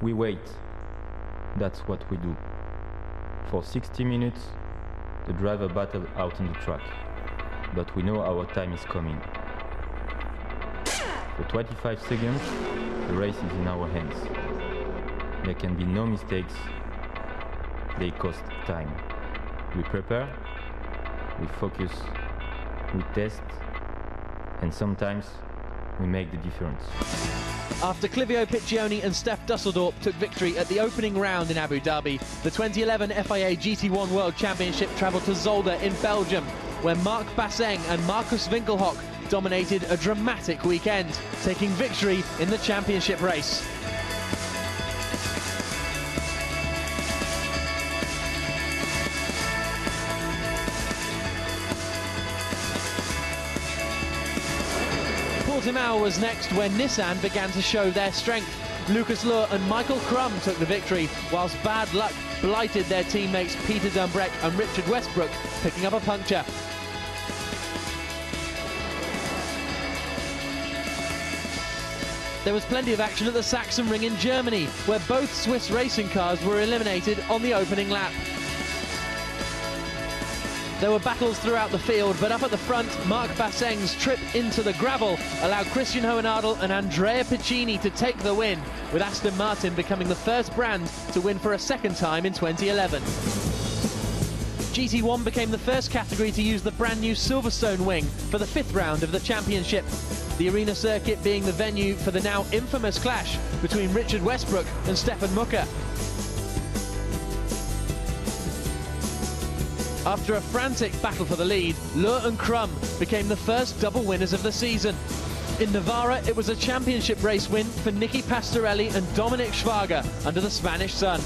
We wait. That's what we do. For 60 minutes, the driver battle out on the track. But we know our time is coming. For 25 seconds, the race is in our hands. There can be no mistakes. They cost time. We prepare, we focus, we test, and sometimes we make the difference. After Clivio Piccioni and Steph Dusseldorp took victory at the opening round in Abu Dhabi, the 2011 FIA GT1 World Championship travelled to Zolder in Belgium, where Marc Basseng and Marcus Winkelhock dominated a dramatic weekend, taking victory in the championship race. Portimao was next when Nissan began to show their strength. Lucas Luhr and Michael Crum took the victory, whilst bad luck blighted their teammates Peter Dumbreck and Richard Westbrook, picking up a puncture. There was plenty of action at the Sachsenring in Germany, where both Swiss racing cars were eliminated on the opening lap. There were battles throughout the field, but up at the front, Marc Basseng's trip into the gravel allowed Christian Hohenadel and Andrea Piccini to take the win, with Aston Martin becoming the first brand to win for a second time in 2011. GT1 became the first category to use the brand new Silverstone wing for the 5th round of the championship, the arena circuit being the venue for the now infamous clash between Richard Westbrook and Stefan Mucker. After a frantic battle for the lead, Luhr and Crum became the first double winners of the season. In Navarra, it was a championship race win for Nicky Pastorelli and Dominic Schwager under the Spanish sun.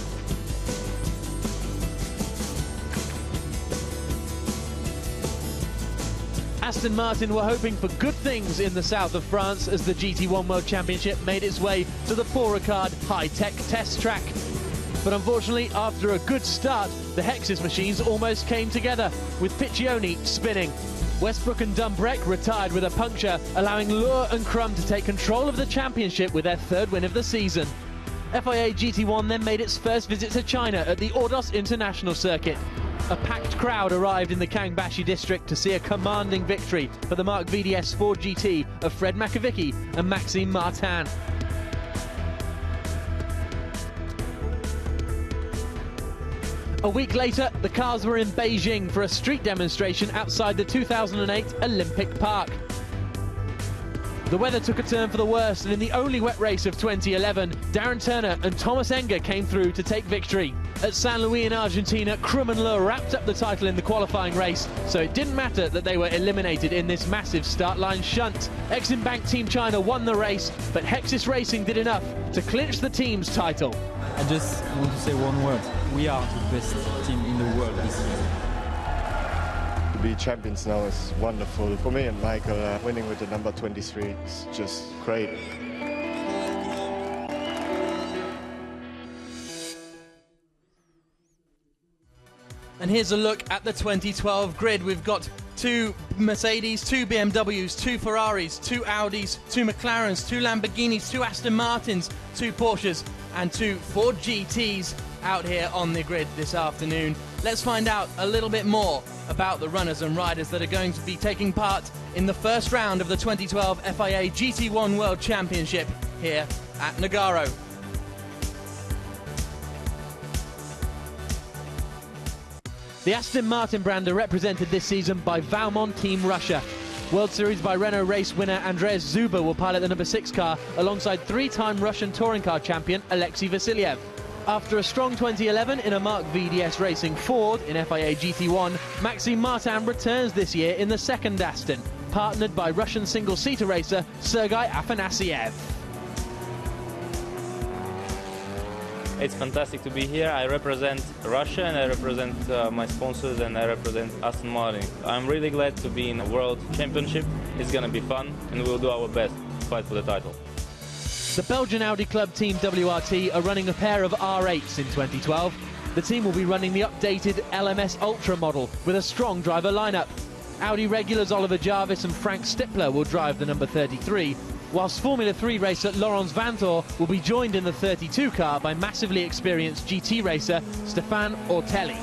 Aston Martin were hoping for good things in the south of France as the GT1 World Championship made its way to the Paul Ricard high-tech test track. But unfortunately, after a good start, the Hexis machines almost came together, with Piccioni spinning. Westbrook and Dumbreck retired with a puncture, allowing Luhr and Crum to take control of the championship with their 3rd win of the season. FIA GT1 then made its first visit to China at the Ordos International Circuit. A packed crowd arrived in the Kangbashi district to see a commanding victory for the Mark VDS Ford GT of Fred Makovicky and Maxime Martin. A week later, the cars were in Beijing for a street demonstration outside the 2008 Olympic Park. The weather took a turn for the worse, and in the only wet race of 2011, Darren Turner and Thomas Enger came through to take victory. At San Luis in Argentina, Crum and Luhr wrapped up the title in the qualifying race, so it didn't matter that they were eliminated in this massive start line shunt. Exim Bank Team China won the race, but Hexis Racing did enough to clinch the team's title. I just want to say one word. We are the best team in the world this year. To be champions now is wonderful. For me and Michael, winning with the number 23 is just great. And here's a look at the 2012 grid. We've got 2 Mercedes, 2 BMWs, 2 Ferraris, 2 Audis, 2 McLarens, 2 Lamborghinis, 2 Aston Martins, 2 Porsches and 2 Ford GTs out here on the grid this afternoon. Let's find out a little bit more about the runners and riders that are going to be taking part in the first round of the 2012 FIA GT1 World Championship here at Nogaro. The Aston Martin brand are represented this season by Valmont Team Russia. World Series by Renault race winner Andreas Zuber will pilot the number 6 car alongside 3-time Russian touring car champion Alexei Vasilyev. After a strong 2011 in a Mark VDS Racing Ford in FIA GT1, Maxime Martin returns this year in the 2nd Aston, partnered by Russian single-seater racer Sergei Afanasyev. It's fantastic to be here. I represent Russia and I represent my sponsors and I represent Aston Martin. I'm really glad to be in a World Championship. It's going to be fun and we'll do our best to fight for the title. The Belgian Audi club Team WRT are running a pair of R8s in 2012. The team will be running the updated LMS Ultra model with a strong driver lineup. Audi regulars Oliver Jarvis and Frank Stippler will drive the number 33. whilst Formula 3 racer Laurens Vanthoor will be joined in the 32 car by massively experienced GT racer Stéphane Ortelli.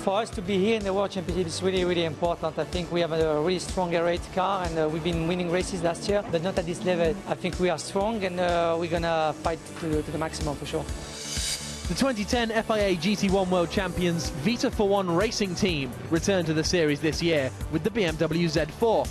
For us to be here in the World Championship is really, really important. I think we have a really strong R8 car, and we've been winning races last year, but not at this level. I think we are strong, and we're going to fight to the maximum for sure. The 2010 FIA GT1 World Champions Vita For1 racing team returned to the series this year with the BMW Z4.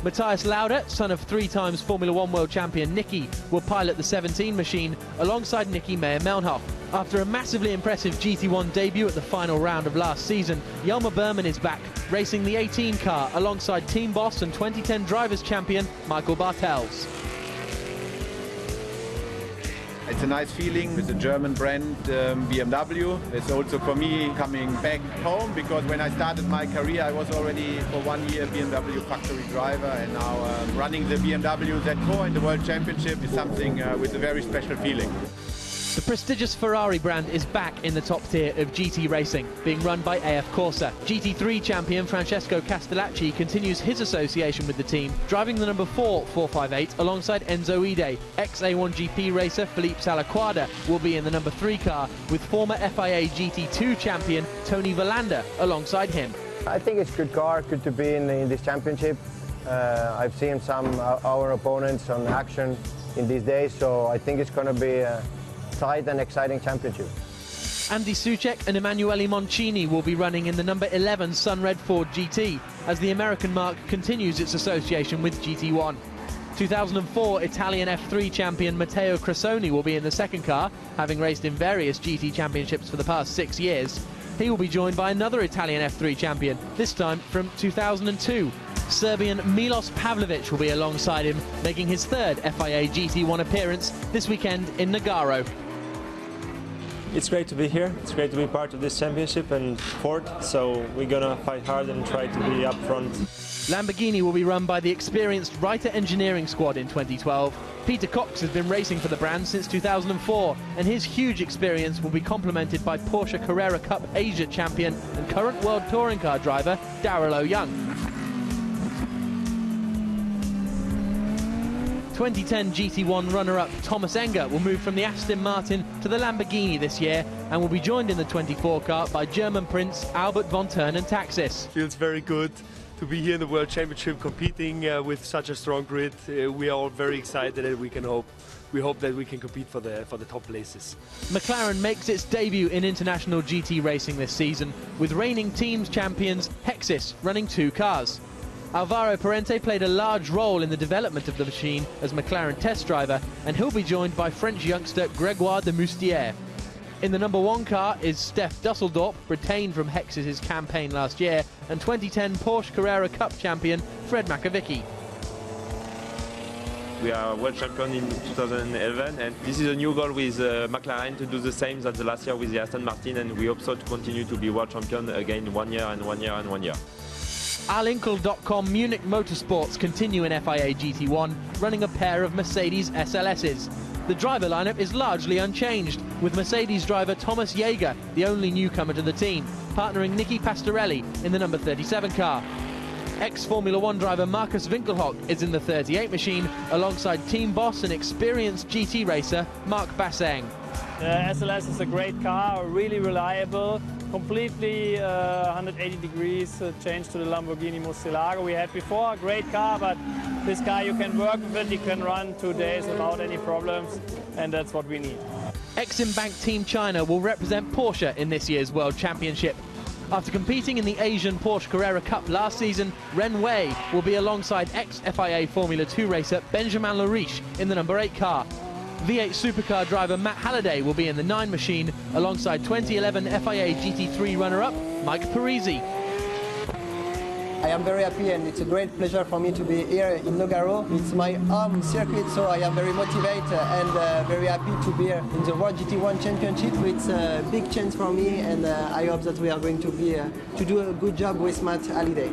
Matthias Lauda, son of 3 times Formula 1 World Champion Niki, will pilot the 17 machine alongside Niki Meyer-Melnhof. After a massively impressive GT1 debut at the final round of last season, Jelmer Berman is back, racing the 18 car alongside team boss and 2010 Drivers' Champion Michael Bartels. It's a nice feeling with the German brand BMW. It's also for me coming back home, because when I started my career I was already for 1 year BMW factory driver, and now running the BMW Z4 in the World Championship is something with a very special feeling. The prestigious Ferrari brand is back in the top tier of GT racing, being run by AF Corsa. GT3 champion Francesco Castellacci continues his association with the team, driving the number 4 458 alongside Enzo Ide. Ex-A1GP racer Philippe Salaquada will be in the number 3 car, with former FIA GT2 champion Tony Verlander alongside him. I think it's a good car, good to be in this championship. I've seen some of our opponents on action in these days, so I think it's going to be a tight and exciting championship. Andy Soucek and Emanuele Moncini will be running in the number 11 Sunred Ford GT, as the American marque continues its association with GT1. 2004 Italian F3 champion Matteo Cressoni will be in the second car, having raced in various GT championships for the past 6 years. He will be joined by another Italian F3 champion, this time from 2002. Serbian Milos Pavlovic will be alongside him, making his 3rd FIA GT1 appearance this weekend in Nogaro. It's great to be here. It's great to be part of this championship and fourth, so we're gonna fight hard and try to be up front. Lamborghini will be run by the experienced Reiter engineering squad in 2012. Peter Cox has been racing for the brand since 2004, and his huge experience will be complemented by Porsche Carrera Cup Asia champion and current World Touring Car driver Darrell O'Young. 2010 GT1 runner-up Thomas Enger will move from the Aston Martin to the Lamborghini this year, and will be joined in the 24 car by German Prince Albert von Turn and Taxis. Feels very good to be here in the World Championship competing with such a strong grid. We are all very excited, and we hope that we can compete for the top places. McLaren makes its debut in international GT racing this season, with reigning teams champions Hexis running 2 cars. Alvaro Parente played a large role in the development of the machine as McLaren test driver, and he'll be joined by French youngster Grégoire de Moustier. In the number 1 car is Steph Dusseldorp, retained from Hexis' campaign last year, and 2010 Porsche Carrera Cup champion Fred Makovicky. We are world champion in 2011, and this is a new goal with McLaren to do the same as the last year with the Aston Martin, and we hope so to continue to be world champion again 1 year and 1 year and 1 year. Alinkel.com Munich Motorsports continue in FIA GT1, running a pair of Mercedes SLSs. The driver lineup is largely unchanged, with Mercedes driver Thomas Jaeger the only newcomer to the team, partnering Nicky Pastorelli in the number 37 car. Ex-Formula 1 driver Markus Winkelhock is in the 38 machine, alongside team boss and experienced GT racer Marc Basseng. The SLS is a great car, really reliable, completely 180 degrees change to the Lamborghini Murcielago we had before. A great car, but this car you can work with it, you can run 2 days without any problems, and that's what we need. Exim Bank Team China will represent Porsche in this year's World Championship. After competing in the Asian Porsche Carrera Cup last season, Ren Wei will be alongside ex-FIA Formula 2 racer Benjamin Lariche in the number 8 car. V8 supercar driver Matt Halliday will be in the 9 machine, alongside 2011 FIA GT3 runner-up Mike Parisi. I am very happy, and it's a great pleasure for me to be here in Nogaro. It's my home circuit, so I am very motivated and very happy to be here in the World GT1 Championship. It's a big chance for me, and I hope that we are going to do a good job with Matt Halliday.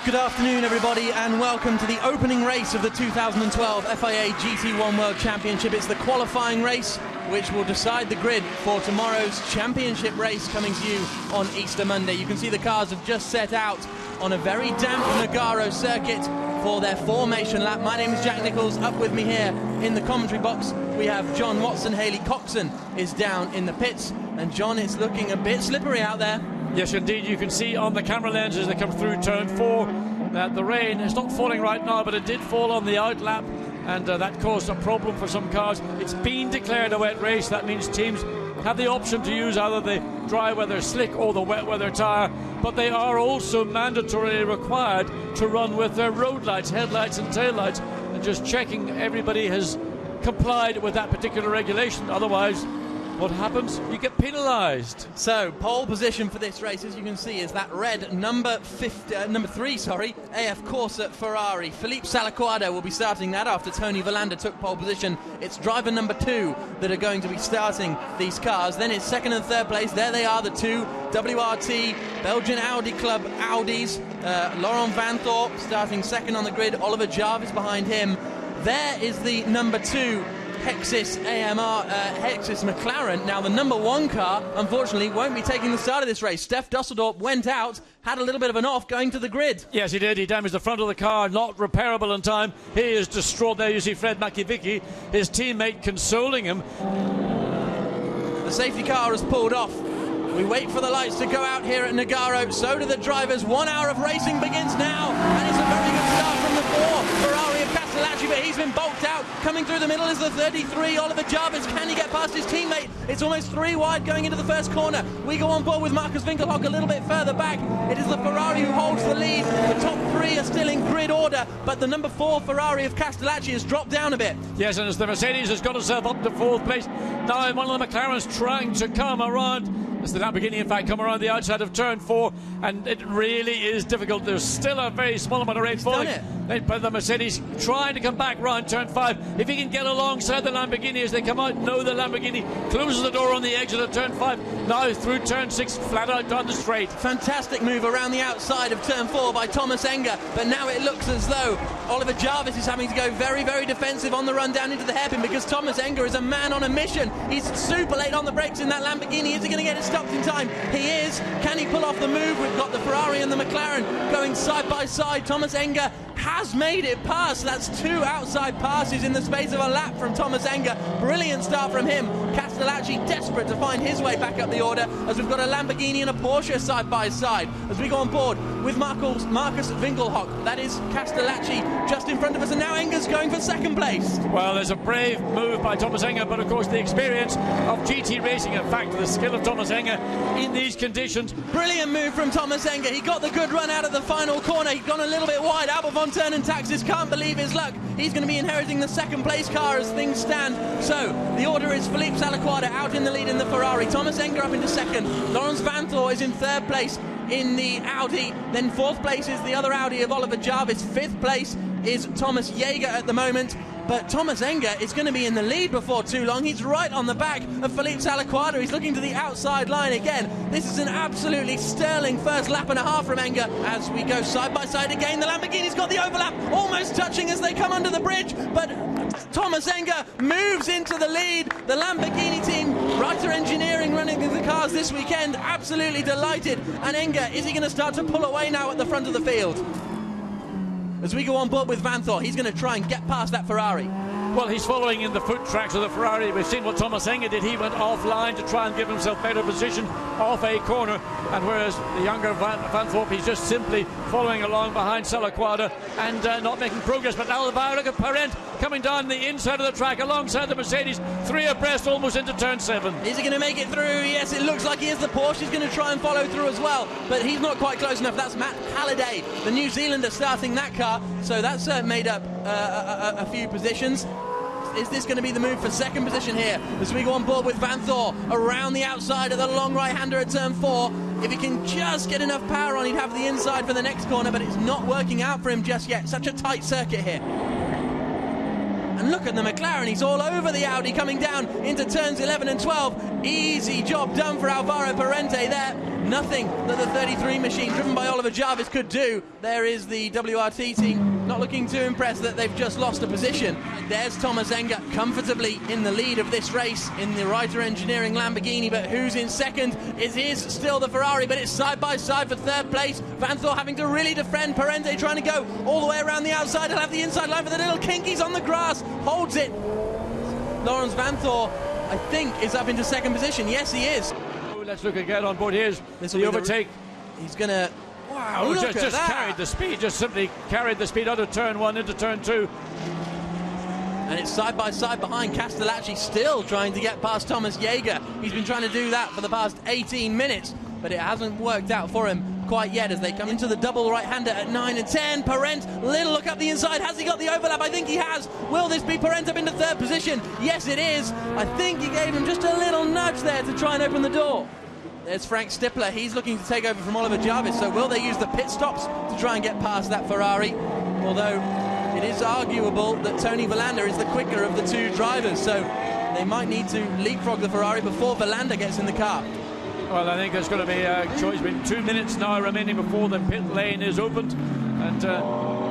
Good afternoon, everybody, and welcome to the opening race of the 2012 FIA GT1 World Championship. It's the qualifying race which will decide the grid for tomorrow's championship race coming to you on Easter Monday. You can see the cars have just set out on a very damp Nogaro circuit for their formation lap. My name is Jack Nichols. Up with me here in the commentary box we have John Watson. Haley Coxon is down in the pits, and John, it's looking a bit slippery out there. Yes, indeed. You can see on the camera lens as they come through turn 4 that the rain is not falling right now, but it did fall on the out lap, and that caused a problem for some cars. It's been declared a wet race. That means teams have the option to use either the dry weather slick or the wet weather tyre, but they are also mandatorily required to run with their road lights, headlights and taillights, and just checking everybody has complied with that particular regulation. Otherwise, what happens? You get penalised. So, pole position for this race, as you can see, is that red number 3, AF Corsa Ferrari. Philippe Salaquardo will be starting that after Tony Verlander took pole position. It's driver number 2 that are going to be starting these cars. Then it's second and third place. There they are, the 2 WRT Belgian Audi Club Audis. Laurent Vanthorpe starting second on the grid. Oliver Jarvis behind him. There is the number 2 Hexis McLaren. Now the number 1 car unfortunately won't be taking the start of this race. Steph Dusseldorp went out, had a little bit of an off going to the grid. Yes, he did. He damaged the front of the car, not repairable in time. He is distraught. There you see Fred Makivicki, his teammate, consoling him. The safety car has pulled off. We wait for the lights to go out here at Nogaro. So do the drivers. 1 hour of racing begins now, and it's a very good start from the 4 Ferrari of Castellacci, but he's been bulked out. Coming through the middle is the 33 Oliver Jarvis. Can he get past his teammate? It's almost 3 wide going into the first corner. We go on board with Marcus Winkelhock a little bit further back. It is the Ferrari who holds the lead. The top 3 are still in grid order, but the number 4 Ferrari of Castellacci has dropped down a bit. Yes, and as the Mercedes has got herself up to 4th place, now one of the McLarens trying to come around. It's the Lamborghini, in fact, come around the outside of turn 4, and it really is difficult. There's still a very small amount of rain falling. But the Mercedes trying to come back round turn 5. If he can get alongside the Lamborghini as they come out, no, the Lamborghini closes the door on the exit of turn 5. Now through turn 6, flat out down the straight. Fantastic move around the outside of turn 4 by Thomas Enger, but now it looks as though Oliver Jarvis is having to go very, very defensive on the run down into the hairpin, because Thomas Enger is a man on a mission. He's super late on the brakes in that Lamborghini. Is he going to get it stopped in time? He is. Can he pull off the move? We've got the Ferrari and the McLaren going side by side. Thomas Enger has made it past. That's 2 outside passes in the space of a lap from Thomas Enger. Brilliant start from him. Castellacci desperate to find his way back up the order, as we've got a Lamborghini and a Porsche side by side as we go on board with Marcus Winkelhock. That is Castellacci just in front of us, and now Enger's going for second place. Well, there's a brave move by Thomas Enger, but of course the experience of GT racing, in fact the skill of Thomas Enger in these conditions. Brilliant move from Thomas Enger. He got the good run out of the final corner. He'd gone a little bit wide. Albert von Turnen Taxis can't believe his luck. He's going to be inheriting the second place car as things stand. So the order is Philippe Salaquardo out in the lead in the Ferrari, Thomas Enger up into second, Laurens Vanthor is in third place in the Audi, then 4th place is the other Audi of Oliver Jarvis, 5th place is Thomas Jaeger at the moment. But Thomas Enger is going to be in the lead before too long. He's right on the back of Philippe Salaquardo. He's looking to the outside line again. This is an absolutely sterling first lap and a half from Enger as we go side by side again. The Lamborghini's got the overlap, almost touching as they come under the bridge, but Thomas Enger moves into the lead. The Lamborghini team, Reiter Engineering, running the cars this weekend, absolutely delighted. And Enger, is he going to start to pull away now at the front of the field? As we go on board with Vanthor, he's going to try and get past that Ferrari. Well, he's following in the foot tracks of the Ferrari. We've seen what Thomas Enger did. He went offline to try and give himself better position off a corner, and whereas the younger Vanthorpe, he's just simply following along behind Salaquardo and not making progress. But now look at Parent coming down the inside of the track alongside the Mercedes, 3 abreast almost into turn 7. Is he going to make it through? Yes, it looks like he is. The Porsche is going to try and follow through as well, but he's not quite close enough. That's Matt Halliday, the New Zealander, starting that car, so that's made up a few positions. Is this going to be the move for second position here as we go on board with Vanthor around the outside of the long right-hander at turn 4? If he can just get enough power on, he'd have the inside for the next corner, but it's not working out for him just yet. Such a tight circuit here. And look at the McLaren, he's all over the Audi coming down into turns 11 and 12. Easy job done for Alvaro Parente there. nothing that the 33 machine driven by Oliver Jarvis could do. There is the WRT team not looking too impressed that they've just lost a position. There's Thomas Enger comfortably in the lead of this race in the Reiter Engineering Lamborghini, but who's in second? It is still the Ferrari, but it's side by side for third place. Vanthoor having to really defend. Parente trying to go all the way around the outside. He'll have the inside line for the little kinkies on the grass. Holds it. Laurens Vanthoor, I think, is up into second position. Yes, he is. Oh, let's look again on board. Here's the overtake. He's going to... Wow, oh, look just carried the speed, just simply carried the speed out of turn 1 into turn 2. And it's side by side behind. Castellacci still trying to get past Thomas Jaeger. He's been trying to do that for the past 18 minutes, but it hasn't worked out for him quite yet as they come into the double right-hander at 9 and 10. Parent, little look up the inside. Has he got the overlap? I think he has. Will this be Parent up into third position? Yes, it is. I think he gave him just a little nudge there to try and open the door. There's Frank Stippler. He's looking to take over from Oliver Jarvis. So will they use the pit stops to try and get past that Ferrari? Although it is arguable that Tony Verlander is the quicker of the two drivers. So they might need to leapfrog the Ferrari before Verlander gets in the car. Well, I think there's going to be a choice between 2 minutes now remaining before the pit lane is opened. And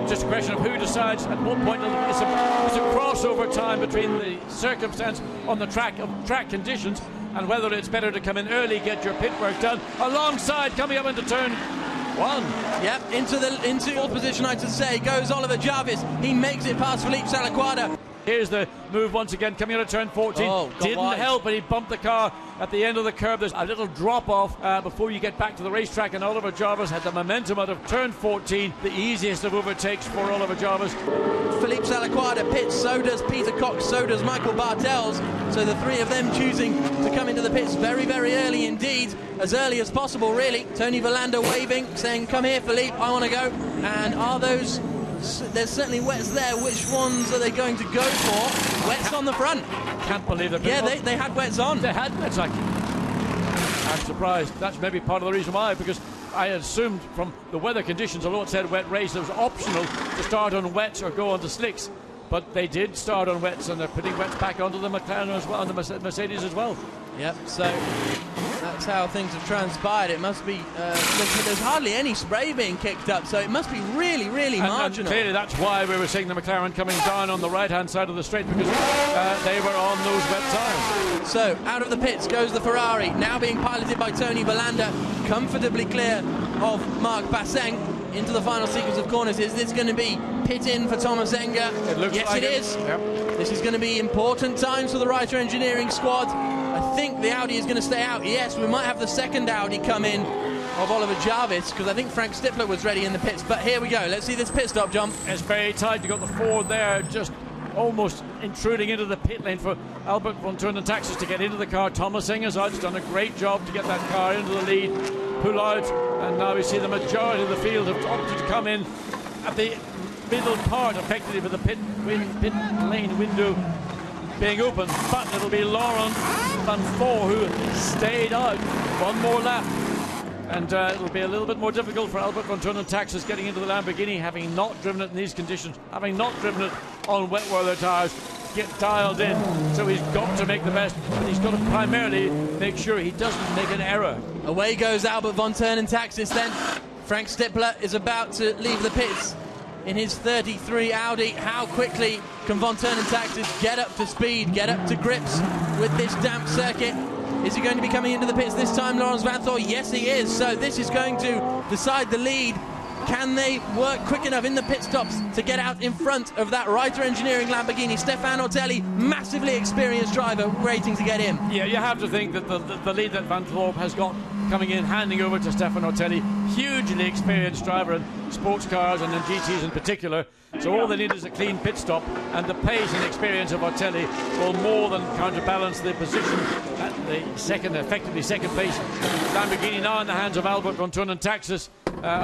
just a question of who decides at what point. It's a crossover time between the circumstance on the track of track conditions and whether it's better to come in early, get your pit work done. Alongside, coming up into turn 1. Yep, into fourth position, I should say, goes Oliver Jarvis. He makes it past Philippe Salaquada. Here's the move once again, coming out of turn 14. Didn't help, but he bumped the car at the end of the curve. There's a little drop-off before you get back to the racetrack, and Oliver Jarvis had the momentum out of turn 14, the easiest of overtakes for Oliver Jarvis. Philippe Salaquada pits, so does Peter Cox, so does Michael Bartels. So the three of them choosing to come into the pits very, very early indeed, as early as possible, really. Tony Verlander waving, saying, come here, Philippe, I want to go. And are those... There's certainly wets there. Which ones are they going to go for? Wets on the front. Can't believe it. Yeah, they had wets on. They had wets. I'm surprised. That's maybe part of the reason why, because I assumed from the weather conditions, although it said wet race, it was optional to start on wets or go onto slicks. But they did start on wets, and they're putting wets back onto the McLaren as well, and the Mercedes as well. Yep, so that's how things have transpired. It must be, there's hardly any spray being kicked up, so it must be really, really marginal. And clearly that's why we were seeing the McLaren coming down on the right-hand side of the straight, because they were on those wet tires. So, out of the pits goes the Ferrari, now being piloted by Tony Verlander, comfortably clear of Marc Basseng. Into the final sequence of corners. Is this going to be pit in for Thomas Enger? It looks yes, like it is. Yep. This is going to be important times for the Reiter Engineering squad. I think the Audi is going to stay out. Yes, we might have the second Audi come in of Oliver Jarvis, because I think Frank Stippler was ready in the pits. But here we go. Let's see this pit stop, John. It's very tight. You've got the Ford there, just almost intruding into the pit lane for Albert von Turnentaxis to get into the car. Thomas Enger's out. He's done a great job to get that car into the lead. Pull out, and now we see the majority of the field have opted to come in at the middle part, effectively, with the pit lane window being open. But it'll be Laurent Vanthoor who stayed out one more lap, and it'll be a little bit more difficult for Albert von Turnentaxis getting into the Lamborghini, having not driven it in these conditions, having not driven it on wet weather tires. Get dialed in, so he's got to make the best, and he's got to primarily make sure he doesn't make an error. Away goes Albert von Turnentaxis then. Frank Stippler is about to leave the pits in his 33 Audi. How quickly can von Turnentaxis get up to speed, get up to grips with this damp circuit? Is he going to be coming into the pits this time, Laurens Vanthoor? Yes, he is. So this is going to decide the lead. Can they work quick enough in the pit stops to get out in front of that Reiter Engineering Lamborghini? Stefan Ortelli, massively experienced driver, waiting to get in. Yeah, you have to think that the lead that Vanthoor has got coming in, handing over to Stefan Ortelli, hugely experienced driver in sports cars and in GTs in particular. So all they need is a clean pit stop, and the pace and experience of Ortelli will more than counterbalance the position at the effectively second place Lamborghini now in the hands of Albert von Turnentaxis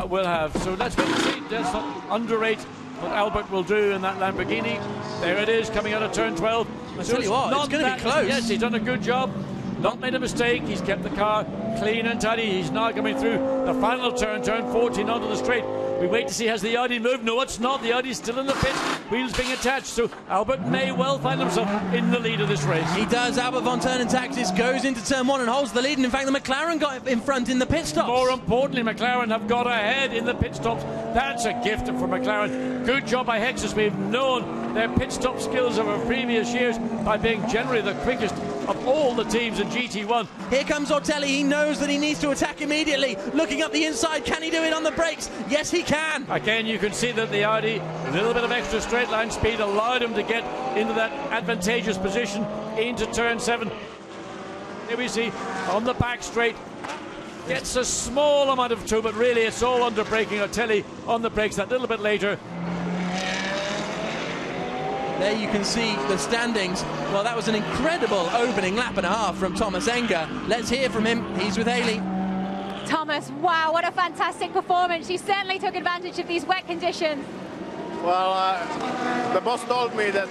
will have. So let's wait and see. Let's not underrate what Albert will do in that Lamborghini. There it is, coming out of turn 12. I tell you what, it's going to be close. Yes, he's done a good job. not made a mistake. He's kept the car clean and tidy. He's now coming through the final turn, turn 14 onto the straight. We wait to see, has the Audi moved? No, it's not. The Audi's still in the pit. Wheels being attached, so Albert may well find himself in the lead of this race. He does. Albert von Taxis goes into turn 1 and holds the lead. And in fact, the McLaren got in front in the pit stops. More importantly, McLaren have got ahead in the pit stops. That's a gift for McLaren. Good job by Hexus. We've known their pit stop skills over previous years by being generally the quickest of all the teams in GT1. Here comes Ortelli. He knows that he needs to attack immediately. Looking up the inside, can he do it on the brakes? Yes, he can. Again, you can see that the Audi, a little bit of extra straight line speed allowed him to get into that advantageous position into turn 7. Here we see on the back straight, gets a small amount of two, but really it's all under braking. Ortelli on the brakes that little bit later. There you can see the standings. Well, that was an incredible opening lap and a half from Thomas Enger. Let's hear from him. He's with Haley. Thomas, wow, what a fantastic performance. You certainly took advantage of these wet conditions. Well, the boss told me that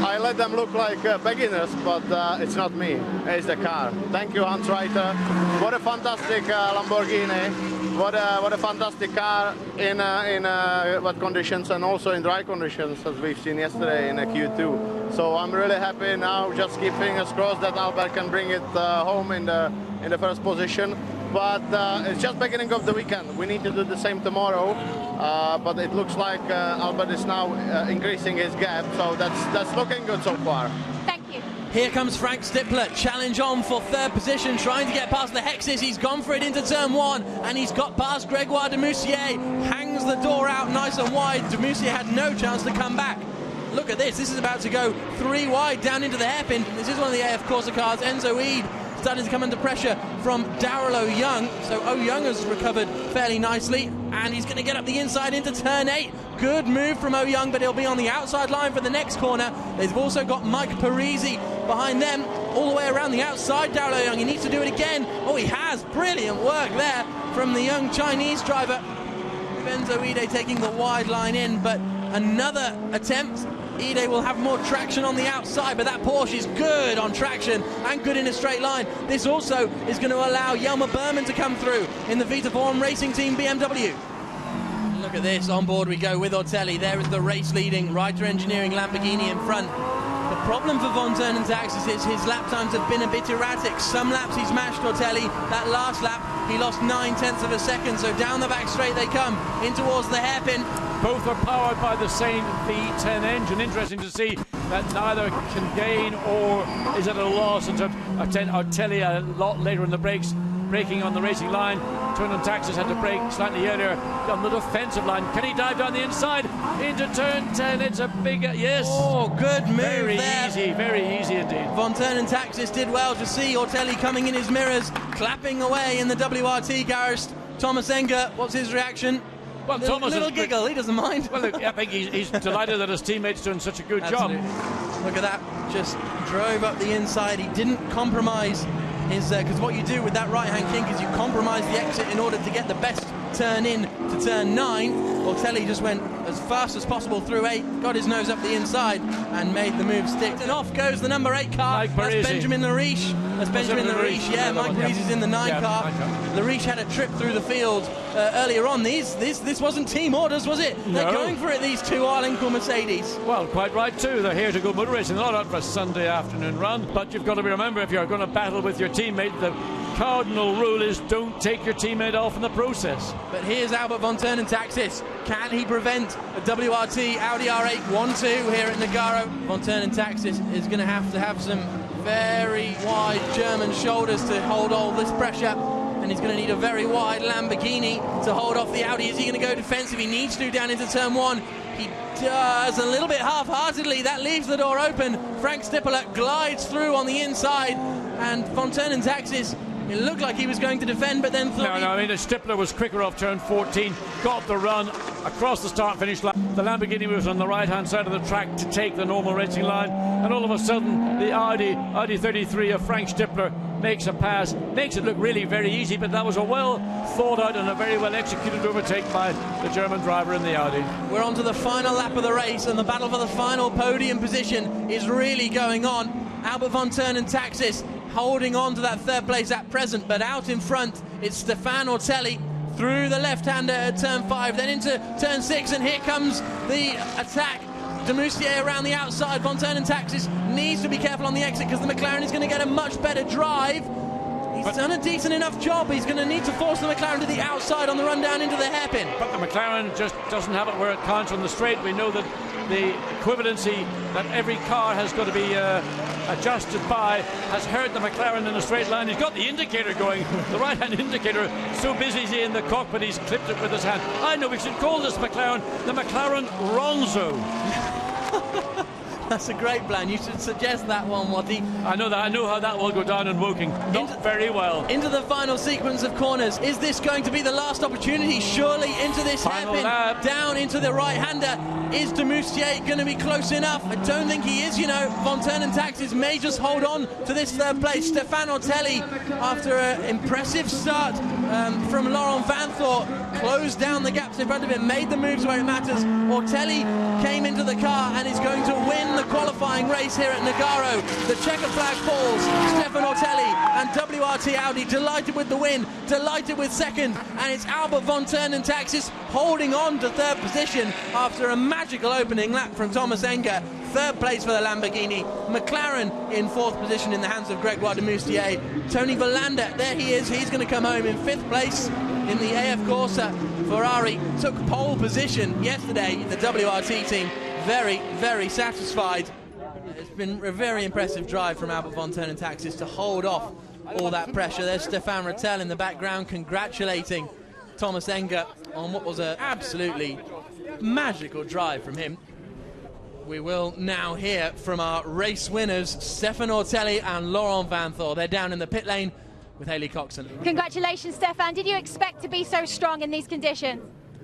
I let them look like beginners, but it's not me, it's the car. Thank you, Hans Reiter. What a fantastic Lamborghini. What a fantastic car in wet conditions and also in dry conditions, as we've seen yesterday in Q2. So I'm really happy now. Just keep fingers crossed that Albert can bring it home in the first position. But it's just beginning of the weekend. We need to do the same tomorrow. But it looks like Albert is now increasing his gap. So that's looking good so far. Thank you. Here comes Frank Stippler, challenge on for third position, trying to get past the Hexes. He's gone for it into turn 1, and he's got past Gregoire de Moussier. Hangs the door out nice and wide. De Moussier had no chance to come back. Look at this. This is about to go 3 wide down into the hairpin. This is one of the AF Corsa cars. Enzo Eid starting to come under pressure from Daryl O'Young. So O'Young has recovered fairly nicely, and he's going to get up the inside into turn 8. Good move from O'Young, but he'll be on the outside line for the next corner. They've also got Mike Parisi behind them, all the way around the outside. Daryl O'Young, he needs to do it again. Oh, he has. Brilliant work there from the young Chinese driver. Enzo Ide taking the wide line in, but another attempt. Ide will have more traction on the outside, but that Porsche is good on traction and good in a straight line. This also is going to allow Jelmer Berman to come through in the Vita Form Racing Team BMW. Look at this, on board we go with Ortelli. There is the race-leading Reiter Engineering Lamborghini in front. The problem for von Taxis is his lap times have been a bit erratic. Some laps he's matched Ortelli. That last lap, he lost 9/10 of a second. So down the back straight they come, in towards the hairpin. Both are powered by the same V10 engine. Interesting to see that neither can gain or is at a loss in terms of Ortelli a lot later in the brakes, braking on the racing line. Taxis had to brake slightly earlier on the defensive line. Can he dive down the inside into turn 10? It's a big yes. Oh, good move very there. Very easy indeed. Von Taxis did well to see Ortelli coming in his mirrors, clapping away in the WRT garage. Thomas Enger, what's his reaction? Well, Thomas little giggle, he doesn't mind. Well, look, I think he's delighted that his teammate's doing such a good job. Look at that, just drove up the inside. He didn't compromise his, because what you do with that right-hand kink is you compromise the exit in order to get the best turn in to turn 9. Ortelli just went as fast as possible through 8, got his nose up the inside and made the move stick. And off goes the number 8 car. That's Benjamin Lariche. That's Benjamin Lariche. Yeah, Mike Parisi's in the 9 car. Lariche had a trip through the field earlier on. This wasn't team orders, was it? No. They're going for it, these two Arlinco Mercedes. Well, quite right too. They're here to go motor racing. They're not out for a Sunday afternoon run. But you've got to remember, if you're going to battle with your teammate, the cardinal rule is don't take your teammate off in the process. But here's Albert von Taxis. Can he prevent a WRT Audi R8 1-2 here at Nogaro? Von Taxis is going to have some very wide German shoulders to hold all this pressure, and he's going to need a very wide Lamborghini to hold off the Audi. Is he going to go defensive? He needs to down into turn 1. He does a little bit half-heartedly. That leaves the door open. Frank Stippler glides through on the inside, and von Taxis, it looked like he was going to defend, but then... No, I mean, Stippler was quicker off turn 14, got the run across the start-finish line. The Lamborghini was on the right-hand side of the track to take the normal racing line, and all of a sudden, the Audi 33 of Frank Stippler makes a pass, makes it look really very easy, but that was a well-thought-out and a very well-executed overtake by the German driver in the Audi. We're on to the final lap of the race, and the battle for the final podium position is really going on. Albert von Taxis holding on to that third place at present, but out in front it's Stefano Ortelli through the left-hander at turn 5, then into turn 6, and here comes the attack. De Moustier around the outside. Vontanen Taxis needs to be careful on the exit because the McLaren is going to get a much better drive. He's done a decent enough job. He's going to need to force the McLaren to the outside on the run down into the hairpin. But the McLaren just doesn't have it where it counts on the straight. We know that the equivalency that every car has got to be adjusted by has hurt the McLaren in a straight line. He's got the indicator going, the right-hand indicator. So busy is he in the cockpit, he's clipped it with his hand. I know we should call this McLaren the McLaren Ronzo. That's a great plan. You should suggest that one, Watty. I know that. I know how that will go down in Woking. Not very well. Into the final sequence of corners. Is this going to be the last opportunity? Surely into this hairpin. Down into the right-hander. Is De Moustier going to be close enough? I don't think he is, you know. Vontanen Taxis may just hold on to this third place. Stefano Ortelli, after an impressive start from Laurent Vanthor, closed down the gaps in front of him, made the moves where it matters. Ortelli came into the car and is going to win the qualifying race here at Nogaro. The checker flag falls. Stefano Ortelli and WRT Audi delighted with the win, delighted with second, and it's Albert Vontanen Taxis holding on to third position after a magical opening lap from Thomas Enger. Third place for the Lamborghini. McLaren in fourth position in the hands of Gregoire de Moustier. Tony Verlander, there he is. He's going to come home in fifth place in the AF Corsa. Ferrari took pole position yesterday. The WRT team very, very satisfied. It's been a very impressive drive from Albert Vontanen Taxis to hold off all that pressure. There's Stefan Rattel in the background congratulating Thomas Enger on what was an absolutely magical drive from him. We will now hear from our race winners, Stefan Ortelli and Laurent Vanthor. They're down in the pit lane with Hayley Coxon. Congratulations, Stefan. Did you expect to be so strong in these conditions?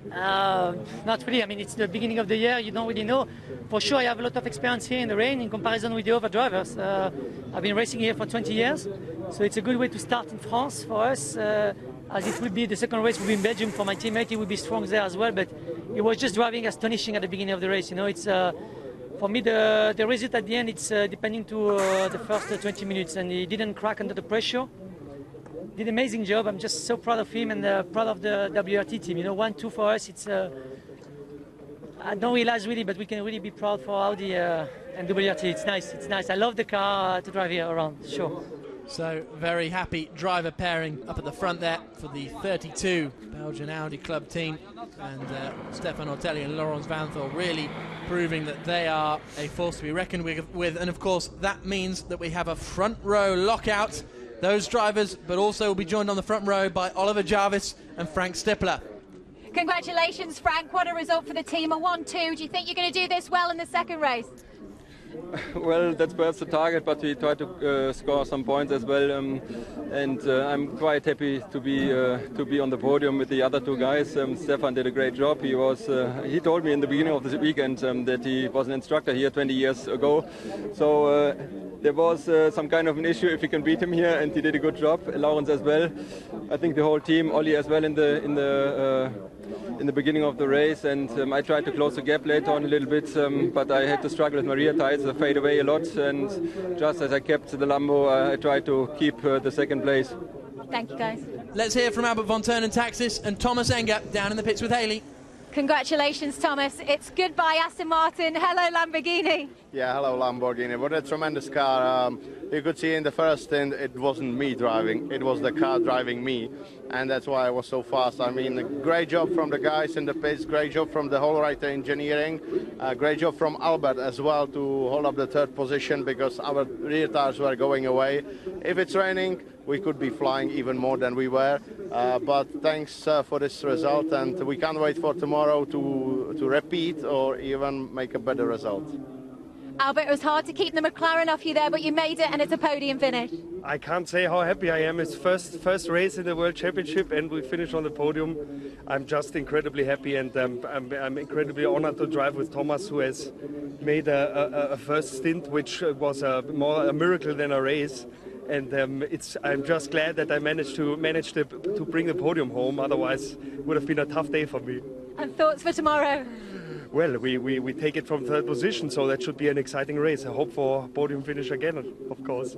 Not really. I mean, it's the beginning of the year. You don't really know. For sure, I have a lot of experience here in the rain in comparison with the other drivers. I've been racing here for 20 years, so it's a good way to start in France for us. As it will be the second race will be in Belgium for my teammate. He will be strong there as well, but he was just driving astonishing at the beginning of the race. You know, it's for me the result at the end. It's depending to the first 20 minutes, and he didn't crack under the pressure. Did an amazing job. I'm just so proud of him and proud of the WRT team. You know, 1-2 for us. It's I don't realize really, but we can really be proud for Audi and WRT. It's nice. It's nice. I love the car to drive here around. Sure. So very happy driver pairing up at the front there for the 32 Belgian Audi Club team, and Stefan Ortelli and Laurent Vanthor really proving that they are a force to be reckoned with. And of course that means that we have a front row lockout. Those drivers, but also will be joined on the front row by Oliver Jarvis and Frank Stippler. Congratulations, Frank. What a result for the team, a 1-2. Do you think you're going to do this well in the second race? Well, that's perhaps the target, but we try to score some points as well, and I'm quite happy to be on the podium with the other two guys. Stefan did a great job. He told me in the beginning of the weekend that he was an instructor here 20 years ago, so there was some kind of an issue if we can beat him here, and he did a good job. Lawrence as well. I think the whole team, Ollie as well in the beginning of the race, and I tried to close the gap later on a little bit, but I had to struggle with my rear tires. I fade away a lot, and just as I kept the Lambo, I tried to keep the second place. Thank you, guys. Let's hear from Albert Vontanen Taxis and Thomas Enger down in the pits with Hayley. Congratulations, Thomas. It's goodbye, Aston Martin. Hello, Lamborghini. Yeah, hello, Lamborghini. What a tremendous car. You could see in the first stint it wasn't me driving, it was the car driving me, and that's why I was so fast. I mean, great job from the guys in the pits, great job from the whole right engineering, great job from Albert as well to hold up the third position because our rear tires were going away. If it's raining, we could be flying even more than we were, but thanks for this result, and we can't wait for tomorrow to repeat or even make a better result. Albert, it was hard to keep the McLaren off you there, but you made it, and it's a podium finish. I can't say how happy I am. It's first race in the World Championship, and we finished on the podium. I'm just incredibly happy, and I'm incredibly honored to drive with Thomas, who has made a first stint, which was more a miracle than a race. And I'm just glad that I managed to bring the podium home. Otherwise, it would have been a tough day for me. And thoughts for tomorrow? Well, we take it from third position, so that should be an exciting race. I hope for a podium finish again, of course.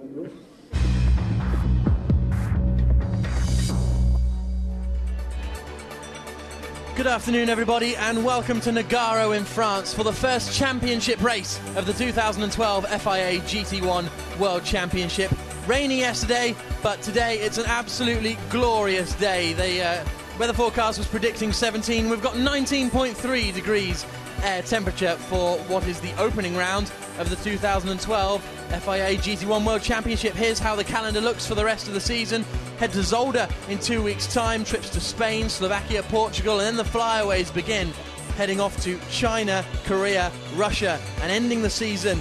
Good afternoon, everybody, and welcome to Nogaro in France for the first championship race of the 2012 FIA GT1 World Championship. Rainy yesterday, but today it's an absolutely glorious day. The weather forecast was predicting 17. We've got 19.3 degrees air temperature for what is the opening round of the 2012 FIA GT1 World Championship. Here's how the calendar looks for the rest of the season. Head to Zolder in 2 weeks' time, trips to Spain, Slovakia, Portugal, and then the flyaways begin, heading off to China, Korea, Russia, and ending the season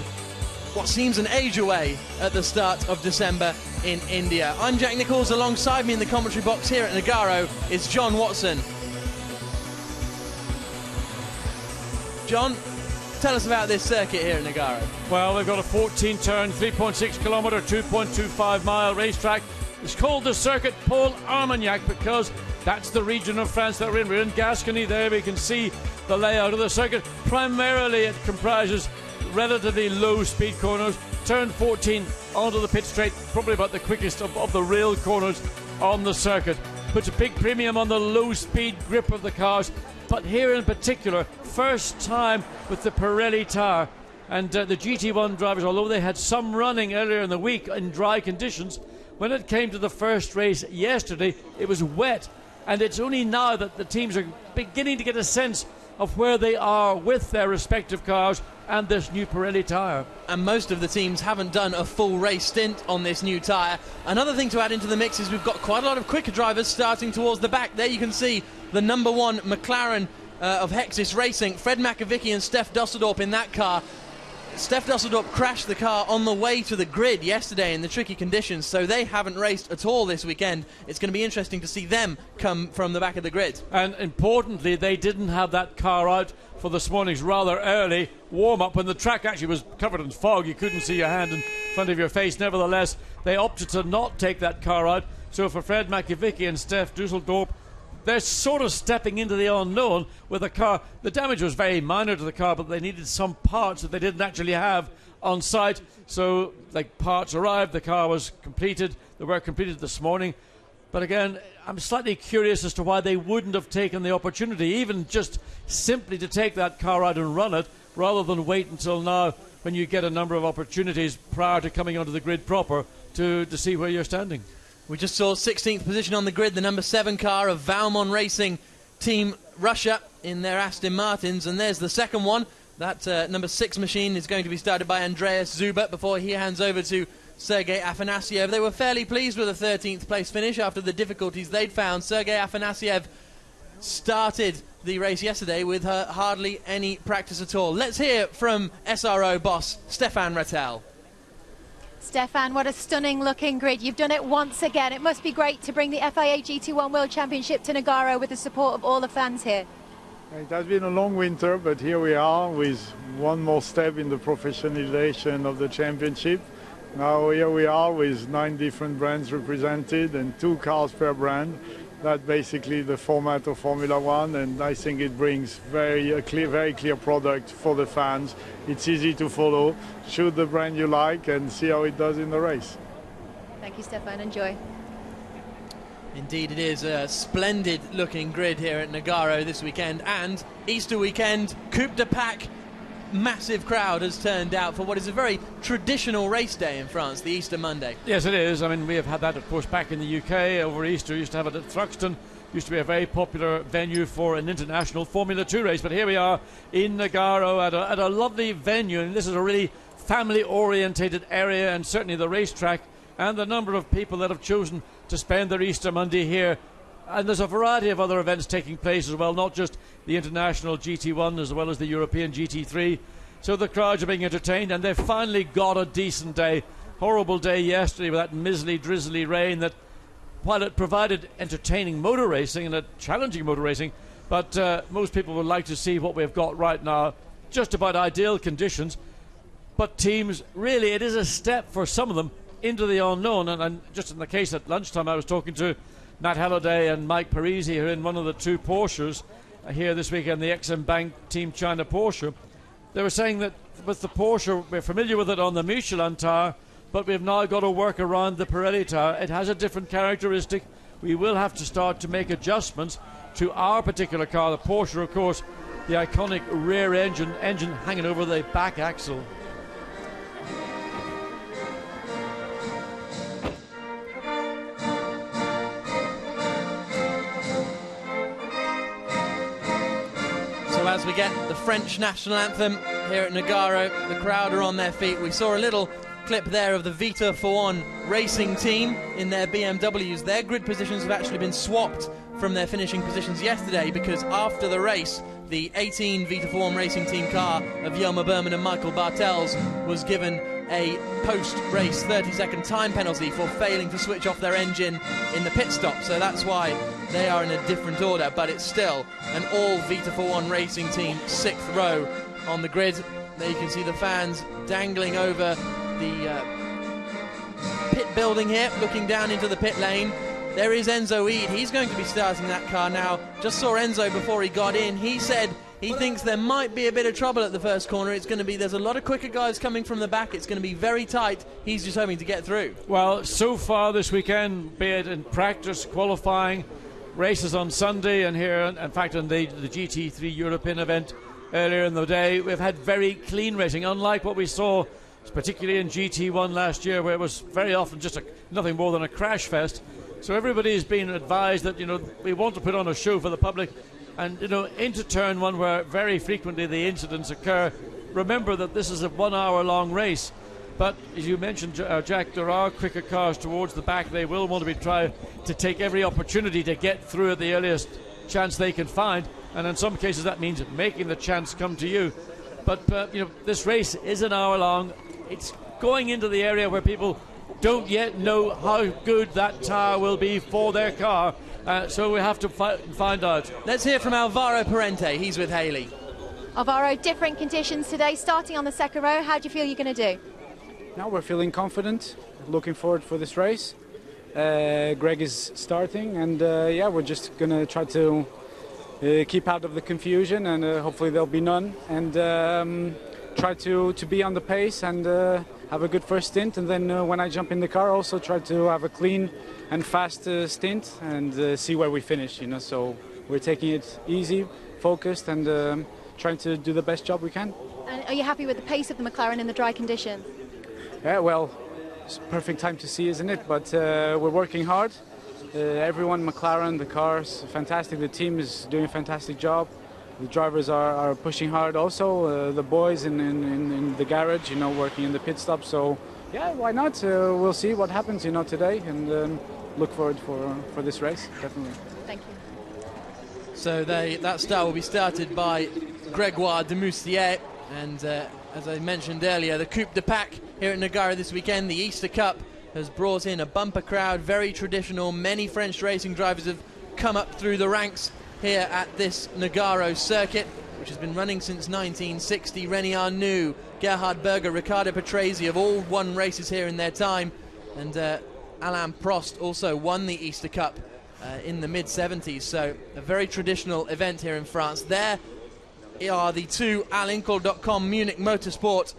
what seems an age away at the start of December in India. I'm Jack Nichols. Alongside me in the commentary box here at Nogaro is John Watson. John, tell us about this circuit here at Nogaro. Well, they've got a 14-turn, 3.6 kilometre, 2.25 mile racetrack. It's called the Circuit Paul Armagnac because that's the region of France that we're in. We're in Gascony there. We can see the layout of the circuit. Primarily it comprises relatively low speed corners. Turn 14 onto the pit straight, probably about the quickest of the real corners on the circuit. Puts a big premium on the low speed grip of the cars. But here in particular, first time with the Pirelli tyre. And the GT1 drivers, although they had some running earlier in the week in dry conditions, when it came to the first race yesterday, it was wet. And it's only now that the teams are beginning to get a sense of where they are with their respective cars and this new Pirelli tyre. And most of the teams haven't done a full race stint on this new tyre. Another thing to add into the mix is we've got quite a lot of quicker drivers starting towards the back. There you can see the number one McLaren of Hexis Racing, Fred Makovicky and Stef Dusseldorp in that car. Stef Dusseldorp crashed the car on the way to the grid yesterday in the tricky conditions, so they haven't raced at all this weekend. It's going to be interesting to see them come from the back of the grid. And importantly, they didn't have that car out for this morning's rather early warm-up when the track actually was covered in fog. You couldn't see your hand in front of your face. Nevertheless, they opted to not take that car out. So for Fred Makovicky and Stef Dusseldorp, they're sort of stepping into the unknown with a car. The damage was very minor to the car, but they needed some parts that they didn't actually have on site. So, like, parts arrived, the car was completed. They were completed this morning. But again, I'm slightly curious as to why they wouldn't have taken the opportunity, even just simply to take that car out and run it, rather than wait until now when you get a number of opportunities prior to coming onto the grid proper to see where you're standing. We just saw 16th position on the grid, the number 7 car of Valmont Racing Team Russia in their Aston Martins. And there's the second one. That number 6 machine is going to be started by Andreas Zuber before he hands over to Sergei Afanasyev. They were fairly pleased with a 13th place finish after the difficulties they'd found. Sergei Afanasyev started the race yesterday with hardly any practice at all. Let's hear from SRO boss Stefan Rattel. Stefan, what a stunning looking grid. You've done it once again. It must be great to bring the FIA GT1 World Championship to Nogaro with the support of all the fans here. It has been a long winter, but here we are with one more step in the professionalization of the championship. Now here we are with 9 different brands represented and 2 cars per brand. That's basically the format of Formula One, and I think it brings very clear product for the fans. It's easy to follow. Choose the brand you like and see how it does in the race. Thank you, Stefan. Enjoy. Indeed, it is a splendid looking grid here at Nogaro this weekend, and Easter weekend, Coupe de Pack. Massive crowd has turned out for what is a very traditional race day in France, the Easter Monday. Yes, it is. I mean, we have had that, of course, back in the UK over Easter. We used to have it at Thruxton. Used to be a very popular venue for an international Formula 2 race. But here we are in Nogaro at a lovely venue, and this is a really family-orientated area, and certainly the racetrack and the number of people that have chosen to spend their Easter Monday here. And there's a variety of other events taking place as well, not just the international GT1 as well as the European GT3. So the crowds are being entertained, and they've finally got a decent day. Horrible day yesterday with that miserly, drizzly rain that, while it provided entertaining motor racing and a challenging motor racing, but most people would like to see what we've got right now. Just about ideal conditions. But teams, really, it is a step for some of them into the unknown. And just in the case at lunchtime, I was talking to Matt Halliday and Mike Parisi, who are in one of the 2 Porsches here this weekend, the XM Bank Team China Porsche. They were saying that with the Porsche, we're familiar with it on the Michelin tyre, but we've now got to work around the Pirelli tyre. It has a different characteristic. we will have to start to make adjustments to our particular car, the Porsche, of course, the iconic rear engine hanging over the back axle. So as we get the French national anthem here at Nogaro, the crowd are on their feet. We saw a little clip there of the Vita For racing team in their BMWs. Their grid positions have actually been swapped from their finishing positions yesterday, because after the race, the 18 Vita For racing team car of Jelmer Berman and Michael Bartels was given a post-race 30-second time penalty for failing to switch off their engine in the pit stop. So that's why they are in a different order, but it's still an all Vita For racing team, 6th row on the grid. There you can see the fans dangling over the pit building here, looking down into the pit lane. There is Enzo Eid. He's going to be starting that car now. Just saw Enzo before he got in. He said he thinks there might be a bit of trouble at the first corner. It's going to be, there's a lot of quicker guys coming from the back. It's going to be very tight. He's just hoping to get through. Well, so far this weekend, be it in practice, qualifying, races on Sunday, and here, in fact, in the GT3 European event earlier in the day, we've had very clean racing, unlike what we saw particularly in GT1 last year, where it was very often just nothing more than a crash fest. So everybody's been advised that, we want to put on a show for the public, and, into turn one, where very frequently the incidents occur, remember that this is a 1 hour long race. But as you mentioned, Jack, there are quicker cars towards the back. They will want to try to take every opportunity to get through at the earliest chance they can find, and in some cases that means making the chance come to you. But this race is an hour long. It's going into the area where people don't yet know how good that tire will be for their car, so we have to find out. Let's hear from Alvaro Parente. He's with Haley. Alvaro, different conditions today, starting on the second row. How do you feel you're going to do? Now we're feeling confident, looking forward for this race. Greg is starting, and we're just going to try to keep out of the confusion, and hopefully there'll be none, and try to be on the pace and have a good first stint, and then when I jump in the car also try to have a clean and fast stint and see where we finish, so we're taking it easy, focused, and trying to do the best job we can. And are you happy with the pace of the McLaren in the dry conditions? Yeah, well, it's a perfect time to see, isn't it? But we're working hard. Everyone, McLaren, the cars, fantastic. The team is doing a fantastic job. The drivers are pushing hard also. The boys in the garage, working in the pit stop. So, yeah, why not? We'll see what happens, today, and look forward for this race, definitely. Thank you. So that start will be started by Grégoire de Moustier, and as I mentioned earlier, the Coupe de Pack here at Nogaro this weekend, the Easter Cup, has brought in a bumper crowd, very traditional. Many French racing drivers have come up through the ranks here at this Nogaro circuit, which has been running since 1960. René Arnoux, Gerhard Berger, Riccardo Patrese have all won races here in their time, and Alain Prost also won the Easter Cup in the mid-70s, so a very traditional event here in France. There are the two Alinco.com Munich Motorsport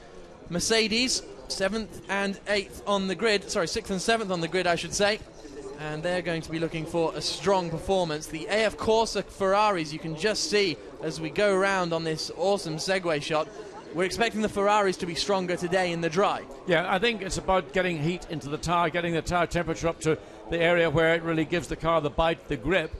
Mercedes, 7th and 8th on the grid, sorry, 6th and 7th on the grid, I should say. And they're going to be looking for a strong performance. The AF Corsa Ferraris, you can just see as we go around on this awesome segue shot, we're expecting the Ferraris to be stronger today in the dry. Yeah, I think it's about getting heat into the tyre, getting the tyre temperature up to the area where it really gives the car the bite, the grip.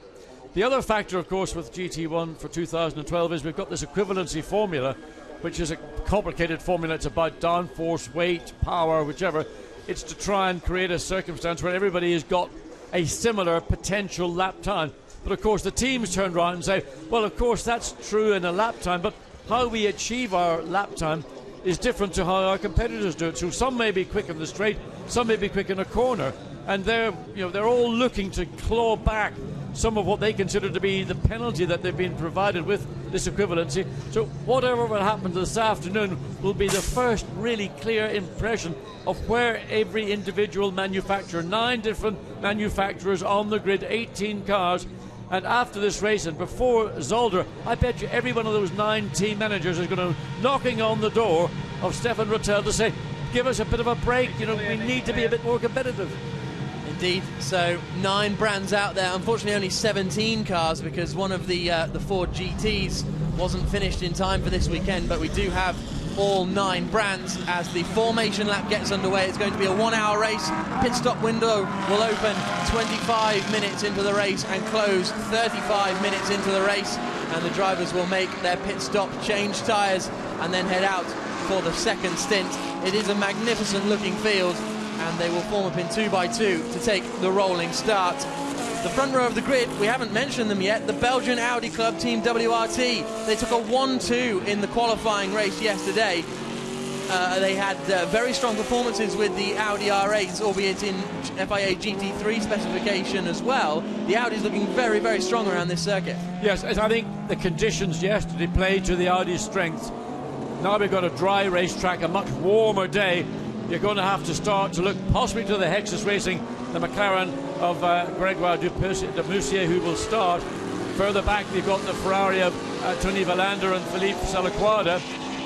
The other factor, of course, with GT1 for 2012 is we've got this equivalency formula, which is a complicated formula. It's about downforce, weight, power, whichever. It's to try and create a circumstance where everybody has got a similar potential lap time. But of course the teams turn around and say, well, of course that's true in a lap time, but how we achieve our lap time is different to how our competitors do it. So some may be quick in the straight, some may be quick in a corner, and they're all looking to claw back some of what they consider to be the penalty that they've been provided with this equivalency. So whatever will happen this afternoon will be the first really clear impression of where every individual manufacturer, 9 different manufacturers on the grid, 18 cars, and after this race and before Zolder, I bet you every one of those 9 team managers is going to knocking on the door of Stefan Rattel to say, give us a bit of a break, we need to be a bit more competitive. indeed. So 9 brands out there. Unfortunately, only 17 cars because one of the Ford GTs wasn't finished in time for this weekend. But we do have all 9 brands as the formation lap gets underway. It's going to be a 1-hour race. Pit stop window will open 25 minutes into the race and close 35 minutes into the race. And the drivers will make their pit stop, change tyres, and then head out for the second stint. It is a magnificent looking field, and they will form up in 2x2 to take the rolling start. The front row of the grid, we haven't mentioned them yet, the Belgian Audi Club Team WRT. They took a 1-2 in the qualifying race yesterday. They had very strong performances with the Audi R8s, albeit in FIA GT3 specification as well. The Audi's looking very, very strong around this circuit. Yes, I think the conditions yesterday played to the Audi's strengths. Now we've got a dry racetrack, a much warmer day. You're going to have to start to look possibly to the Hexus Racing, the McLaren of Gregoire Demussier, who will start. Further back, we've got the Ferrari of Tony Valander and Philippe Salaquada.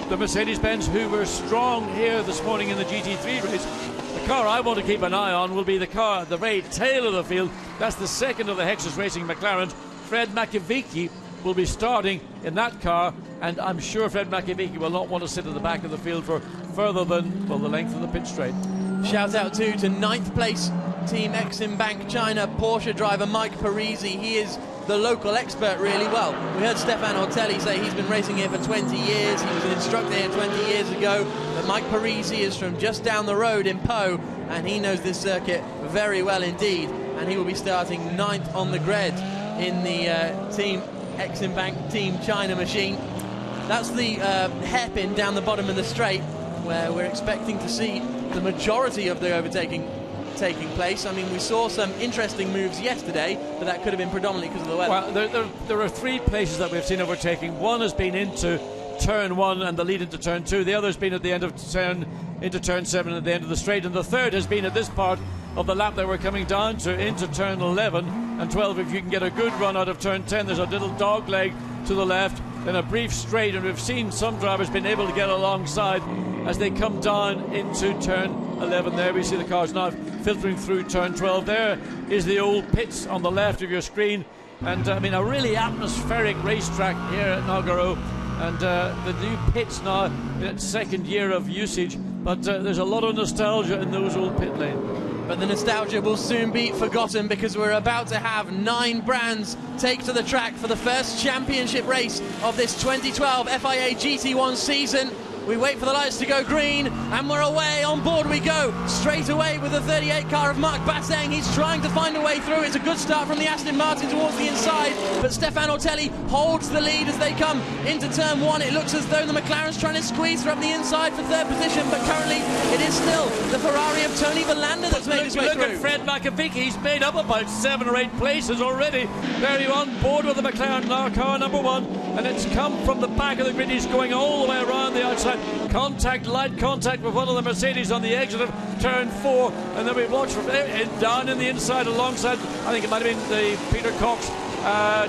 The Mercedes-Benz, who were strong here this morning in the GT3 race. The car I want to keep an eye on will be the car at the very tail of the field. That's the second of the Hexus Racing McLarens. Fred Makoviecki will be starting in that car, and I'm sure Fred Makoviecki will not want to sit at the back of the field for further than, well, the length of the pit straight. Shout out to 9th place Team Exim Bank China Porsche driver Mike Parisi. He is the local expert, really. Well, we heard Stefan Ortelli say he's been racing here for 20 years. He was an instructor here 20 years ago. But Mike Parisi is from just down the road in Po, and he knows this circuit very well indeed. And he will be starting 9th on the grid in the Team Exim Bank Team China machine. That's the hairpin down the bottom of the straight, where we're expecting to see the majority of the overtaking taking place. I mean, we saw some interesting moves yesterday, but that could have been predominantly because of the weather. Well, there are 3 places that we've seen overtaking. One has been into turn 1 and the lead into turn 2. The other has been at the end of into turn 7 at the end of the straight, and the third has been at this part of the lap that we're coming down to into turn 11 and 12. If you can get a good run out of turn 10, there's a little dog leg to the left, then a brief straight, and we've seen some drivers been able to get alongside as they come down into turn 11. There we see the cars now filtering through turn 12. There is the old pits on the left of your screen, and I mean, a really atmospheric racetrack here at Nogaro, and the new pits now in its 2nd year of usage, but there's a lot of nostalgia in those old pit lanes. But the nostalgia will soon be forgotten because we're about to have 9 brands take to the track for the first championship race of this 2012 FIA GT1 season. We wait for the lights to go green, and we're away. On board we go, straight away with the 38 car of Marc Basseng. He's trying to find a way through. It's a good start from the Aston Martin towards the inside, but Stefan Ortelli holds the lead as they come into turn 1. It looks as though the McLaren's trying to squeeze from the inside for 3rd position, but currently it is still the Ferrari of Tony Valander that's made his way through. Look at Fred Makoviecki. He's made up about 7 or 8 places already. There you on board with the McLaren car number 1, and it's come from the back of the grid. He's going all the way around the outside. Light contact with one of the Mercedes on the exit of turn 4, and then we've watched from down in the inside alongside, I think it might have been the Peter Cox,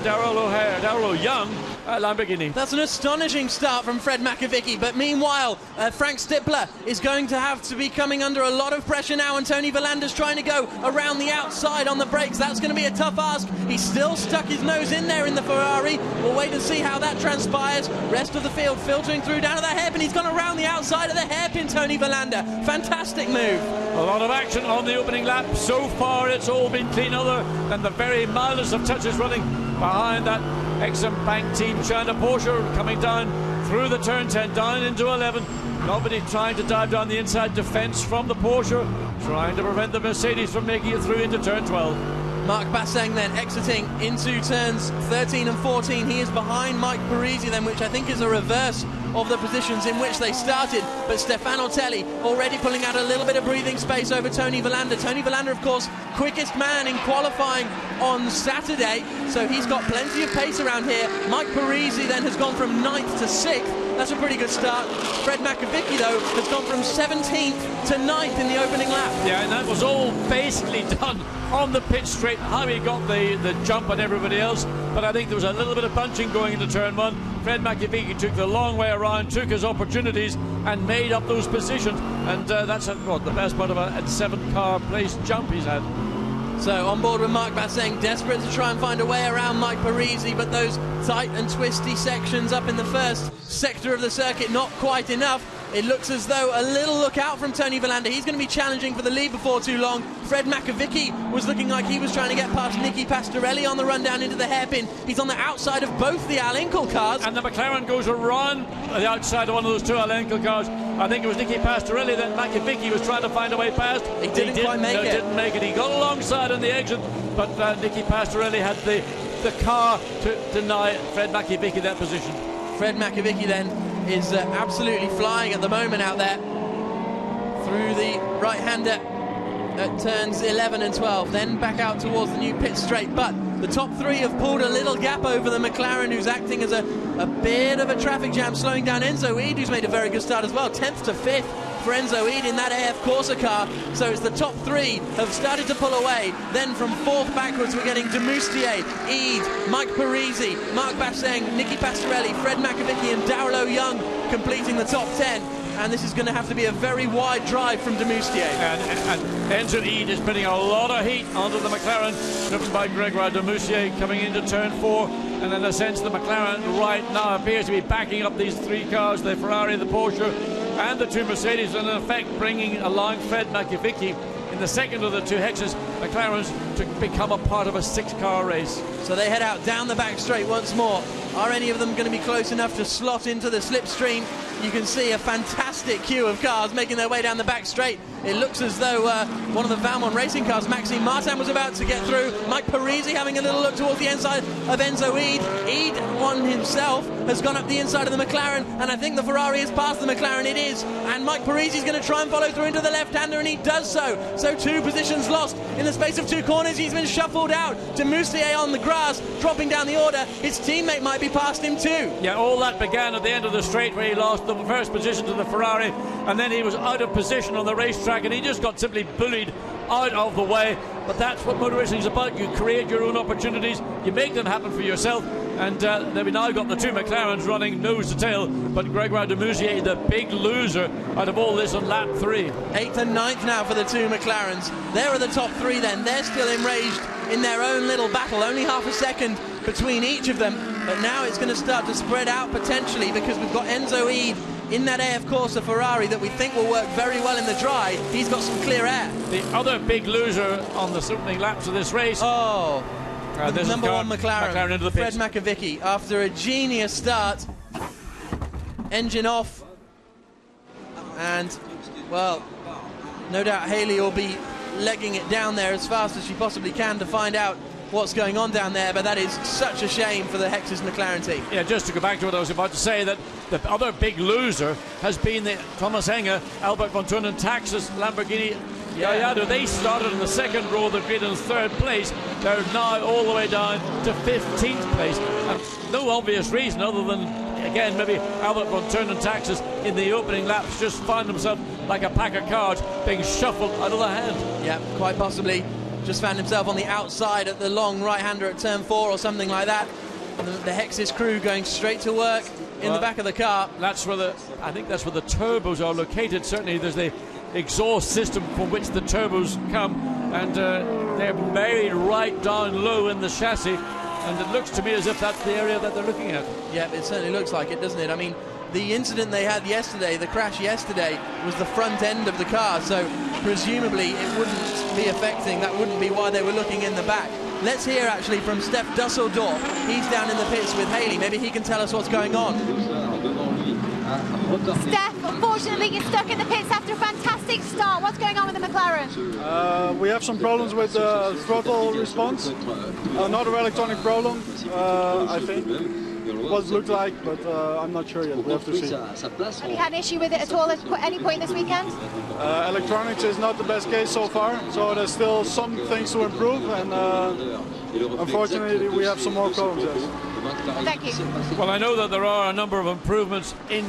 Darrell Young Lamborghini. That's an astonishing start from Fred Makoviecki, but meanwhile Frank Stippler is going to have to be coming under a lot of pressure now, and Tony Valander's trying to go around the outside on the brakes. That's going to be a tough ask. He's still stuck his nose in there in the Ferrari. We'll wait and see how that transpires. Rest of the field filtering through down to the hairpin. He's gone around the outside of the hairpin, Tony Valander. Fantastic move. A lot of action on the opening lap. So far it's all been clean, other than the very mildest of touches running behind that Exim Bank Team China Porsche, coming down through the turn 10 down into 11. Nobody trying to dive down the inside defence from the Porsche, trying to prevent the Mercedes from making it through into turn 12. Marc Basseng then exiting into turns 13 and 14. He is behind Mike Parisi then, which I think is a reverse of the positions in which they started. But Stefan Ortelli already pulling out a little bit of breathing space over Tony Valander. Tony Valander, of course, quickest man in qualifying on Saturday, so he's got plenty of pace around here. Mike Parisi then has gone from 9th to 6th. That's a pretty good start. Fred Makoviecki, though, has gone from 17th to 9th in the opening lap. Yeah, and that was all basically done on the pit straight, how he got the jump on everybody else. But I think there was a little bit of bunching going into turn 1. Fred Makoviecki took the long way around, took his opportunities and made up those positions. And that's the best part of a 7-car place jump he's had. So on board with Marc Basseng, desperate to try and find a way around Mike Parisi, but those tight and twisty sections up in the first sector of the circuit, not quite enough. It looks as though a little look out from Tony Villander. He's going to be challenging for the lead before too long. Fred Macavicki was looking like he was trying to get past Nicky Pastorelli on the run down into the hairpin. He's on the outside of both the Al Inkel cars. And the McLaren goes around the outside of one of those two Al Inkel cars. I think it was Nicky Pastorelli that Macavicki was trying to find a way past. He didn't quite make it. Didn't make it. He got alongside on the exit, but Nicky Pastorelli had the car to deny Fred Macavicki that position. Fred Macavicki then is absolutely flying at the moment out there through the right-hander at turns 11 and 12, then back out towards the new pit straight. But the top three have pulled a little gap over the McLaren, who's acting as a bit of a traffic jam, slowing down Enzo Eid, who's made a very good start as well, 10th to 5th for Enzo Eid in that AF Corsa car. So it's the top three have started to pull away. Then from 4th backwards, we're getting Demoustier, Eid, Mike Parisi, Marc Basseng, Nicky Pastorelli, Fred Macavicki and Darrell Young completing the top 10. And this is going to have to be a very wide drive from Demoustier. And Enzo Eid is putting a lot of heat onto the McLaren, driven by Gregoire Demoustier coming into turn 4. And in a sense, the McLaren right now appears to be backing up these three cars, the Ferrari, the Porsche, and the two Mercedes, and in effect bringing along Fred Macavicki in the second of the two Hexes McLarens to become a part of a 6-car race. So they head out down the back straight once more. Are any of them going to be close enough to slot into the slipstream? You can see a fantastic queue of cars making their way down the back straight. It looks as though one of the Valmont racing cars, Maxime Martin, was about to get through. Mike Parisi having a little look towards the inside of Enzo Eid. Eid, one himself, has gone up the inside of the McLaren, and I think the Ferrari has passed the McLaren. It is, and Mike Parisi is going to try and follow through into the left-hander, and he does so. So 2 positions lost in the space of 2 corners. He's been shuffled out. Demoustier on the grass, dropping down the order. His teammate might be past him too. Yeah, all that began at the end of the straight where he lost the first position to the Ferrari, and then he was out of position on the racetrack, and he just got simply bullied out of the way. But that's what motor racing is about. You create your own opportunities, you make them happen for yourself, and then we now got the two McLarens running nose to tail, but Gregoire Demoustier, the big loser out of all this on lap 3. 8th and 9th now for the two McLarens. There are the top 3 then. They're still enraged in their own little battle, only half a second between each of them, but now it's going to start to spread out potentially, because we've got Enzo Eid in that AF Corsa Ferrari that we think will work very well in the dry. He's got some clear air. The other big loser on the opening laps of this race. Oh, the number 1 McLaren into the Fred pits. Macavicki, after a genius start, engine off, and well, no doubt Haley will be legging it down there as fast as she possibly can to find out what's going on down there, but that is such a shame for the Hexes McLaren team. Yeah, just to go back to what I was about to say, that the other big loser has been the Thomas Henger, Albert von Thurn Taxis, Lamborghini Gallardo. They started in the second row of the grid in 3rd place. They're now all the way down to 15th place. And no obvious reason other than, again, maybe Albert von Thurn Taxis in the opening laps just found himself like a pack of cards being shuffled out of the hand. Yeah, quite possibly. Just found himself on the outside at the long right-hander at turn 4 or something like that. And the Hexes crew going straight to work in the back of the car. That's where I think that's where the turbos are located. Certainly there's the exhaust system from which the turbos come, and they're buried right down low in the chassis, and it looks to me as if that's the area that they're looking at. Yeah, it certainly looks like it, doesn't it? I mean, the incident they had yesterday, the crash yesterday, was the front end of the car, so presumably it wouldn't be affecting, that wouldn't be why they were looking in the back. Let's hear actually from Steph Dusseldorf. He's down in the pits with Haley. Maybe he can tell us what's going on. Steph, unfortunately you're stuck in the pits after a fantastic start. What's going on with the McLaren? We have some problems with the throttle response. Another electronic problem, I think. What it looked like, but I'm not sure yet. We have to see. Have you had an issue with it at all at any point this weekend? Electronics is not the best case so far, so there's still some things to improve, and unfortunately we have some more problems. Yes. Thank you. Well, I know that there are a number of improvements in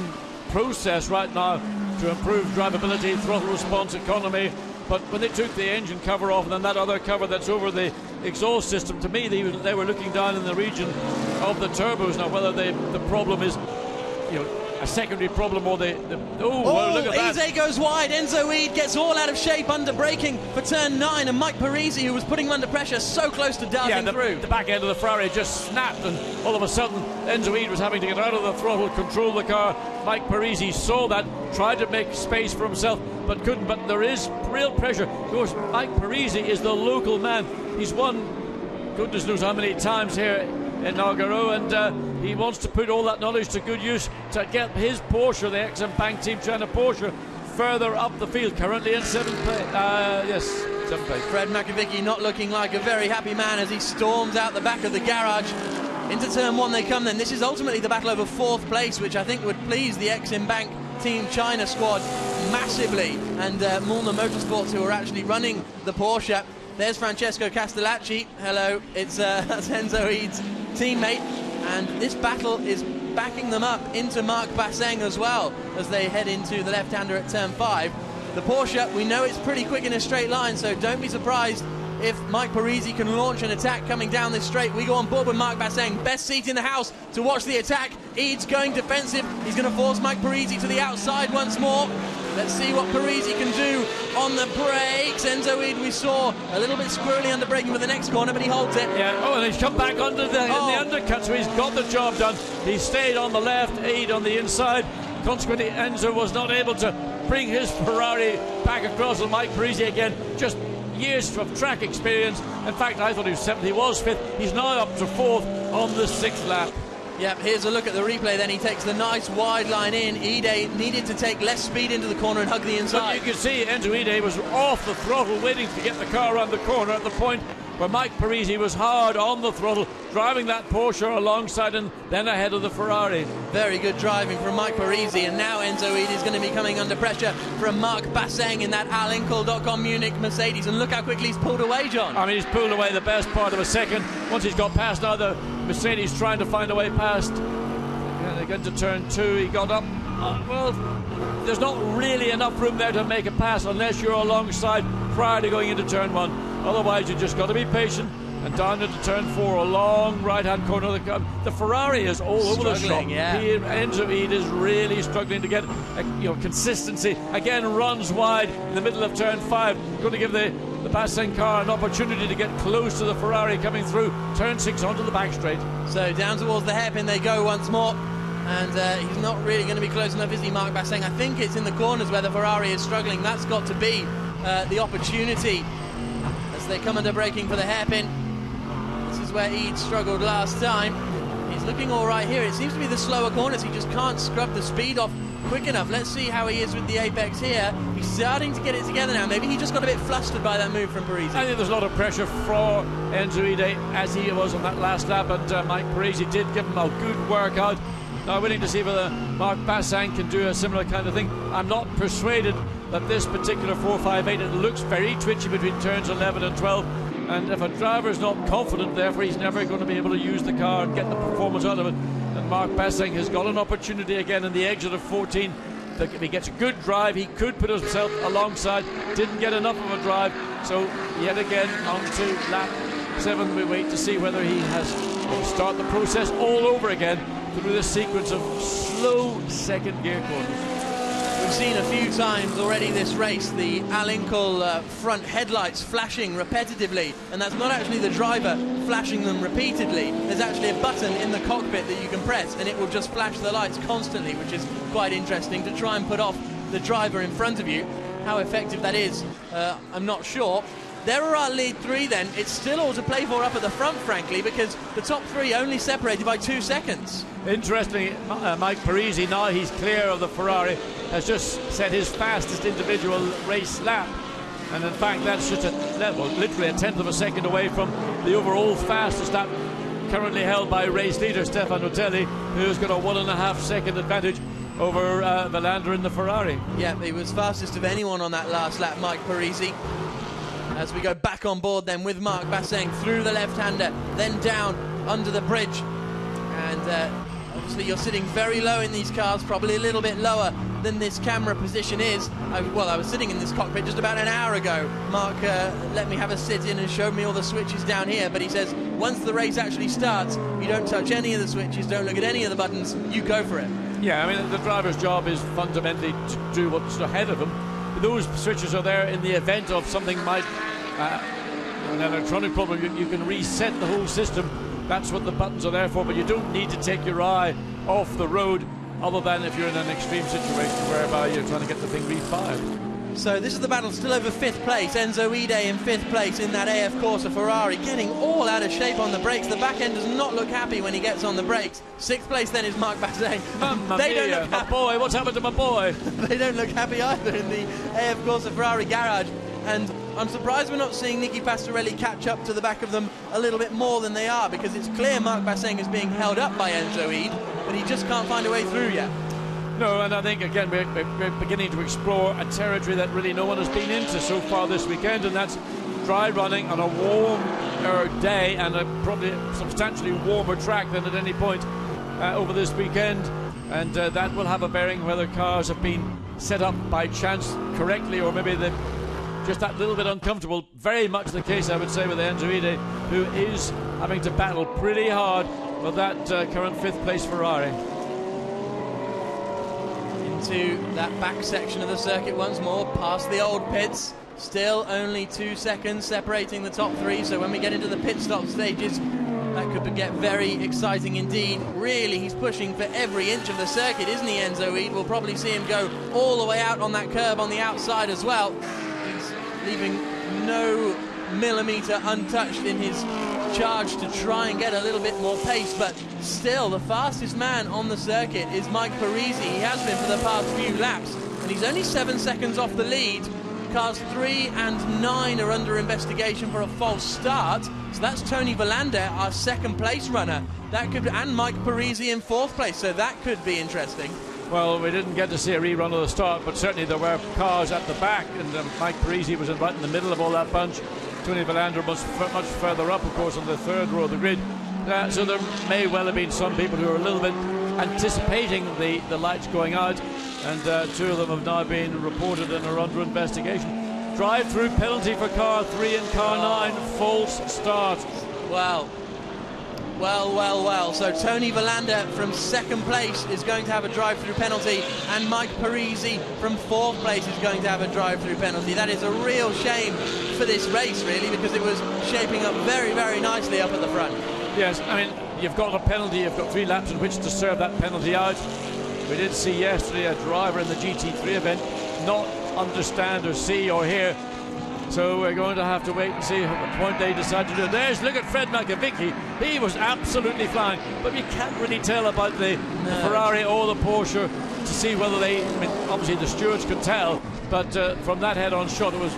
process right now to improve drivability, throttle response, economy. But when they took the engine cover off and then that other cover that's over the exhaust system, to me they were looking down in the region of the turbos. Now whether the problem is, you know, a secondary problem, or well, look at that. Eze goes wide. Enzo Ede gets all out of shape under braking for turn 9, and Mike Parisi, who was putting him under pressure, so close to darting through. The back end of the Ferrari just snapped, and all of a sudden Enzo Ede was having to get out of the throttle, control the car. Mike Parisi saw that, tried to make space for himself, but couldn't. But there is real pressure. Of course, Mike Parisi is the local man. He's won goodness knows how many times here in Nogaro, and he wants to put all that knowledge to good use to get his Porsche, the ex-Bank Team China Porsche, further up the field. Currently in 7th place. 7th place. Fred Makovic not looking like a very happy man as he storms out the back of the garage. Into turn 1 they come then. This is ultimately the battle over 4th place, which I think would please the ex-Bank Team China squad massively, and Mulner Motorsports, who are actually running the Porsche. There's Francesco Castellacci. Hello, that's Enzo Ede's teammate, and this battle is backing them up into Marc Basseng as well as they head into the left-hander at turn 5. The Porsche, we know it's pretty quick in a straight line, so don't be surprised if Mike Parisi can launch an attack coming down this straight. We go on board with Marc Basseng. Best seat in the house to watch the attack. Ede's going defensive. He's going to force Mike Parisi to the outside once more. Let's see what Parisi can do on the brakes. Enzo Ede, we saw a little bit squirrely under braking for the next corner, but he holds it. Yeah, and he's come back under the, in the undercut, so he's got the job done. He stayed on the left, Ede on the inside. Consequently, Enzo was not able to bring his Ferrari back across, and Mike Parisi again, just years of track experience. In fact, I thought he was 7th, he was 5th. He's now up to 4th on the 6th lap. Yep, here's a look at the replay then. He takes the nice wide line in. Ede needed to take less speed into the corner and hug the inside. But you can see Enzo Ede was off the throttle waiting to get the car around the corner at the point where Mike Parisi was hard on the throttle, driving that Porsche alongside and then ahead of the Ferrari. Very good driving from Mike Parisi, and now Enzo Ede is going to be coming under pressure from Marc Basseng in that Alinkel.com Munich Mercedes, and look how quickly he's pulled away, John. I mean, he's pulled away the best part of a second. Once he's got past now, the Mercedes trying to find a way past. They get to turn 2, he got up. Well, there's not really enough room there to make a pass unless you're alongside prior to going into turn 1. Otherwise, you just got to be patient. And down into turn 4, a long right-hand corner. The Ferrari is all over the shop. Yeah. Enzo Ede is really struggling to get consistency. Again, runs wide in the middle of turn 5. Going to give the Basseng car an opportunity to get close to the Ferrari coming through turn 6 onto the back straight. So down towards the hairpin they go once more. And he's not really going to be close enough, is he, Marc Basseng? I think it's in the corners where the Ferrari is struggling. That's got to be the opportunity as they come under braking for the hairpin. This is where Ede struggled last time. He's looking all right here. It seems to be the slower corners. He just can't scrub the speed off quick enough. Let's see how he is with the apex here. He's starting to get it together now. Maybe he just got a bit flustered by that move from Parisi. I think there's a lot of pressure for Enzo Ede as he was on that last lap, and Mike Parisi did give him a good workout. Now waiting to see whether Marc Basseng can do a similar kind of thing. I'm not persuaded that this particular 458, it looks very twitchy between turns 11 and 12, and if a driver is not confident, therefore he's never going to be able to use the car and get the performance out of it. And Marc Basseng has got an opportunity again in the exit of 14. If he gets a good drive, he could put himself alongside. Didn't get enough of a drive, so yet again on to lap 7. We wait to see whether he has to start the process all over again through this sequence of slow second gear corners. We've seen a few times already this race the Alinkel front headlights flashing repetitively, and that's not actually the driver flashing them repeatedly. There's actually a button in the cockpit that you can press and it will just flash the lights constantly, which is quite interesting to try and put off the driver in front of you. How effective that is, I'm not sure. There are our lead 3 then. It's still all to play for up at the front, frankly, because the top 3 only separated by 2 seconds. Interestingly, Mike Parisi, now he's clear of the Ferrari, has just set his fastest individual race lap. And in fact, that's just literally a 1/10 of a second away from the overall fastest lap currently held by race leader Stefan Otelli, who's got a 1.5 second advantage over Valander in the Ferrari. Yeah, he was fastest of anyone on that last lap, Mike Parisi. As we go back on board then with Marc Basseng through the left-hander, then down under the bridge. And Obviously you're sitting very low in these cars, probably a little bit lower than this camera position is. I was sitting in this cockpit just about an hour ago. Mark let me have a sit in and showed me all the switches down here, but he says once the race actually starts, you don't touch any of the switches, don't look at any of the buttons, you go for it. Yeah, I mean, the driver's job is fundamentally to do what's ahead of him. Those switches are there in the event of something might, an electronic problem, you can reset the whole system. That's what the buttons are there for, but you don't need to take your eye off the road, other than if you're in an extreme situation whereby you're trying to get the thing refired. So this is the battle still over 5th place. Enzo Ide in 5th place in that AF Corsa Ferrari, getting all out of shape on the brakes. The back end does not look happy when he gets on the brakes. 6th place then is Marc Basset. They don't look happy. My boy, what's happened to my boy? They don't look happy either in the AF Corsa Ferrari garage. And I'm surprised we're not seeing Nicky Pastorelli catch up to the back of them a little bit more than they are, because it's clear Marc Basset is being held up by Enzo Ide, but he just can't find a way through yet. No, and I think, again, we're beginning to explore a territory that really no one has been into so far this weekend, and that's dry running on a warmer day and a probably substantially warmer track than at any point over this weekend. And that will have a bearing whether cars have been set up by chance correctly, or maybe they're just that little bit uncomfortable. Very much the case, I would say, with Enzo Ide, who is having to battle pretty hard with that current 5th place Ferrari. Into that back section of the circuit once more, past the old pits. Still only 2 seconds separating the top 3, so when we get into the pit stop stages, that could get very exciting indeed. Really, he's pushing for every inch of the circuit, isn't he, Enzo Ide? We'll probably see him go all the way out on that curb on the outside as well. He's leaving no millimetre untouched in his charge to try and get a little bit more pace, but still the fastest man on the circuit is Mike Parisi. He has been for the past few laps, and he's only 7 seconds off the lead. Cars 3 and 9 are under investigation for a false start, so that's Tony Verlander, our 2nd place runner. That could, and Mike Parisi in 4th place, so that could be interesting. Well, we didn't get to see a rerun of the start, but certainly there were cars at the back, and Mike Parisi was right in the middle of all that bunch. Tony Verlander was much further up, of course, on the 3rd row of the grid. So there may well have been some people who are a little bit anticipating the lights going out, and 2 of them have now been reported and are under investigation. Drive-through penalty for car 3 and car 9, false start. Wow. Well. So Tony Verlander from 2nd place is going to have a drive-through penalty, and Mike Parisi from 4th place is going to have a drive-through penalty. That is a real shame for this race, really, because it was shaping up very, very nicely up at the front. Yes, I mean, you've got a penalty, you've got 3 laps in which to serve that penalty out. We did see yesterday a driver in the GT3 event not understand or see or hear. So we're going to have to wait and see at what point they decide to do it. Look at Fred McAvicky. He was absolutely flying, but you can't really tell about the Ferrari or the Porsche to see whether they, I mean, obviously the stewards could tell, but from that head-on shot, it was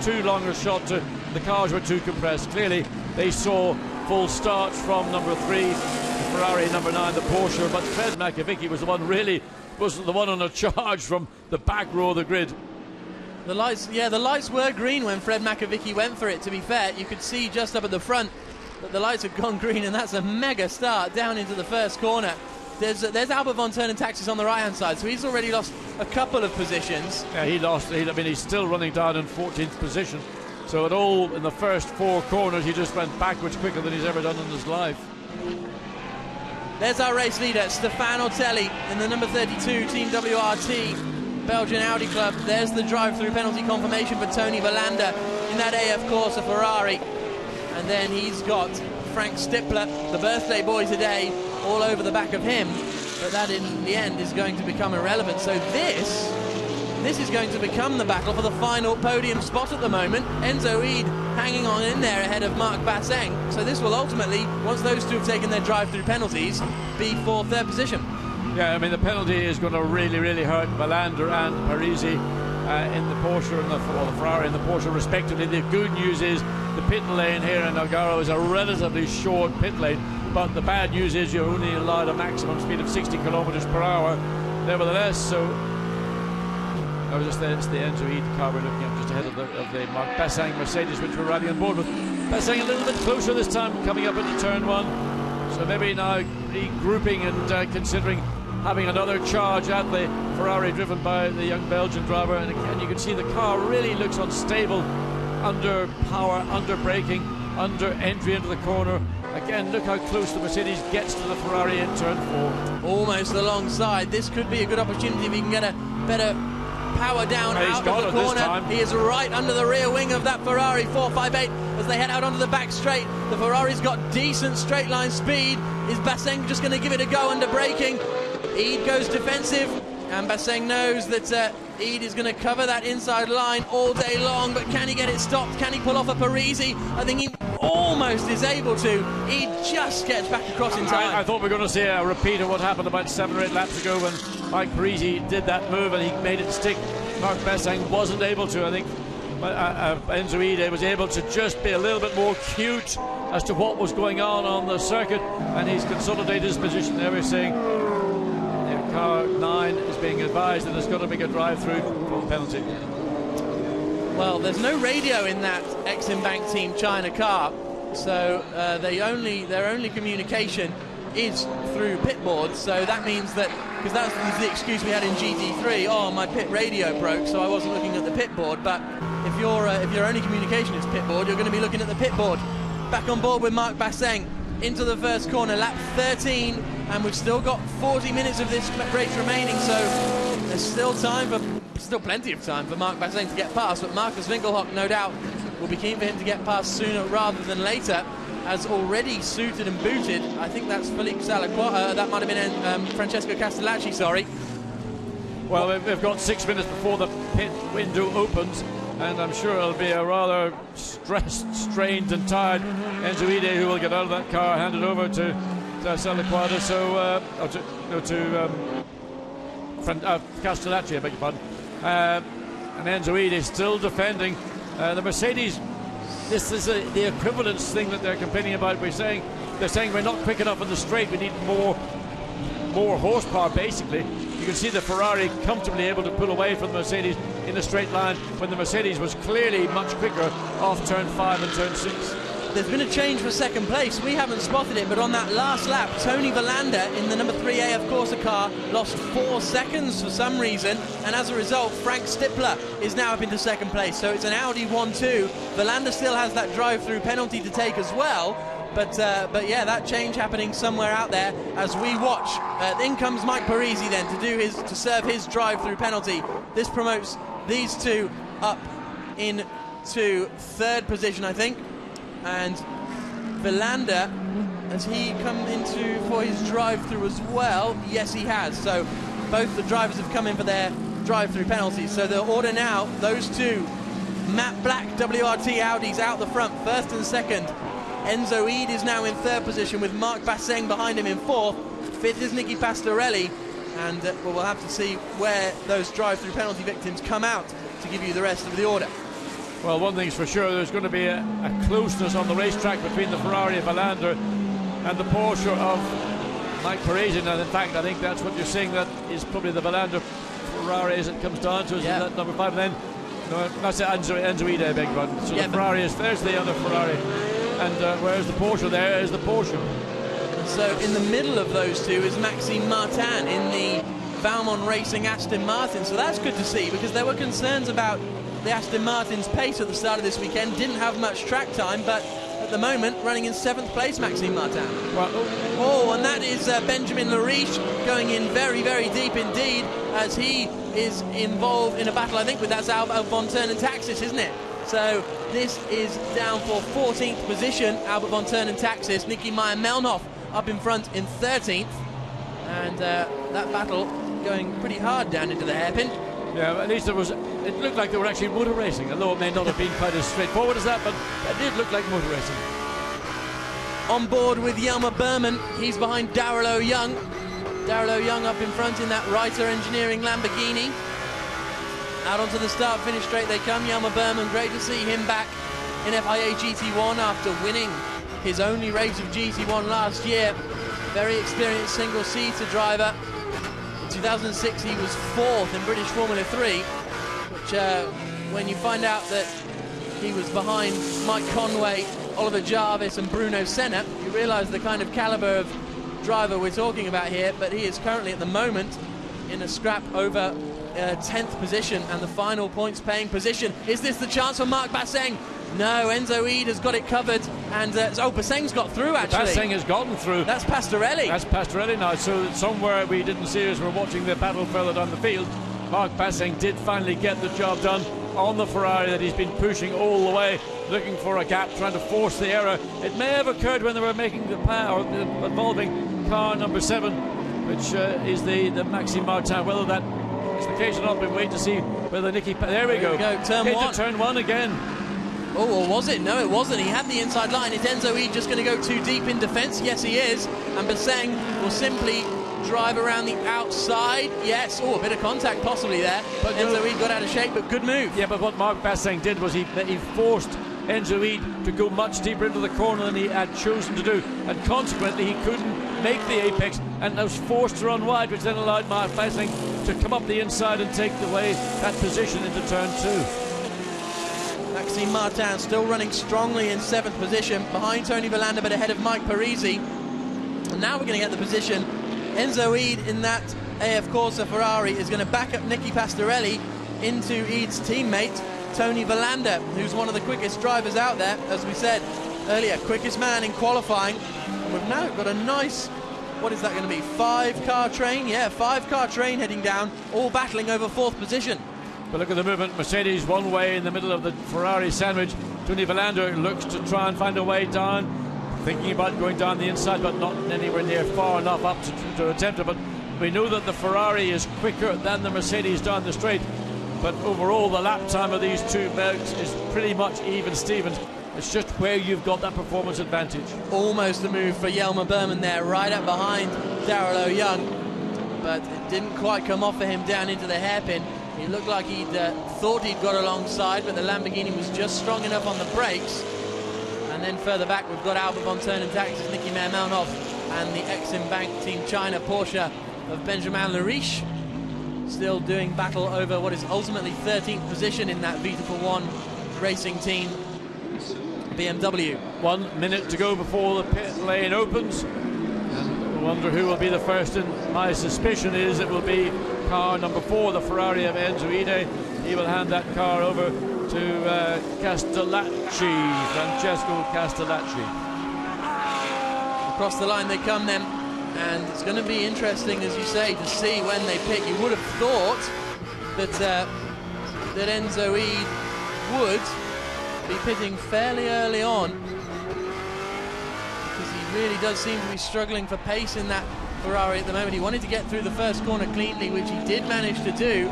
too long a shot. The cars were too compressed. Clearly, they saw full starts from number 3, the Ferrari, number 9, the Porsche, but Fred McAvicky was the one on a charge from the back row of the grid. The lights were green when Fred McAvicky went for it, to be fair. You could see just up at the front that the lights had gone green, and that's a mega start down into the first corner. There's Albert von Turnentaxis on the right-hand side, so he's already lost a couple of positions. Yeah, he's still running down in 14th position. So at all, in the first 4 corners, he just went backwards quicker than he's ever done in his life. There's our race leader, Stefan Ortelli, in the number 32 Team WRT. Belgian Audi Club. There's the drive-through penalty confirmation for Tony Verlander in that AF Corsa Ferrari. And then he's got Frank Stippler, the birthday boy today, all over the back of him. But that in the end is going to become irrelevant. So this is going to become the battle for the final podium spot at the moment. Enzo Ide hanging on in there ahead of Marc Basset. So this will ultimately, once those 2 have taken their drive-through penalties, be for 3rd position. Yeah, I mean, the penalty is going to really, really hurt Verlander and Parisi in the Porsche and the Ferrari and the Porsche respectively. The good news is the pit lane here in Nogaro is a relatively short pit lane, but the bad news is you're only allowed a maximum speed of 60 kilometers per hour. Nevertheless, so it's the Enzo Ide car we're looking at just ahead of the Marc Basset Mercedes, which we're riding on board with. Basset a little bit closer this time, coming up into turn 1. So maybe now regrouping and considering having another charge at the Ferrari driven by the young Belgian driver. And again, you can see the car really looks unstable under power, under braking, under entry into the corner. Again, look how close the Mercedes gets to the Ferrari in turn 4. Almost alongside. This could be a good opportunity if he can get a better power down out of the corner. He is right under the rear wing of that Ferrari 458 as they head out onto the back straight. The Ferrari's got decent straight line speed. Is Basseng just going to give it a go under braking? Eid goes defensive, and Basseng knows that Eid is going to cover that inside line all day long, but can he get it stopped? Can he pull off a Parisi? I think he almost is able to. Eid just gets back across in time. I thought we were going to see a repeat of what happened about 7 or 8 laps ago when Mike Parisi did that move and he made it stick. Mark Basseng wasn't able to. I think Enzo Eid was able to just be a little bit more cute as to what was going on the circuit, and he's consolidated his position there. We're saying car 9 is being advised that there's got to be a drive-through penalty. Well, there's no radio in that ex-Bank Team China car, so their only communication is through pit boards. So that means that, because that was the excuse we had in GT3, oh, my pit radio broke, so I wasn't looking at the pit board. But if your only communication is pit board, you're going to be looking at the pit board. Back on board with Mark Basseng into the first corner, lap 13, and we've still got 40 minutes of this race remaining, so there's still plenty of time for Mark Basseng to get past, but Marcus Winkelhock, no doubt, will be keen for him to get past sooner rather than later, as already suited and booted. I think that's Felipe Salacqua, that might have been Francesco Castellacci, sorry. Well, we've got 6 minutes before the pit window opens, and I'm sure it'll be a rather stressed, strained and tired Enzo Ide who will get out of that car, hand it over to Salacqua, Castellacci, I beg your pardon. And Enzo Ide is still defending. The Mercedes, this is the equivalence thing that they're complaining about. They're saying we're not quick enough on the straight, we need more horsepower, basically. You can see the Ferrari comfortably able to pull away from the Mercedes in a straight line when the Mercedes was clearly much quicker off turn 5 and turn 6. There's been a change for second place. We haven't spotted it, but on that last lap, Tony Verlander in the number 3A of Corsa car lost 4 seconds for some reason, and as a result, Frank Stippler is now up into second place. So it's an Audi 1-2. Verlander still has that drive-through penalty to take as well. But yeah, that change happening somewhere out there as we watch. In comes Mike Parisi then to serve his drive-through penalty. This promotes these two up into third position, I think. And Verlander, has he come into for his drive-through as well? Yes, he has. So both the drivers have come in for their drive-through penalties. So the order now, those two matte black WRT Audis out the front, first and second. Enzo Ide is now in third position with Mark Basseng behind him in fourth. Fifth is Nicky Pastorelli, and we'll have to see where those drive-through penalty victims come out to give you the rest of the order. Well, one thing's for sure, there's going to be a closeness on the racetrack between the Ferrari of Verlander and the Porsche of Mike Parisi, and in fact I think that's what you're seeing, that is probably the Verlander Ferrari as it comes down to, is that number 5, and then no, that's Enzo Ide, I beg your pardon. So the Ferrari there's the other Ferrari. And where's the Porsche? There is the Porsche. So in the middle of those two is Maxime Martin in the Valmont Racing Aston Martin. So that's good to see, because there were concerns about the Aston Martin's pace at the start of this weekend. Didn't have much track time, but at the moment running in 7th place, Maxime Martin. Oh, and that is Benjamin Lariche going in very, very deep indeed, as he is involved in a battle, I think, with that's Albert von Turn and Taxis, isn't it? So this is down for 14th position, Albert von Turn and Taxis. Nicky Meyer-Melnhoff up in front in 13th. And that battle going pretty hard down into the hairpin. Yeah, but at least it looked like they were actually motor racing, although it may not have been quite as straightforward as that, but it did look like motor racing. On board with Yelmer Berman, he's behind Darrell O'Young. Darrell O'Young up in front in that Reiter Engineering Lamborghini. Out onto the start-finish straight they come. Yelmer Berman, great to see him back in FIA GT1 after winning his only race of GT1 last year. Very experienced single-seater driver. In 2006 he was 4th in British Formula 3, which when you find out that he was behind Mike Conway, Oliver Jarvis and Bruno Senna, you realise the kind of calibre of driver we're talking about here, but he is currently at the moment in a scrap over 10th position and the final points paying position. Is this the chance for Marc Basseng? No, Enzo Ede has got it covered, and Basseng's got through actually. Basseng has gotten through. That's Pastorelli. That's Pastorelli now, so somewhere we didn't see as we're watching the battle further down the field. Marc Basseng did finally get the job done on the Ferrari that he's been pushing all the way, looking for a gap, trying to force the error. It may have occurred when they were making the involving car number 7, which is the Maxime Martin. Whether that is the case or not, we wait to see whether Nicky... There we go. Turn one again. Oh, or was it? No, it wasn't. He had the inside line. Is Enzo Ede just going to go too deep in defence? Yes, he is. And Basseng will simply drive around the outside. Yes. Oh, a bit of contact possibly there. But Enzo Ede got out of shape, but good move. Yeah, but what Marc Basseng did was he forced Enzo Ede to go much deeper into the corner than he had chosen to do, and consequently he couldn't make the apex and was forced to run wide, which then allowed Marc Basseng to come up the inside and take away that position into turn 2. Maxime Martin still running strongly in 7th position, behind Tony Villander but ahead of Mike Parisi. And now we're going to get the position. Enzo Ede in that AF Corsa Ferrari is going to back up Nicky Pastorelli into Ede's teammate Tony Villander, who's one of the quickest drivers out there, as we said earlier, quickest man in qualifying. And we've now got a nice, what is that going to be, 5-car train? Yeah, 5-car train heading down, all battling over 4th position. But look at the movement. Mercedes one way in the middle of the Ferrari sandwich. Tony Villander looks to try and find a way down, thinking about going down the inside, but not anywhere near far enough up to attempt it. But we know that the Ferrari is quicker than the Mercedes down the straight. But overall, the lap time of these two makes is pretty much even Stevens. It's just where you've got that performance advantage. Almost a move for Jelmer Berman there, right up behind Darrell O'Young. But it didn't quite come off for him down into the hairpin. He looked like he'd thought he'd got alongside, but the Lamborghini was just strong enough on the brakes. And then further back, we've got Albert von Turnentaxis, Nicky Mermelnov, and the ex-Bank Team China Porsche of Benjamin Lariche, still doing battle over what is ultimately 13th position in that V1 racing team, BMW. 1 minute to go before the pit lane opens. And I wonder who will be the first, and my suspicion is it will be car number 4, the Ferrari of Enzo Ede. He will hand that car over to Castellacci, Francesco Castellacci. Across the line they come then, and it's going to be interesting, as you say, to see when they pit. You would have thought that that Enzo Ede would be pitting fairly early on, because he really does seem to be struggling for pace in that Ferrari at the moment. He wanted to get through the first corner cleanly, which he did manage to do.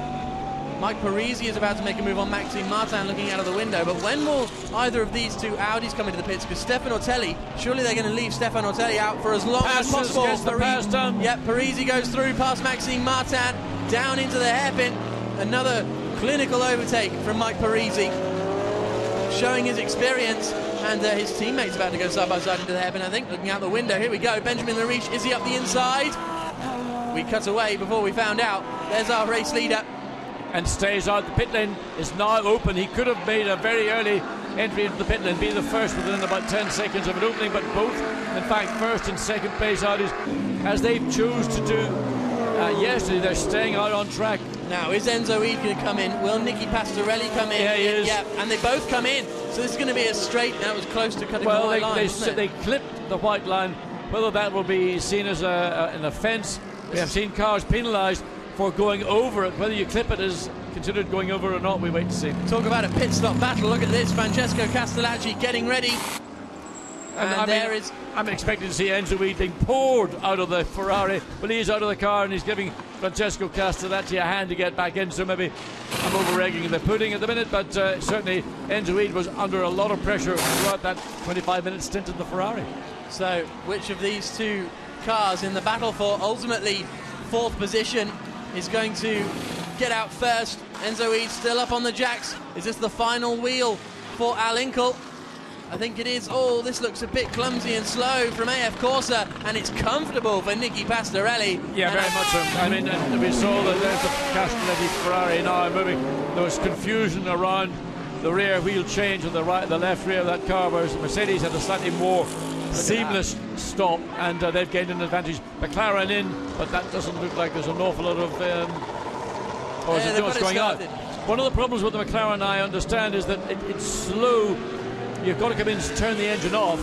Mike Parisi is about to make a move on Maxime Martin, looking out of the window, but when will either of these two Audis come into the pits? Because Stefan Ortelli, surely they're going to leave Stefan Ortelli out for as long as possible. Parisi goes through past Maxime Martin, down into the hairpin. Another clinical overtake from Mike Parisi, showing his experience. And his teammate's about to go side by side into the hairpin, I think, looking out the window. Here we go, Benjamin Lariche, is he up the inside? We cut away before we found out. There's our race leader. And stays out. The pit lane is now open. He could have made a very early entry into the pit lane, be the first within about 10 seconds of an opening, but both, in fact, first and second place Audis, as they chose to do yesterday, they're staying out on track. Now, is Enzo Ede going to come in? Will Nicky Pastorelli come in? Yeah, he is. Yeah, and they both come in. So this is going to be a straight. That was close to cutting the white line, they clipped the white line. Whether that will be seen as an offence, we have seen cars penalised for going over it. Whether you clip it is considered going over or not, we wait to see. Talk about a pit stop battle. Look at this, Francesco Castellacci getting ready. And I'm expecting to see Enzo Ede being poured out of the Ferrari, but he's out of the car and he's giving Francesco Castellacci a hand to get back in. So maybe I'm over-egging the pudding at the minute, but certainly Enzo Ede was under a lot of pressure throughout that 25-minute stint in the Ferrari. So which of these two cars in the battle for ultimately 4th position is going to get out first? Enzo Ede still up on the jacks. Is this the final wheel for Al Inkel? I think it is. Oh, this looks a bit clumsy and slow from AF Corsa, and it's comfortable for Nicky Pastorelli. Yeah, very much so. I mean, we saw that there's the Castellacci Ferrari now moving. There was confusion around the rear wheel change on the left rear of that car, whereas the Mercedes had a slightly more seamless stop, and they've gained an advantage. McLaren in, but that doesn't look like there's an awful lot of what's going on. One of the problems with the McLaren, I understand, is that it's slow. You've got to come in and turn the engine off,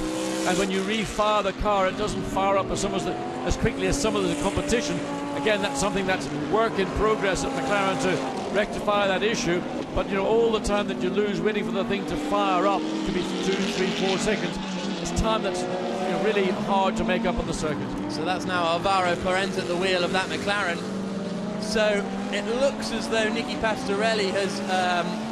and when you refire the car, it doesn't fire up as quickly as some of the competition. Again, that's something that's work in progress at McLaren to rectify that issue. But you know, all the time that you lose waiting for the thing to fire up, to be 2, 3, 4 seconds, it's time that's really hard to make up on the circuit. So that's now Alvaro Parente at the wheel of that McLaren. So it looks as though Nicky Pastorelli has,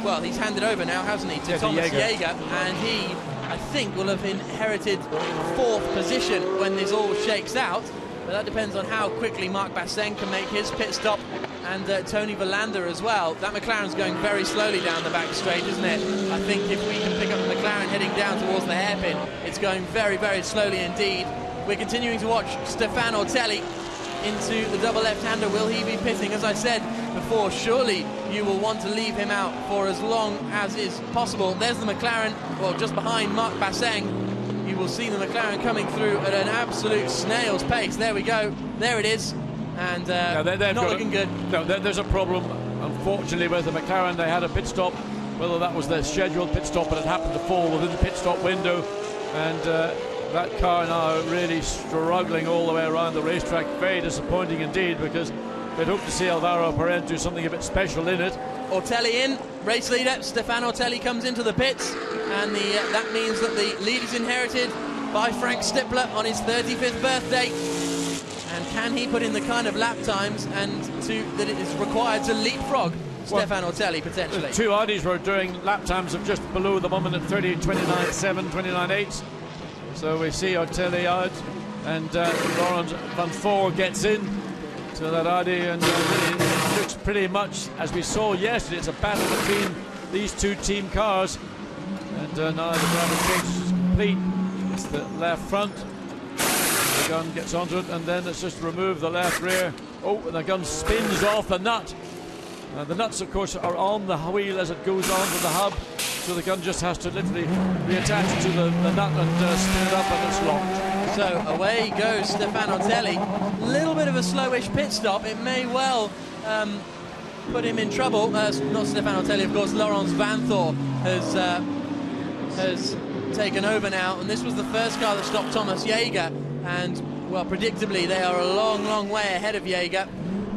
well, he's handed over now, hasn't he, to Thomas Jaeger, and he, I think, will have inherited 4th position when this all shakes out. But that depends on how quickly Marc Bassin can make his pit stop, and Tony Verlander as well. That McLaren's going very slowly down the back straight, isn't it? I think if we can pick up the McLaren heading down towards the hairpin, it's going very, very slowly indeed. We're continuing to watch Stefano Ortelli into the double left-hander. Will he be pitting? As I said before, surely you will want to leave him out for as long as is possible. There's the McLaren, well, just behind Marc Bassin. You will see the McLaren coming through at an absolute snail's pace. There we go. There it is. And not looking good. No, there's a problem, unfortunately, with the McLaren. They had a pit stop, whether that was their scheduled pit stop, but it happened to fall within the pit stop window. And that car now really struggling all the way around the racetrack. Very disappointing indeed, because we'd hope to see Alvaro Parente do something a bit special in it. Ortelli in, race leader. Stefano Ortelli comes into the pits, and that means that the lead is inherited by Frank Stippler on his 35th birthday. And can he put in the kind of lap times that it is required to leapfrog Stefano Ortelli potentially? The two Audis were doing lap times of just below the moment at 30.29.7, 29.8. So we see Ortelli out, and Laurent Van Voor gets in to that Audi, and it looks pretty much as we saw yesterday. It's a battle between these two team cars, and now the driver change is complete. It's the left front. The gun gets onto it, and then it's just remove the left rear. Oh, and the gun spins off the nut. The nuts, of course, are on the wheel as it goes on to the hub, so the gun just has to literally reattach to the nut and spin it up, and it's locked. So away goes Stefano Ortelli. A little bit of a slowish pit stop. It may well put him in trouble. Not Stefano Ortelli, of course. Laurens Vanthoor has taken over now, and this was the first car that stopped Thomas Jaeger, and well, predictably they are a long, long way ahead of Jaeger.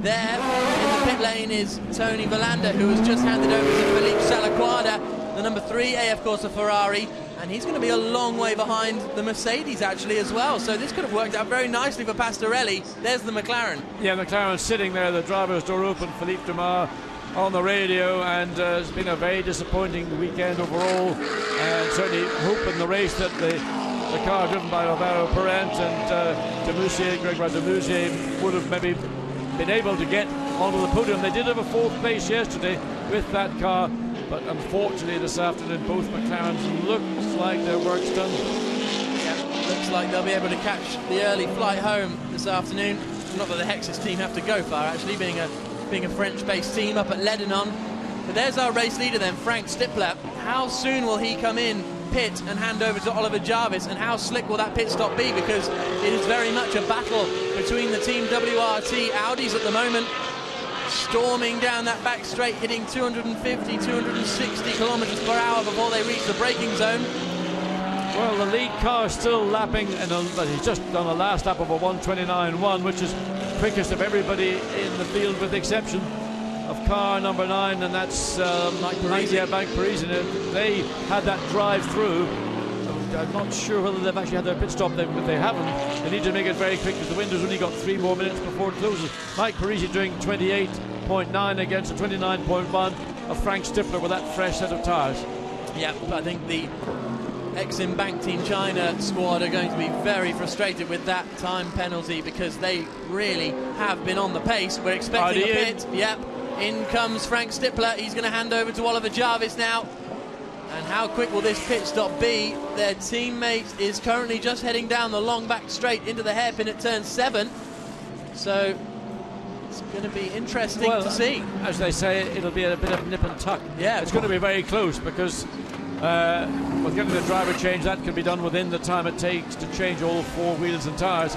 There in the pit lane is Tony Verlander, who was just handed over to Felipe Salaquada, the number 3 AF Corsa Ferrari, and he's going to be a long way behind the Mercedes actually as well. So this could have worked out very nicely for Pastorelli. There's the McLaren. Yeah, McLaren sitting there, the driver's door open, Philippe Dumas on the radio, and it's been a very disappointing weekend overall. Certainly hope in the race that the car driven by Alvaro Parente and Gregoire Demousier would have maybe been able to get onto the podium. They did have a 4th place yesterday with that car, but unfortunately this afternoon both McLarens looks like their work's done. Yeah, looks like they'll be able to catch the early flight home this afternoon. Not that the Hexis team have to go far, actually, being a French-based team up at Lebanon. But there's our race leader then, Frank Stippler. How soon will he come in, pit, and hand over to Oliver Jarvis, and how slick will that pit stop be? Because it is very much a battle between the Team WRT Audis at the moment, storming down that back straight, hitting 250, 260 kilometers per hour before they reach the braking zone. Well, the lead car is still lapping, and he's just done a last lap of a 1:29.1, which is quickest of everybody in the field, with the exception of car number 9, and that's Mike Parisi. They had that drive through. I'm not sure whether they've actually had their pit stop, but they haven't. They need to make it very quick, because the window's only got 3 more minutes before it closes. Mike Parisi doing 28.9 against a 29.1 of Frank Stippler with that fresh set of tyres. Yeah, I think the Exim Bank Team China squad are going to be very frustrated with that time penalty, because they really have been on the pace. We're expecting a pit. Yep. In comes Frank Stippler. He's going to hand over to Oliver Jarvis now. And how quick will this pit stop be? Their teammate is currently just heading down the long back straight into the hairpin at turn 7. So it's going to be interesting to see. As they say, it'll be a bit of nip and tuck. Yeah, it's going to be very close, because with getting the driver change, that can be done within the time it takes to change all 4 wheels and tyres.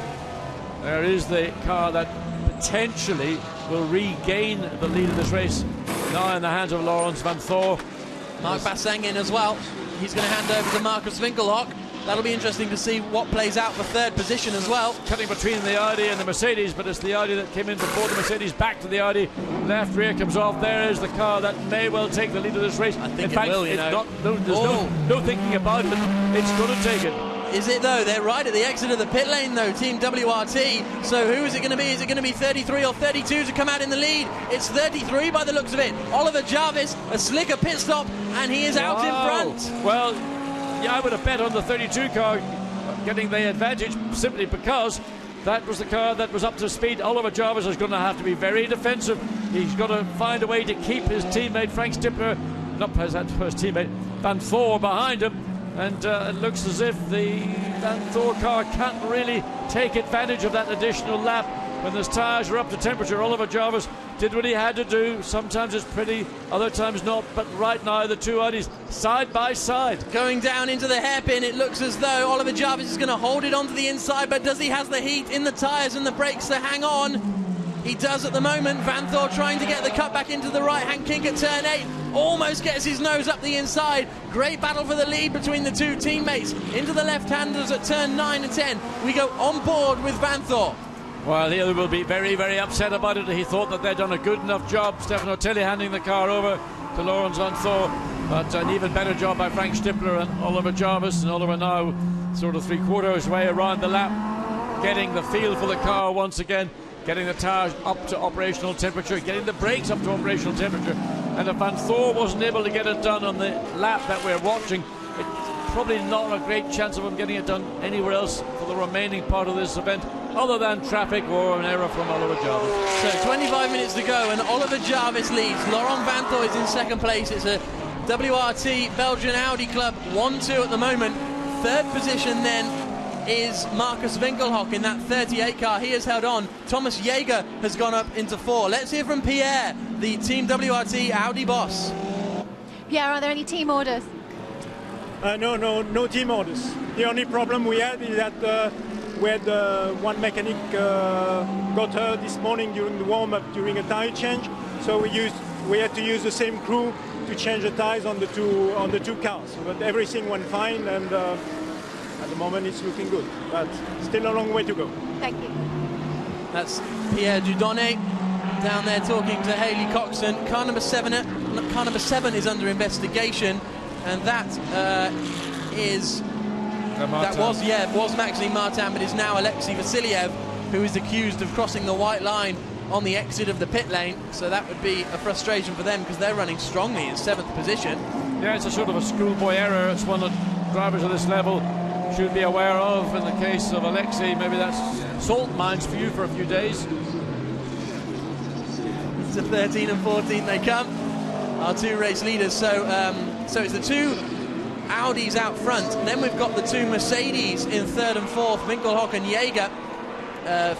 There is the car that potentially will regain the lead of this race, now in the hands of Laurens Vanthoor. Mark Basseng in as well. He's going to hand over to Marcus Winkelhock. That'll be interesting to see what plays out for 3rd position as well. Cutting between the Audi and the Mercedes, but it's the Audi that came in before the Mercedes, back to the Audi. Left rear comes off. There is the car that may well take the lead of this race. I think in fact, will, there's no thinking about it. It's going to take it. Is it though? They're right at the exit of the pit lane though, Team WRT. So who is it going to be? Is it going to be 33 or 32 to come out in the lead? It's 33 by the looks of it. Oliver Jarvis, a slicker pit stop, and he is out in front. Well, yeah, I would have bet on the 32 car getting the advantage simply because that was the car that was up to speed. Oliver Jarvis is going to have to be very defensive. He's got to find a way to keep his teammate Frank Stippler, not his teammate Vanthoor, behind him. And it looks as if the Vanthoor car can't really take advantage of that additional lap. When the tyres are up to temperature, Oliver Jarvis did what he had to do. Sometimes it's pretty, other times not. But right now, the two Audis side by side. Going down into the hairpin, it looks as though Oliver Jarvis is going to hold it onto the inside. But does he have the heat in the tyres and the brakes to hang on? He does at the moment. Vanthoor trying to get the cut back into the right-hand kink at turn 8. Almost gets his nose up the inside. Great battle for the lead between the two teammates. Into the left-handers at turn 9 and 10. We go on board with Vanthoor. Well, he will be very, very upset about it. He thought that they'd done a good enough job. Stefano Tilly handing the car over to Laurens Vanthoor. But an even better job by Frank Stippler and Oliver Jarvis. And Oliver now sort of 3/4 way around the lap, getting the feel for the car once again, getting the tyres up to operational temperature, getting the brakes up to operational temperature. And if Vanthoor wasn't able to get it done on the lap that we're watching, it's probably not a great chance of him getting it done anywhere else for the remaining part of this event, other than traffic or an error from Oliver Jarvis. So 25 minutes to go and Oliver Jarvis leads. Laurent Vanthoor is in second place. It's a WRT Belgian Audi Club 1-2 at the moment. Third position then is Marcus Winkelhock in that 38 car. He has held on. Thomas Jaeger has gone up into 4. Let's hear from Pierre, the Team WRT Audi boss. Pierre, are there any team orders? No team orders. The only problem we had is that we had one mechanic got hurt this morning during the warm-up during a tire change, so we had to use the same crew to change the tires on the two cars. But everything went fine, and at the moment it's looking good, but still a long way to go. Thank you. That's Pierre Dudonné down there talking to Haley Coxon. Car number 7 is under investigation, and that was Maxime Martin, but is now Alexei Vasiliev, who is accused of crossing the white line on the exit of the pit lane. So that would be a frustration for them because they're running strongly in 7th position. Yeah, it's a sort of a schoolboy error. It's one that drivers of this level should be aware of. In the case of Alexei, maybe that's salt mines for you for a few days. To 13 and 14 they come, our two race leaders. So it's the two Audis out front. Then we've got the two Mercedes in 3rd and 4th, Winkelhock and Jaeger.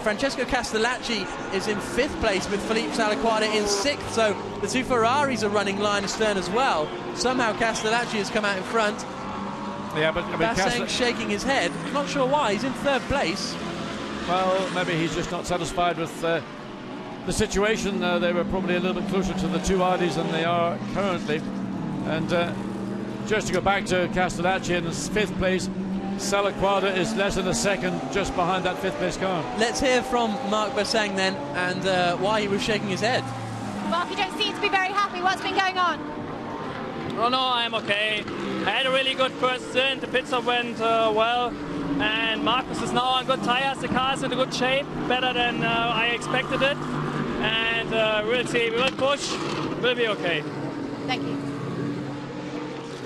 Francesco Castellacci is in 5th place with Philippe Salaquada in 6th. So the two Ferraris are running line astern as well. Somehow Castellacci has come out in front. Yeah, but I mean, Basseng shaking his head. Not sure why. He's in 3rd place. Well, maybe he's just not satisfied with the situation. They were probably a little bit closer to the two Audis than they are currently. And just to go back to Castellacci in 5th place, Salaquada is less than a second just behind that 5th place car. Let's hear from Mark Basseng then, and why he was shaking his head. Mark, you don't seem to be very happy. What's been going on? Oh no, I'm okay. I had a really good first stint. The pit stop went well, and Marcus is now on good tires. The car is in a good shape, better than I expected it. And we'll see. We will push. We'll be okay. Thank you.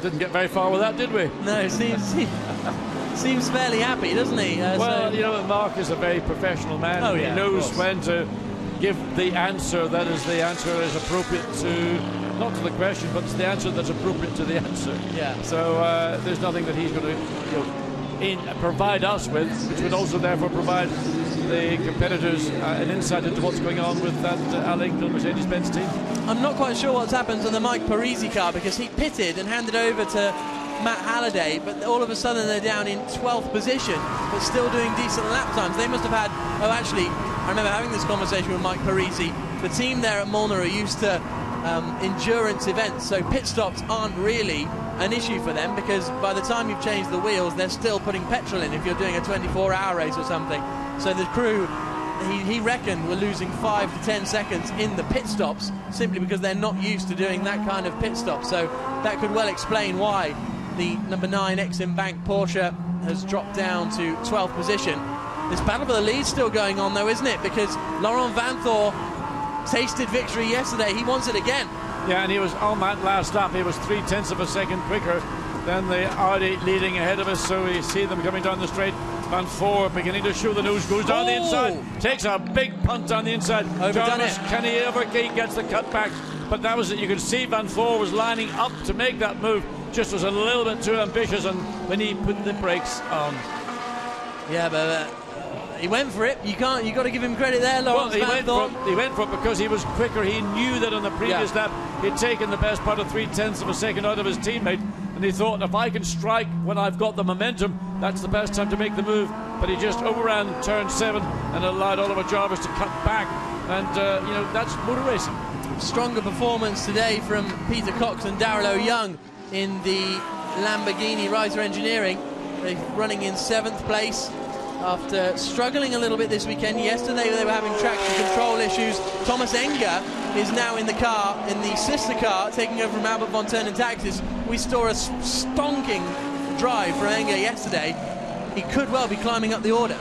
Didn't get very far with that, did we? No, seems fairly happy, doesn't he? Well, you know, Mark is a very professional man. Oh, yeah, he knows when to give the answer that is the answer that is appropriate to, not to the question, but to the answer that's appropriate to the answer. Yeah. So there's nothing that he's going to provide us with, which would also therefore provide the competitors an insight into what's going on with that Alain Mercedes-Benz team. I'm not quite sure what's happened to the Mike Parisi car because he pitted and handed over to Matt Halliday, but all of a sudden they're down in 12th position, but still doing decent lap times. They must have had, oh actually, I remember having this conversation with Mike Parisi. The team there at Molnar are used to endurance events, so pit stops aren't really an issue for them, because by the time you've changed the wheels, they're still putting petrol in if you're doing a 24-hour race or something. So the crew, he reckoned, were losing 5 to 10 seconds in the pit stops simply because they're not used to doing that kind of pit stop. So that could well explain why the number 9 Exim Bank Porsche has dropped down to 12th position. This battle for the lead's still going on though, isn't it? Because Laurent Vanthor tasted victory yesterday. He wants it again. Yeah, and he was on that last lap. He was 0.3 of a second quicker than the Audi leading ahead of us. So we see them coming down the straight. Vanthor beginning to show the nose, goes down the inside, takes a big punt down the inside. Overdone Jarvis, can he ever gets the cutback? But that was it. You could see Vanthor was lining up to make that move. Just was a little bit too ambitious, and when he put the brakes on. Yeah, but he went for it. You got to give him credit there, Lawrence Vanthor. He went for it because he was quicker. He knew that on the previous lap he'd taken the best part of 0.3 of a second out of his teammate, and he thought, if I can strike when I've got the momentum, that's the best time to make the move. But he just overran turn 7 and allowed Oliver Jarvis to cut back, and you know, that's motor racing. Stronger performance today from Peter Cox and Daryl O'Young in the Lamborghini Riser Engineering. They're running in 7th place after struggling a little bit this weekend. Yesterday they were having traction control issues. Thomas Enger is now in the car, in the sister car, taking over from Albert von Turn and Taxis. We saw a stonking drive from Enger yesterday. He could well be climbing up the order.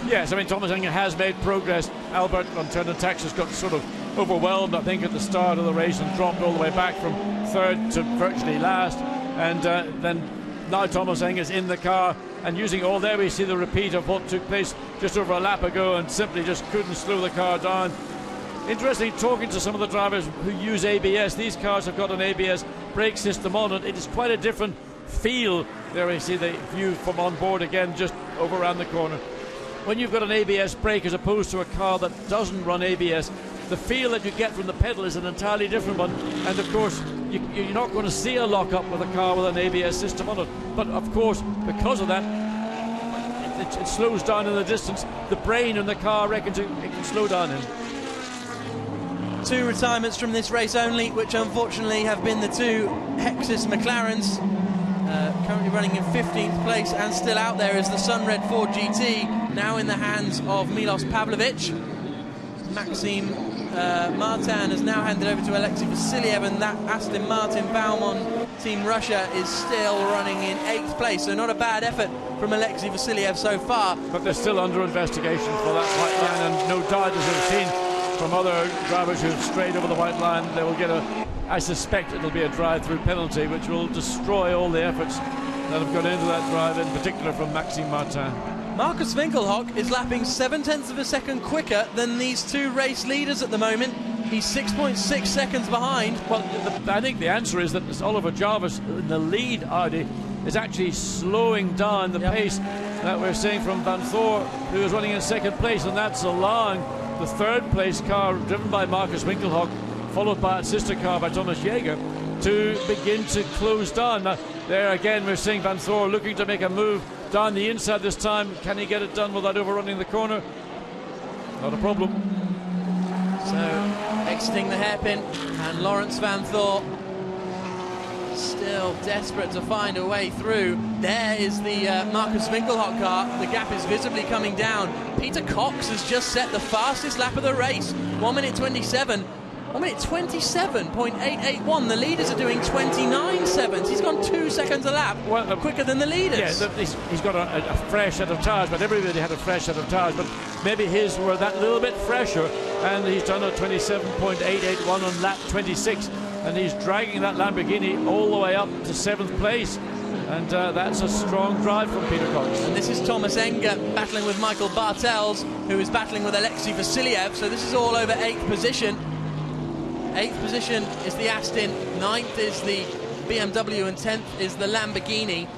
Yes, I mean, Thomas Enger has made progress. Albert von Turn and Taxis got sort of overwhelmed, I think, at the start of the race and dropped all the way back from 3rd to virtually last. And then now Thomas Enger's in the car and using all there. We see the repeat of what took place just over a lap ago, and simply just couldn't slow the car down. Interesting, talking to some of the drivers who use ABS. These cars have got an ABS brake system on it. It is quite a different feel. There we see the view from on board again, just over around the corner. When you've got an ABS brake as opposed to a car that doesn't run ABS, the feel that you get from the pedal is an entirely different one. And of course, you're not going to see a lock-up with a car with an ABS system on it. But of course, because of that, it slows down in the distance. The brain in the car reckons it can slow down in. 2 retirements from this race only, which unfortunately have been the 2 Hexis McLarens. Currently running in 15th place, and still out there is the Sunred Ford GT, now in the hands of Milos Pavlovic. Maxime Martin has now handed over to Alexei Vasiliev, and that Aston Martin Baumann Team Russia is still running in 8th place, so not a bad effort from Alexei Vasiliev so far. But they're still under investigation for that white line, and no doubt, as we've seen from other drivers who've strayed over the white line, they will get I suspect it'll be a drive-through penalty, which will destroy all the efforts that have gone into that drive, in particular from Maxime Martin. Markus Winkelhock is lapping 0.7 of a second quicker than these 2 race leaders at the moment. He's 6.6 seconds behind. Well, I think the answer is that Oliver Jarvis, in the lead Audi, is actually slowing down the pace that we're seeing from Vanthor, who is running in 2nd place, and that's allowing the 3rd place car driven by Markus Winkelhock, followed by a sister car by Thomas Jäger, to begin to close down. Now, there again we're seeing Vanthor looking to make a move down the inside this time. Can he get it done without overrunning the corner? Not a problem. So exiting the hairpin, and Lawrence Vanthor still desperate to find a way through. There is the Markus Winkelhock car. The gap is visibly coming down. Peter Cox has just set the fastest lap of the race, 1 minute 27. 1 minute 27.881. The leaders are doing 29.7. He's gone 2 seconds a lap, quicker than the leaders. Yeah, he's got a fresh set of tyres, but everybody had a fresh set of tyres, but maybe his were that little bit fresher, and he's done a 27.881 on lap 26, and he's dragging that Lamborghini all the way up to 7th place. And that's a strong drive from Peter Cox. And this is Thomas Enger battling with Michael Bartels, who is battling with Alexei Vasiliev. So this is all over 8th position. 8th position is the Aston, 9th is the BMW, and 10th is the Lamborghini.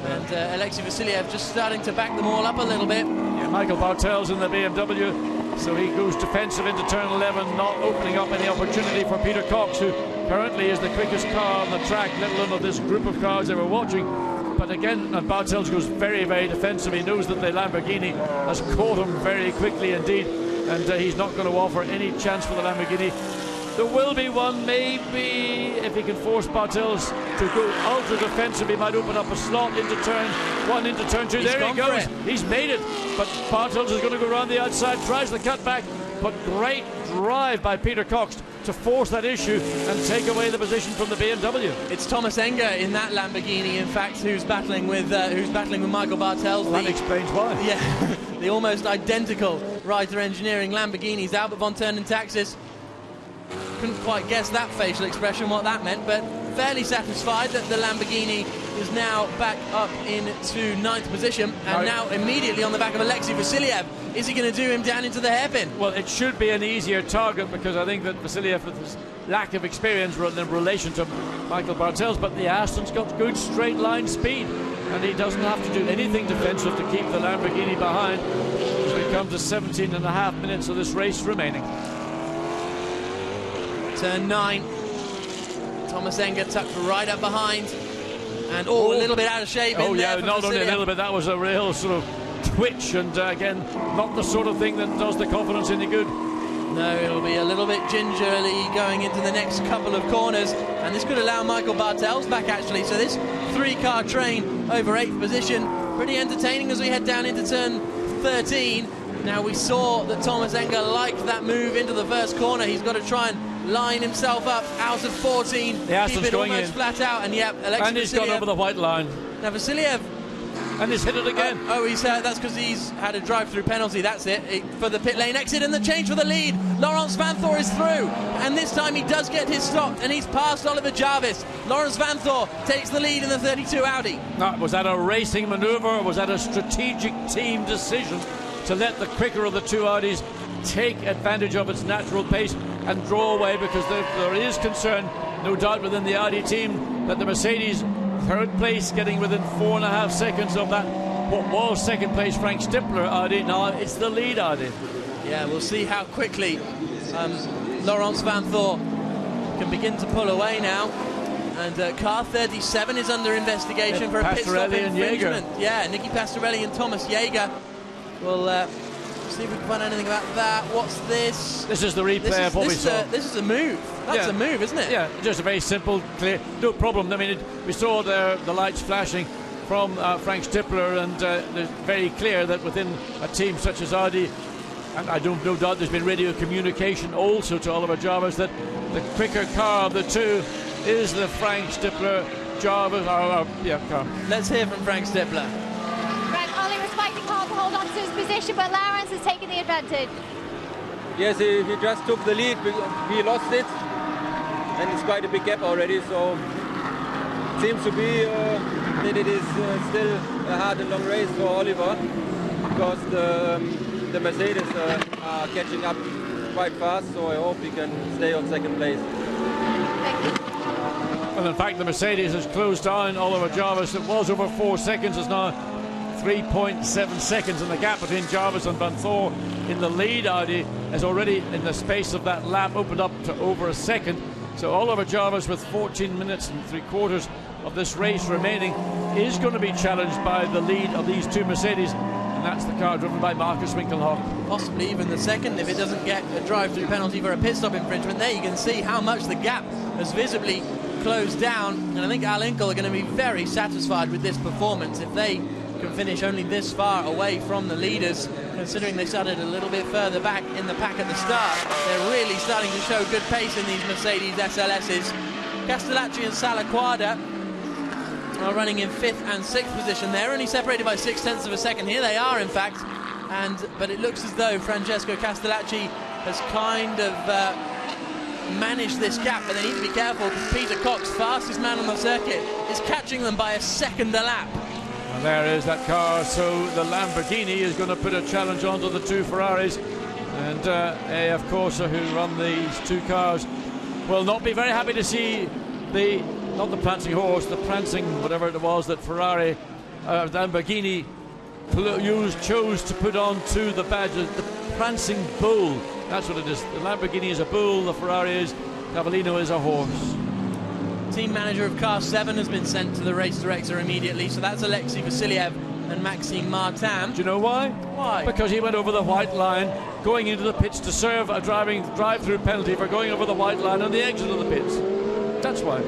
And Alexei Vasiliev just starting to back them all up a little bit. Yeah, Michael Bartels in the BMW. So he goes defensive into turn 11, not opening up any opportunity for Peter Cox, who currently is the quickest car on the track, let alone of this group of cars they were watching. But again, Bartels goes very, very defensive. He knows that the Lamborghini has caught him very quickly indeed, and he's not going to offer any chance for the Lamborghini. There will be one, maybe, if he can force Bartels to go ultra defensive, he might open up a slot into turn 1, into turn 2. There he goes. He's made it. But Bartels is going to go around the outside, tries the cutback, but great drive by Peter Cox to force that issue and take away the position from the BMW. It's Thomas Enger in that Lamborghini, in fact, who's battling with Michael Bartels. Well, that explains why. Yeah, the almost identical Reiter Engineering Lamborghinis. Albert von Turn and Taxis. Couldn't quite guess that facial expression, what that meant, but fairly satisfied that the Lamborghini is now back up into 9th position, and now immediately on the back of Alexei Vasiliev. Is he going to do him down into the hairpin? Well, it should be an easier target, because I think that Vasiliev, with his lack of experience in relation to Michael Bartels, but the Aston's got good straight line speed, and he doesn't have to do anything defensive to keep the Lamborghini behind as we come to 17.5 minutes of this race remaining. Turn 9. Thomas Enger tucked right up behind, and a little bit out of shape. Oh yeah, not only a little bit, that was a real sort of twitch, and again, not the sort of thing that does the confidence any good. No, it'll be a little bit gingerly going into the next couple of corners, and this could allow Michael Bartels back actually. So this 3-car train over 8th position, pretty entertaining as we head down into turn 13. Now we saw that Thomas Enger liked that move into the first corner. He's got to try and line himself up out of 14, the keep it almost flat out, and and he's gone over the white line. Now Vasiliev, and he's hit it again. That's because he's had a drive-through penalty. That's it for the pit lane exit, and the change for the lead. Laurens Vanthoor is through, and this time he does get his stop, and he's passed Oliver Jarvis. Laurens Vanthoor takes the lead in the 32 Audi. Now, was that a racing manoeuvre, or was that a strategic team decision to let the quicker of the two Audis take advantage of its natural pace and draw away? Because there is concern, no doubt, within the Audi team that the Mercedes, third place, getting within 4.5 seconds of that what was second place Frank Stippler Audi. Now it's the lead Audi. Yeah, we'll see how quickly Laurens Vanthoor can begin to pull away now. And car 37 is under investigation for a pit stop infringement. Yeah, Nicky Pastorelli and Thomas Jaeger. We'll see if we can find anything about that. What's this? This is the replay of what we saw. This is a move. That's a move, isn't it? Yeah, just a very simple, clear, no problem. I mean, we saw the lights flashing from Frank Stippler, and it's very clear that within a team such as Audi, and I don't no doubt there's been radio communication also to Oliver Jarvis, that the quicker car of the two is the Frank Stippler Jarvis car. Let's hear from Frank Stippler. Ollie was fighting hard to hold on to his position, but Laurens has taken the advantage. Yes, he just took the lead. We lost it, and it's quite a big gap already. So it seems to be that it is still a hard and long race for Oliver, because the Mercedes are catching up quite fast. So I hope he can stay on second place. Well, in fact, the Mercedes has closed down Oliver Jarvis. It was over 4 seconds. It's now 3.7 seconds, and the gap between Jarvis and Vanthoor in the lead Audi has already, in the space of that lap, opened up to over a second. So Oliver Jarvis, with 14 minutes and 3/4 of this race remaining, is going to be challenged by the lead of these two Mercedes, and that's the car driven by Markus Winkelhock. Possibly even the second if it doesn't get a drive-through penalty for a pit stop infringement. There you can see how much the gap has visibly closed down, and I think Al Inkel are going to be very satisfied with this performance if they can finish only this far away from the leaders, considering they started a little bit further back in the pack at the start. They're really starting to show good pace in these Mercedes SLSs. Castellacci and Salaquada are running in 5th and 6th position. They're only separated by 0.6 of a second. Here they are, in fact, but it looks as though Francesco Castellacci has kind of manage this gap, but they need to be careful because Peter Cox, fastest man on the circuit, is catching them by a second a lap. And there is that car. So the Lamborghini is going to put a challenge onto the two Ferraris, and AF Corsa, who run these two cars, will not be very happy to see not the prancing horse, the prancing whatever it was that Lamborghini chose to put on to the badges, the prancing bull. That's what it is. The Lamborghini is a bull, the Ferrari is, Cavallino is a horse. Team manager of car 7 has been sent to the race director immediately, so that's Alexei Vasiliev and Maxime Martin. Do you know why? Why? Because he went over the white line going into the pits to serve a drive-through penalty for going over the white line on the exit of the pits. That's why.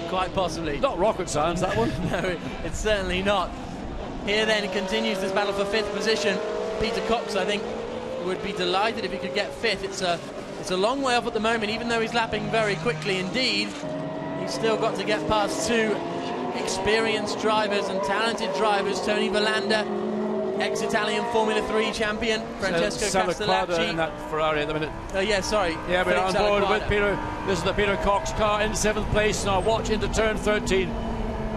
Quite possibly. Not rocket science, that one. No, it's certainly not. Here then continues this battle for 5th position. Peter Cox, I think, would be delighted if he could get 5th. It's a long way off at the moment, even though he's lapping very quickly indeed. He's still got to get past 2 experienced drivers and talented drivers. Tony Verlander, ex-Italian Formula 3 champion, Francesco Castellacci. In that Ferrari at the minute. Yeah, sorry. Yeah, we're on board with Peter. This is the Peter Cox car in 7th place. Now watch into turn 13.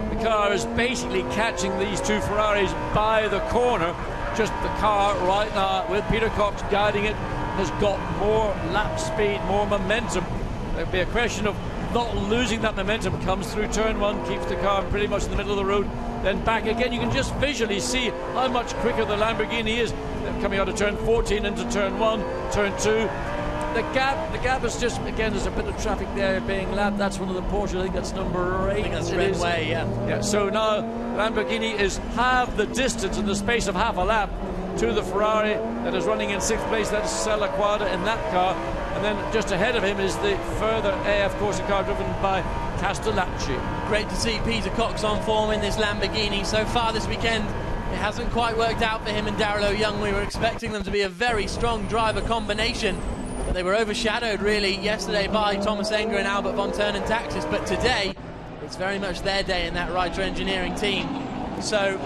The car is basically catching these 2 Ferraris by the corner. Just the car right now with Peter Cox guiding it has got more lap speed, more momentum. There'll be a question of not losing that momentum. Comes through turn 1, keeps the car pretty much in the middle of the road, then back again. You can just visually see how much quicker the Lamborghini is. They're coming out of turn 14 into turn 1, turn 2. The gap is just, again, there's a bit of traffic there being lapped. That's one of the Porsche, I think that's number 8. I think that's Red Way, yeah. So now Lamborghini is half the distance in the space of half a lap to the Ferrari that is running in 6th place. That's Sella Quadra in that car. And then just ahead of him is the further AF Corsa car driven by Castellacci. Great to see Peter Cox on form in this Lamborghini. So far this weekend, it hasn't quite worked out for him and Daryl O'Young. We were expecting them to be a very strong driver combination, but they were overshadowed really yesterday by Thomas Enger and Albert von Turnen Taxis. But today, it's very much their day in that Reiter Engineering team. So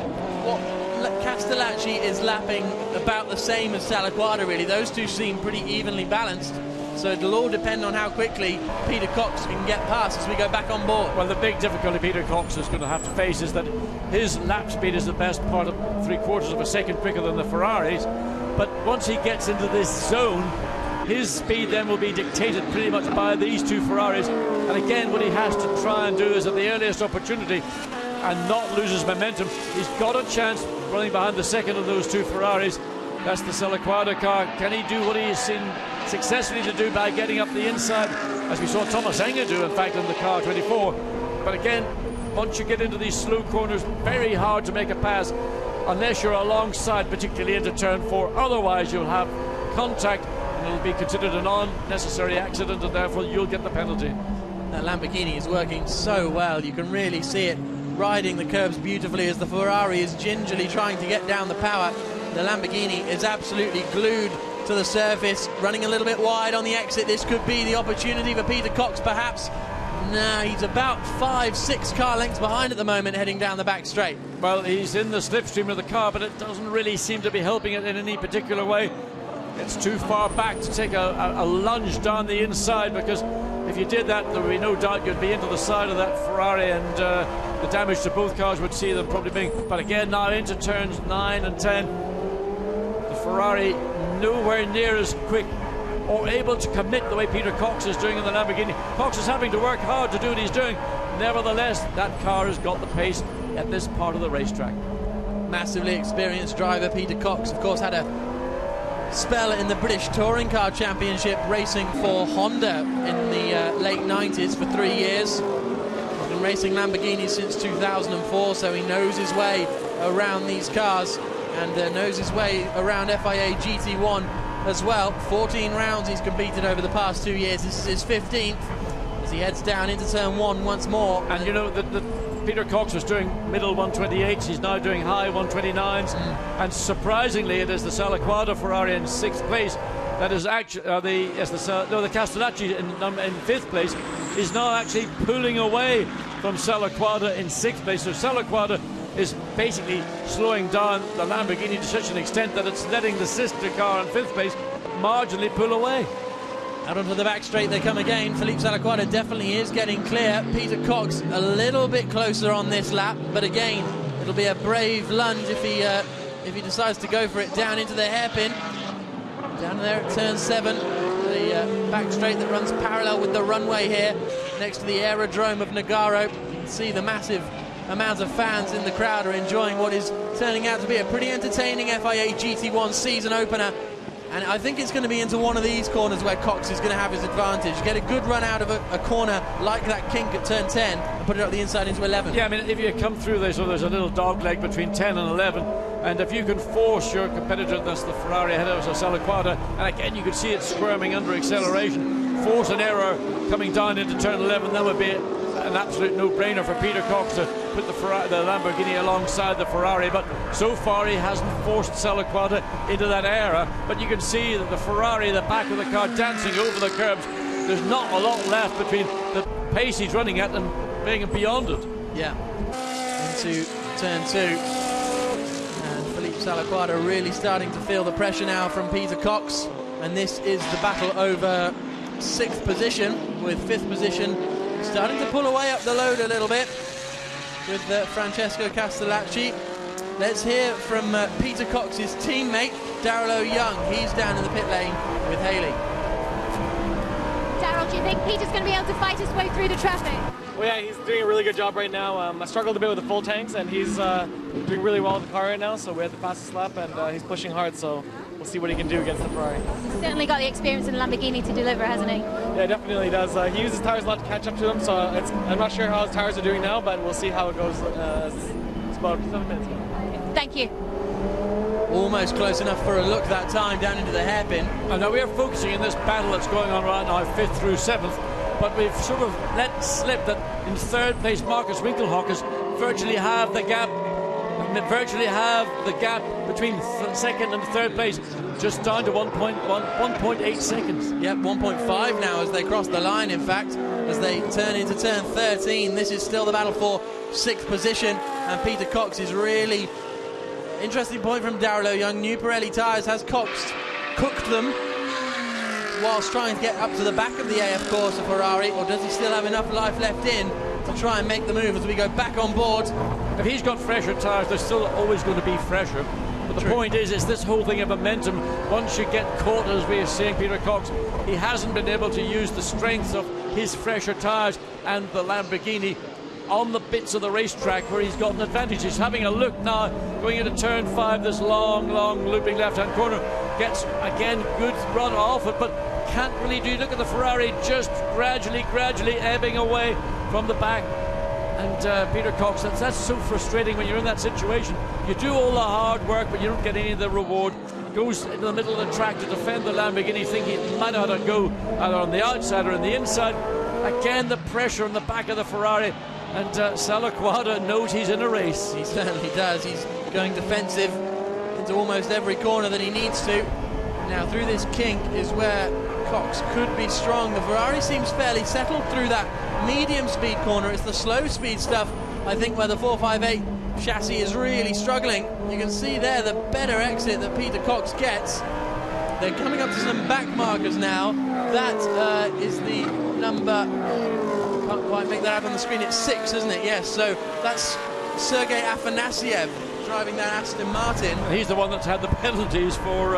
Castellacci is lapping about the same as Sella Quadra really. Those two seem pretty evenly balanced. So it'll all depend on how quickly Peter Cox can get past as we go back on board. Well, the big difficulty Peter Cox is going to have to face is that his lap speed is the best part of 3/4 of a second quicker than the Ferraris. But once he gets into this zone, his speed then will be dictated pretty much by these 2 Ferraris. And again, what he has to try and do is at the earliest opportunity and not lose his momentum. He's got a chance running behind the second of those 2 Ferraris. That's the Sella Quadra car. Can he do what he's seen successfully to do by getting up the inside, as we saw Thomas Enger do, in fact, in the car 24? But again, once you get into these slow corners, very hard to make a pass unless you're alongside, particularly into turn 4. Otherwise, you'll have contact and it'll be considered an unnecessary accident, and therefore you'll get the penalty. That Lamborghini is working so well. You can really see it riding the curbs beautifully as the Ferrari is gingerly trying to get down the power. The Lamborghini is absolutely glued to the surface, running a little bit wide on the exit. This could be the opportunity for Peter Cox, perhaps. No, he's about 5-6 car lengths behind at the moment, heading down the back straight. Well, he's in the slipstream of the car, but it doesn't really seem to be helping it in any particular way. It's too far back to take a lunge down the inside, because if you did that, there would be no doubt you'd be into the side of that Ferrari, and the damage to both cars would see them probably being. But again, now into turns 9 and 10, the Ferrari nowhere near as quick or able to commit the way Peter Cox is doing in the Lamborghini. Cox is having to work hard to do what he's doing. Nevertheless, that car has got the pace at this part of the racetrack. Massively experienced driver Peter Cox, of course, had a spell in the British Touring Car Championship racing for Honda in the late 90s for 3 years. He's been racing Lamborghinis since 2004, so he knows his way around these cars and knows his way around FIA GT1 as well. 14 rounds he's competed over the past 2 years. This is his 15th as he heads down into turn 1 once more. And you know, the Peter Cox was doing middle 128s, he's now doing high 129s, and surprisingly it is the Sella Quadra Ferrari in 6th place that is actually the Castellacci in 5th place is now actually pulling away from Sella Quadra in 6th place. So Sella Quadra is basically slowing down the Lamborghini to such an extent that it's letting the sister car in 5th place marginally pull away. Out onto the back straight they come again. Philippe Sella Quadra definitely is getting clear. Peter Cox a little bit closer on this lap, but again, it'll be a brave lunge if he decides to go for it down into the hairpin. Down there at turn 7, the back straight that runs parallel with the runway here, next to the aerodrome of Nogaro. You can see the massive amount of fans in the crowd are enjoying what is turning out to be a pretty entertaining FIA GT1 season opener. And I think it's going to be into one of these corners where Cox is going to have his advantage. Get a good run out of a corner like that kink at turn 10 and put it up the inside into 11. Yeah, I mean, if you come through there, so there's a little dog leg between 10 and 11, and if you can force your competitor, that's the Ferrari ahead of us, Salaquada, and again you can see it squirming under acceleration, force an error coming down into turn 11, that would be an absolute no-brainer for Peter Cox to put the Lamborghini alongside the Ferrari, but so far he hasn't forced Salaquada into that error. But you can see that the Ferrari, the back of the car, dancing over the curbs. There's not a lot left between the pace he's running at and being beyond it. Yeah, into turn 2. And Felipe Salaquada really starting to feel the pressure now from Peter Cox. And this is the battle over 6th position, with 5th position starting to pull away up the load a little bit with Francesco Castellacci. Let's hear from Peter Cox's teammate, Daryl O'Young. He's down in the pit lane with Haley. Daryl, do you think Peter's going to be able to fight his way through the traffic? Well, yeah, he's doing a really good job right now. I struggled a bit with the full tanks, and he's doing really well with the car right now, so we had the fastest lap, and he's pushing hard, so we'll see what he can do against the Ferrari. He's certainly got the experience in the Lamborghini to deliver, hasn't he? Yeah, definitely does. He uses tires a lot to catch up to them, so I'm not sure how his tires are doing now, but we'll see how it goes. It's about 7 minutes now. Thank you. Almost close enough for a look that time down into the hairpin. And now we're focusing in this battle that's going on right now, 5th through 7th, but we've sort of let slip that in 3rd place Marcus Winkelhockers virtually have the gap between 2nd and 3rd place, just down to 1.8 seconds. Yep, 1.5 now as they cross the line, in fact, as they turn into turn 13. This is still the battle for 6th position, and Peter Cox is really... Interesting point from Daryl O'Young. New Pirelli tyres, has Cox cooked them whilst trying to get up to the back of the AF Corsa Ferrari, or does he still have enough life left in to try and make the move as we go back on board? If he's got fresher tyres, they're still always going to be fresher. But the point is, it's this whole thing of momentum. Once you get caught, as we are seeing Peter Cox, he hasn't been able to use the strengths of his fresher tyres and the Lamborghini on the bits of the racetrack where he's got an advantage. He's having a look now, going into turn 5, this long looping left-hand corner. Gets, again, good run off it, but can't really do. Look at the Ferrari just gradually ebbing away from the back. And Peter Cox, that's so frustrating when you're in that situation. You do all the hard work, but you don't get any of the reward. Goes into the middle of the track to defend the Lamborghini, thinking it might have to go either on the outside or on the inside. Again, the pressure on the back of the Ferrari. And Salaquada knows he's in a race. He certainly does. He's going defensive into almost every corner that he needs to. Now, through this kink is where Cox could be strong. The Ferrari seems fairly settled through that medium speed corner. It's the slow speed stuff, I think, where the 458 chassis is really struggling. You can see there the better exit that Peter Cox gets. They're coming up to some back markers now. That is the number... Can't quite make that out on the screen. It's 6, isn't it? Yes, so that's Sergei Afanasiev driving that Aston Martin. He's the one that's had the penalties for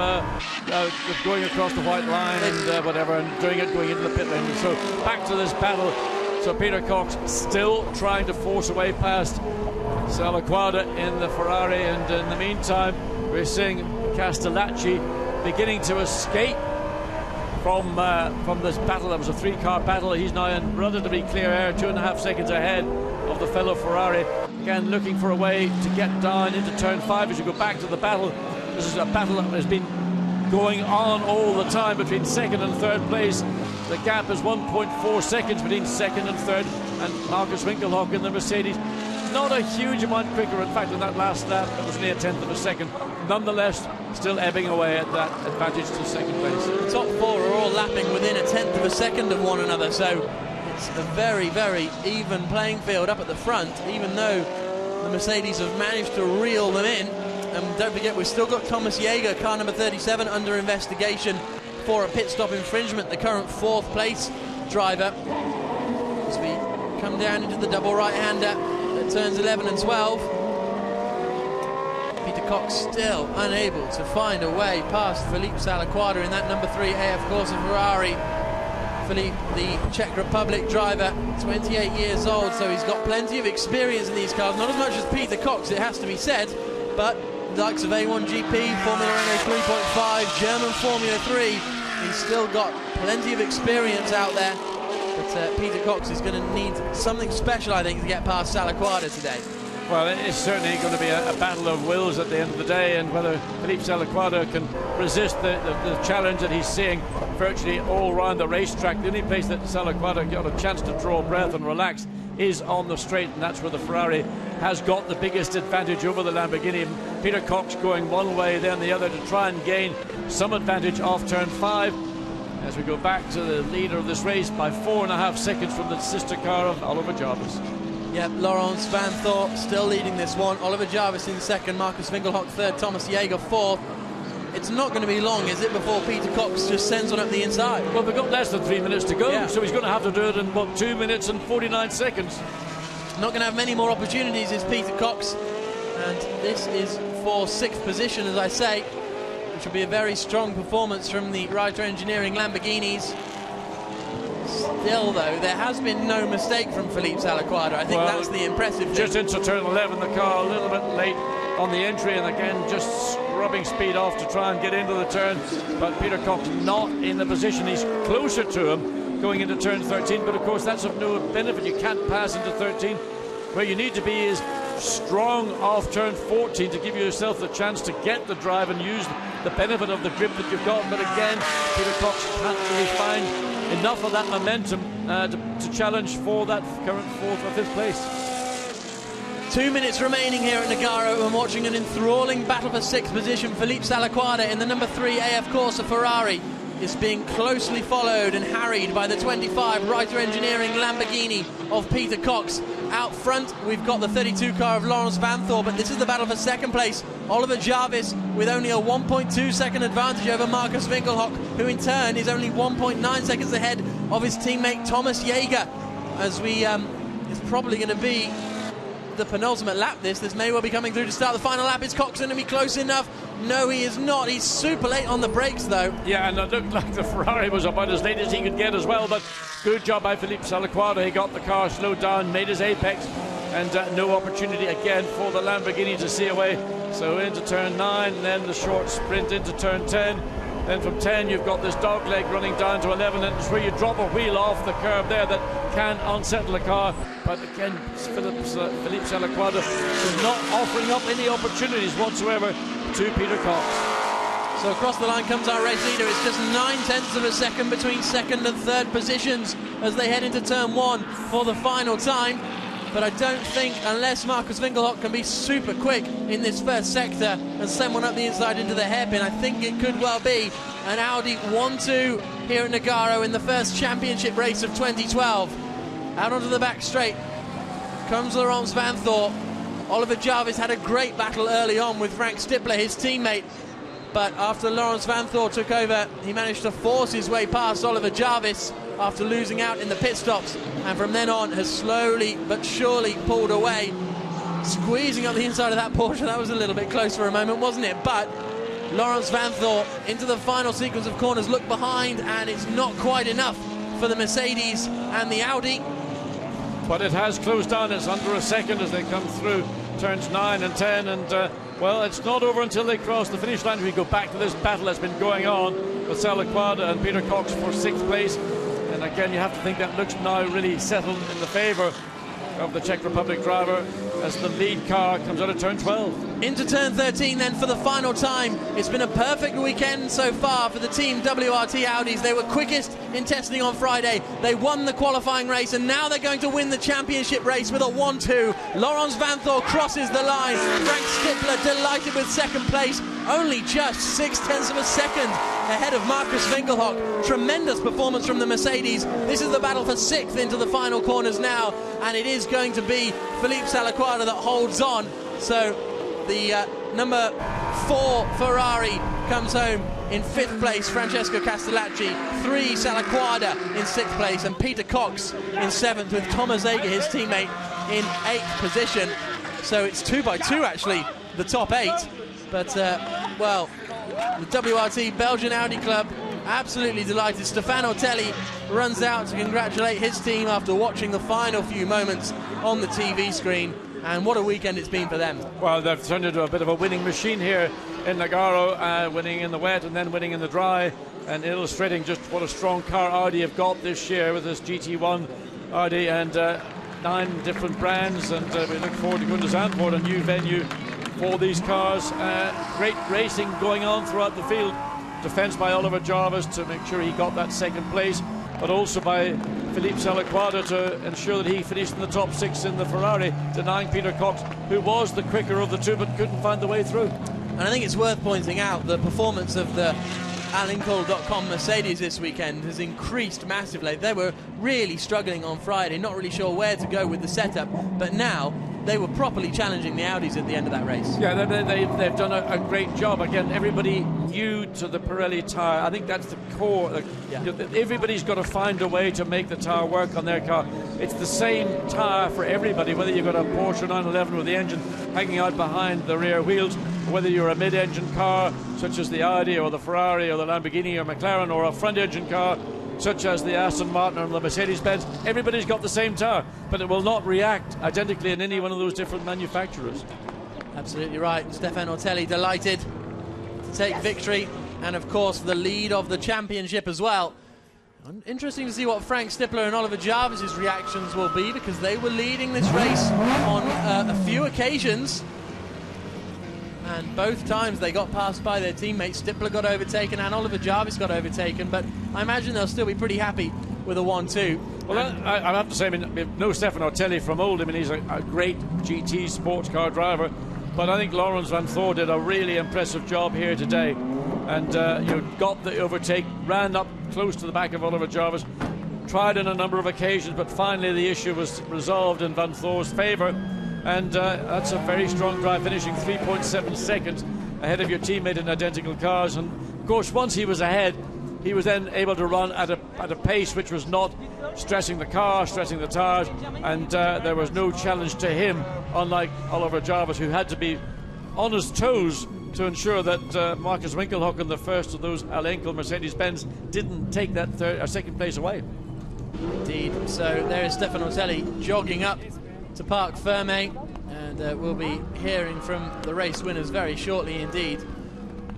going across the white line and whatever, and going into the pit lane. So back to this battle. So Peter Cox still trying to force a way past Salaquada in the Ferrari, and in the meantime we're seeing Castellacci beginning to escape from this battle. That was a 3-car battle. He's now in relatively clear air, 2.5 seconds ahead of the fellow Ferrari. Again, looking for a way to get down into turn 5 as you go back to the battle. This is a battle that has been going on all the time between 2nd and 3rd place. The gap is 1.4 seconds between 2nd and 3rd, and Marcus Winkelhock in the Mercedes. Not a huge amount quicker. In fact, in that last lap, it was near 1/10 of a second. Nonetheless, still ebbing away at that advantage to 2nd place. The top 4 are all lapping within 1/10 of a second of one another, so it's a very even playing field up at the front, even though the Mercedes have managed to reel them in. And don't forget, we've still got Thomas Jaeger, car number 37, under investigation for a pit stop infringement, the current 4th place driver. As we come down into the double right-hander at turns 11 and 12. Peter Cox still unable to find a way past Felipe Salaquada in that number 3 AF Corsa Ferrari. Felipe, the Czech Republic driver, 28 years old, so he's got plenty of experience in these cars. Not as much as Peter Cox, it has to be said, but likes of A1GP, Formula Renault 3.5, German Formula 3. He's still got plenty of experience out there. But Peter Cox is going to need something special, I think, to get past Salaquada today. Well, it's certainly going to be a battle of wills at the end of the day, and whether Felipe Salaquada can resist the challenge that he's seeing virtually all around the racetrack. The only place that Salaquada got a chance to draw breath and relax is on the straight, and that's where the Ferrari has got the biggest advantage over the Lamborghini. Peter Cox going one way, then the other to try and gain some advantage off turn 5. As we go back to the leader of this race by 4.5 seconds from the sister car of Oliver Jarvis. Yep, Laurens Van Thor still leading this one. Oliver Jarvis in second, Marcus Winkelhock third, Thomas Jaeger fourth. It's not going to be long, is it, before Peter Cox just sends one up the inside? Well, we've got less than 3 minutes to go, so he's going to have to do it in, what, 2 minutes and 49 seconds. Not going to have many more opportunities is Peter Cox. And this is for 6th position, as I say, which will be a very strong performance from the Reiter Engineering Lamborghinis. Still, though, there has been no mistake from Felipe Salaquada. I think that's the impressive thing. Just into turn 11, the car a little bit late on the entry, and again just scrubbing speed off to try and get into the turn. But Peter Cox not in the position. He's closer to him going into turn 13, but of course that's of no benefit. You can't pass into 13. Where you need to be is strong off turn 14 to give yourself the chance to get the drive and use the benefit of the grip that you've got. But again, Peter Cox can't really find enough of that momentum to challenge for that current 4th or 5th place. 2 minutes remaining here at Nogaro, and watching an enthralling battle for 6th position. Felipe Salaquada in the number 3 AF Corsa Ferrari is being closely followed and harried by the 25 Reiter Engineering Lamborghini of Peter Cox. Out front, we've got the 32 car of Laurens Van Thor, but this is the battle for 2nd place. Oliver Jarvis with only a 1.2 second advantage over Marcus Winkelhock, who in turn is only 1.9 seconds ahead of his teammate Thomas Jaeger. As we, it's probably going to be the penultimate lap this may well be coming through to start the final lap. Is Cox going to be close enough? No, he is not. He's super late on the brakes, though. Yeah, and it looked like the Ferrari was about as late as he could get as well, but good job by Felipe Salaquada. He got the car slowed down, made his apex, and no opportunity again for the Lamborghini to see away. So into turn 9, and then the short sprint into turn 10. Then from 10 you've got this dog leg running down to 11, and it's where you drop a wheel off the curb there that can unsettle the car. But again, Felipe Salaquada is not offering up any opportunities whatsoever to Peter Cox. So across the line comes our race leader. It's just 9/10 of a second between 2nd and 3rd positions as they head into turn 1 for the final time. But I don't think, unless Marcus Winkelhock can be super quick in this first sector and send one up the inside into the hairpin, I think it could well be an Audi 1-2 here at Nogaro in the first championship race of 2012. Out onto the back straight comes Laurens Van Thor. Oliver Jarvis had a great battle early on with Frank Stippler, his teammate. But after Laurens Van Thor took over, he managed to force his way past Oliver Jarvis after losing out in the pit stops, and from then on has slowly but surely pulled away, squeezing up the inside of that Porsche. That was a little bit close for a moment, wasn't it? But Laurens Van Thor into the final sequence of corners, look behind, and it's not quite enough for the Mercedes and the Audi. But it has closed down. It's under a second as they come through turns 9 and 10, and well, it's not over until they cross the finish line. We go back to this battle that's been going on with Salaquada and Peter Cox for 6th place. And again, you have to think that looks now really settled in the favour of the Czech Republic driver as the lead car comes out of turn 12. Into turn 13 then for the final time. It's been a perfect weekend so far for the Team WRT Audis. They were quickest in testing on Friday. They won the qualifying race, and now they're going to win the championship race with a 1-2. Laurens Van Thor crosses the line. Frank Stippler delighted with 2nd place, only just 0.6 of a second ahead of Marcus Winkelhock. Tremendous performance from the Mercedes. This is the battle for 6th into the final corners now, and it is going to be Felipe Salaquada that holds on. So the number 4 Ferrari comes home in 5th place, Francesco Castellacci. 3 Salaquada in 6th place, and Peter Cox in 7th with Thomas Jaeger, his teammate, in 8th position. So it's 2 by 2 actually, the top 8. But well, the WRT Belgian Audi Club absolutely delighted. Stefano Telli runs out to congratulate his team after watching the final few moments on the TV screen. and what a weekend it's been for them. Well, they've turned into a bit of a winning machine here in Nogaro, winning in the wet and then winning in the dry, and illustrating just what a strong car Audi have got this year with this GT1 Audi, and 9 different brands, and we look forward to going to Zandvoort, a new venue for these cars. Great racing going on throughout the field. Defence by Oliver Jarvis to make sure he got that second place, but also by Philippe Salaquada to ensure that he finished in the top 6 in the Ferrari, denying Peter Cox, who was the quicker of the two but couldn't find the way through. And I think it's worth pointing out the performance of the Alincourt.com Mercedes this weekend has increased massively. They were really struggling on Friday, not really sure where to go with the setup, but now they were properly challenging the Audis at the end of that race. Yeah, they've done a great job. Again, everybody new to the Pirelli tyre. I think that's the core. Everybody's got to find a way to make the tyre work on their car. It's the same tyre for everybody, whether you've got a Porsche 911 with the engine hanging out behind the rear wheels, or whether you're a mid-engine car such as the Audi or the Ferrari or the Lamborghini or McLaren, or a front-engine car such as the Aston Martin or the Mercedes-Benz. Everybody's got the same tyre, but it will not react identically in any one of those different manufacturers. Absolutely right. Stefan Ortelli delighted to take victory, and of course the lead of the championship as well. Interesting to see what Frank Stippler and Oliver Jarvis's reactions will be, because they were leading this race on a few occasions, and both times they got passed by their teammates. Stippler got overtaken and Oliver Jarvis got overtaken, but I imagine they'll still be pretty happy with a 1-2. Well, I have to say, I mean, no Stefan Ortelli from old. I mean, he's a great GT sports car driver, but I think Laurens Vanthoor did a really impressive job here today, and got the overtake, ran up close to the back of Oliver Jarvis, tried on a number of occasions, but finally the issue was resolved in Vanthoor's favour. And that's a very strong drive, finishing 3.7 seconds ahead of your teammate in identical cars. And of course, once he was ahead, he was then able to run at a pace which was not stressing the car, stressing the tyres, and there was no challenge to him, unlike Oliver Jarvis, who had to be on his toes to ensure that Marcus Winkelhocken, the first of those Alincourt Mercedes-Benz, didn't take that second place away. Indeed. So there is Stefan Ortelli jogging up to Parc Fermé, and we'll be hearing from the race winners very shortly indeed.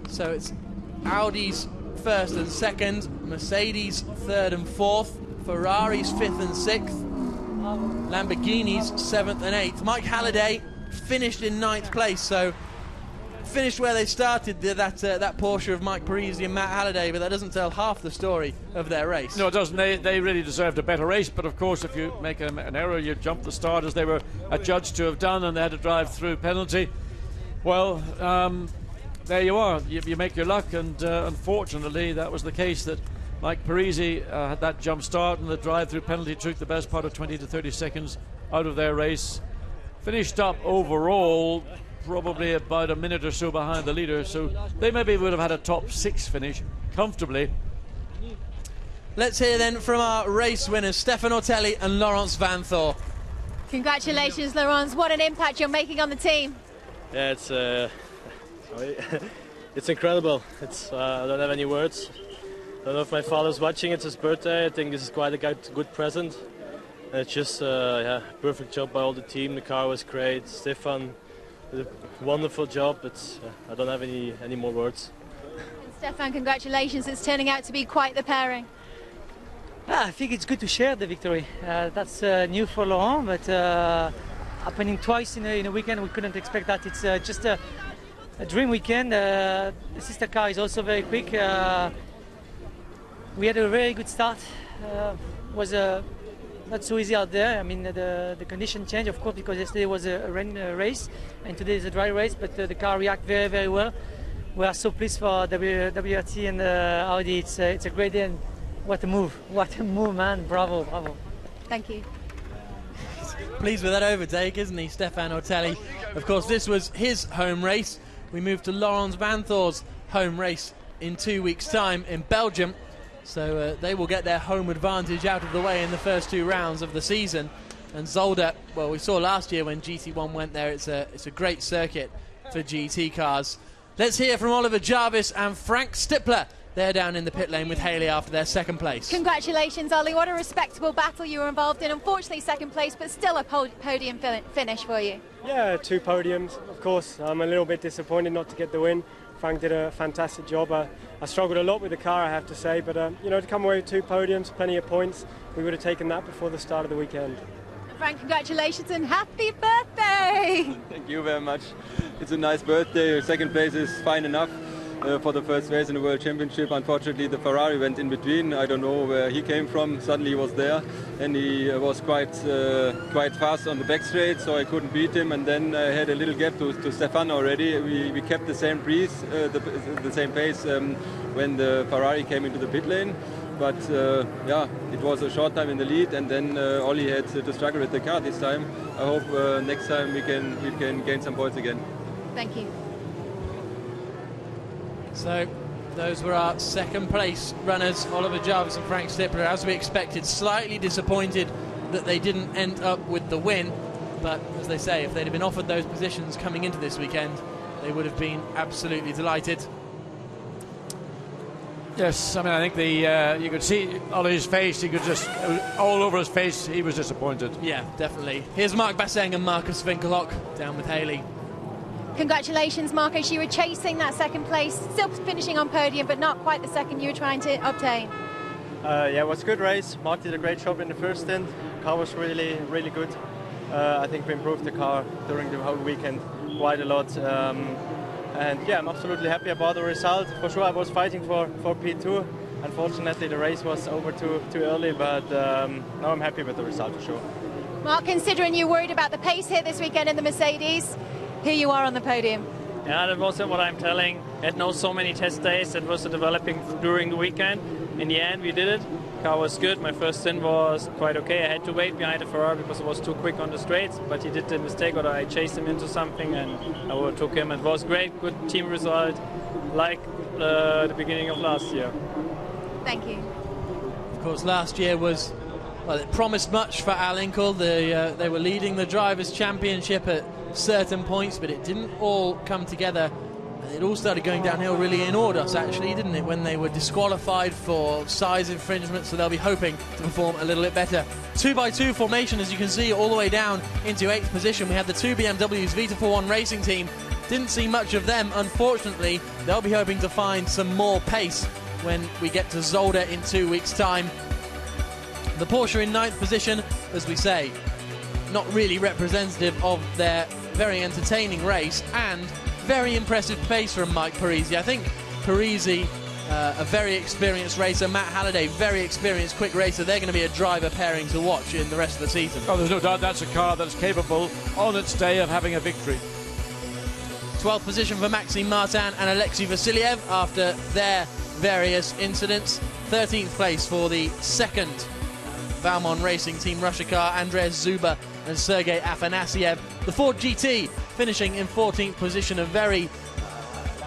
So it's Audi's first and second, Mercedes third and fourth, Ferrari's fifth and sixth, Lamborghini's seventh and eighth. Mike Halliday finished in ninth place, so finished where they started, that Porsche of Mike Parisi and Matt Halliday, but that doesn't tell half the story of their race. No, it doesn't. They really deserved a better race, but of course if you make an error, you jump the start, as they were adjudged to have done, and they had to drive through penalty. Well, there you are. You make your luck, and unfortunately that was the case, that Mike Parisi had that jump start, and the drive through penalty took the best part of 20 to 30 seconds out of their race. Finished up overall probably about a minute or so behind the leader, so they maybe would have had a top 6 finish comfortably. Let's hear then from our race winners, Stefan Ortelli and Laurens Vanthoor. Congratulations, Laurens. What an impact you're making on the team. Yeah, it's incredible. I don't have any words. I don't know if my father's watching. It's his birthday. I think this is quite a good present. And it's just perfect job by all the team. The car was great. Stefan did a wonderful job, but I don't have any more words. Stefan, congratulations. It's turning out to be quite the pairing. I think it's good to share the victory. That's new for Laurent, but happening twice in a weekend, we couldn't expect that. It's just a dream weekend. The sister car is also very quick. We had a very good start. Was not so easy out there. I mean, the condition changed, of course, because yesterday was a rain race and today is a dry race, but the car reacted very, very well. We are so pleased for WRT and Audi. It's a great day, and what a move, man. Bravo. Thank you. Pleased with that overtake, isn't he, Stefan Ortelli? Of course, this was his home race. We move to Laurens Vanthoor's home race in 2 weeks' time in Belgium. So they will get their home advantage out of the way in the first 2 rounds of the season. And Zolder, well, we saw last year when GT1 went there, it's a great circuit for GT cars. Let's hear from Oliver Jarvis and Frank Stippler They're down in the pit lane with Haley after their second place. Congratulations, Ollie. What a respectable battle you were involved in. Unfortunately, second place, but still a podium finish for you. Yeah, 2 podiums. Of course, I'm a little bit disappointed not to get the win. Frank did a fantastic job. I struggled a lot with the car, I have to say, but you know, to come away with 2 podiums, plenty of points, we would have taken that before the start of the weekend. Frank, congratulations and happy birthday! Thank you very much. It's a nice birthday. Second place is fine enough for the first race in the World Championship. Unfortunately, the Ferrari went in between. I don't know where he came from. Suddenly he was there, and he was quite fast on the back straight, so I couldn't beat him. And then I had a little gap to Stefan already. We kept the same breeze, the same pace when the Ferrari came into the pit lane. But yeah, it was a short time in the lead, and then Ollie had to struggle with the car this time. I hope next time we can gain some points again. Thank you. So those were our second place runners, Oliver Jarvis and Frank Stippler. As we expected, slightly disappointed that they didn't end up with the win, but as they say, if they'd have been offered those positions coming into this weekend, they would have been absolutely delighted. Yes, I mean, I think you could see Ollie's face, he could just, all over his face, he was disappointed. Yeah, definitely. Here's Mark Basseng and Marcus Winkelhock down with Haley. Congratulations, Marcus. You were chasing that second place, still finishing on podium, but not quite the second you were trying to obtain. Yeah, it was a good race. Mark did a great job in the first stint. The car was really, really good. I think we improved the car during the whole weekend quite a lot. And yeah, I'm absolutely happy about the result. For sure, I was fighting for P2. Unfortunately, the race was over too early, but now I'm happy with the result for sure. Mark, considering you're worried about the pace here this weekend in the Mercedes, here you are on the podium. Yeah, that was what I'm telling. It knows so many test days. It was developing during the weekend. In the end, we did it. Car was good. My first stint was quite okay. I had to wait behind the Ferrari because it was too quick on the straights, but he did the mistake, or I chased him into something and I overtook him. It was great, good team result, like the beginning of last year. Thank you. Of course, last year was, well, it promised much for Al Inkel. They were leading the Drivers' Championship at certain points, but it didn't all come together. It all started going downhill really in August, actually, didn't it, when they were disqualified for size infringement, so they'll be hoping to perform a little bit better. 2x2 formation, as you can see, all the way down into 8th position. We had the 2 BMWs, V241 Racing Team. Didn't see much of them, unfortunately. They'll be hoping to find some more pace when we get to Zolder in 2 weeks' time. The Porsche in 9th position, as we say, not really representative of their very entertaining race, and very impressive pace from Mike Parisi. I think Parisi, a very experienced racer, Matt Halliday, very experienced quick racer. They're going to be a driver pairing to watch in the rest of the season. Oh, there's no doubt that's a car that's capable on its day of having a victory. 12th position for Maxime Martin and Alexei Vasiliev after their various incidents. 13th place for the second Valmont Racing Team Russia car, Andreas Zuber and Sergei Afanasiev. The Ford GT finishing in 14th position, a very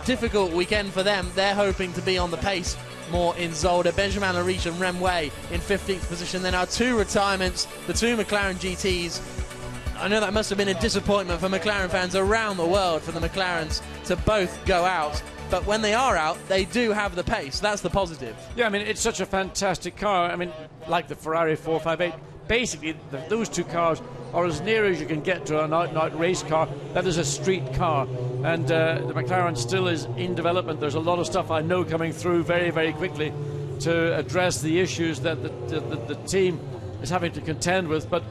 difficult weekend for them. They're hoping to be on the pace more in Zolder. Benjamin Lariche and Rem Way in 15th position. Then our 2 retirements, the 2 McLaren GTs. I know that must have been a disappointment for McLaren fans around the world for the McLarens to both go out. But when they are out, they do have the pace. That's the positive. Yeah, I mean, it's such a fantastic car. I mean, like the Ferrari 458, basically those 2 cars are as near as you can get to an out-and-out race car. That is a street car. And the McLaren still is in development. There's a lot of stuff I know coming through very, very quickly to address the issues that the team is having to contend with. But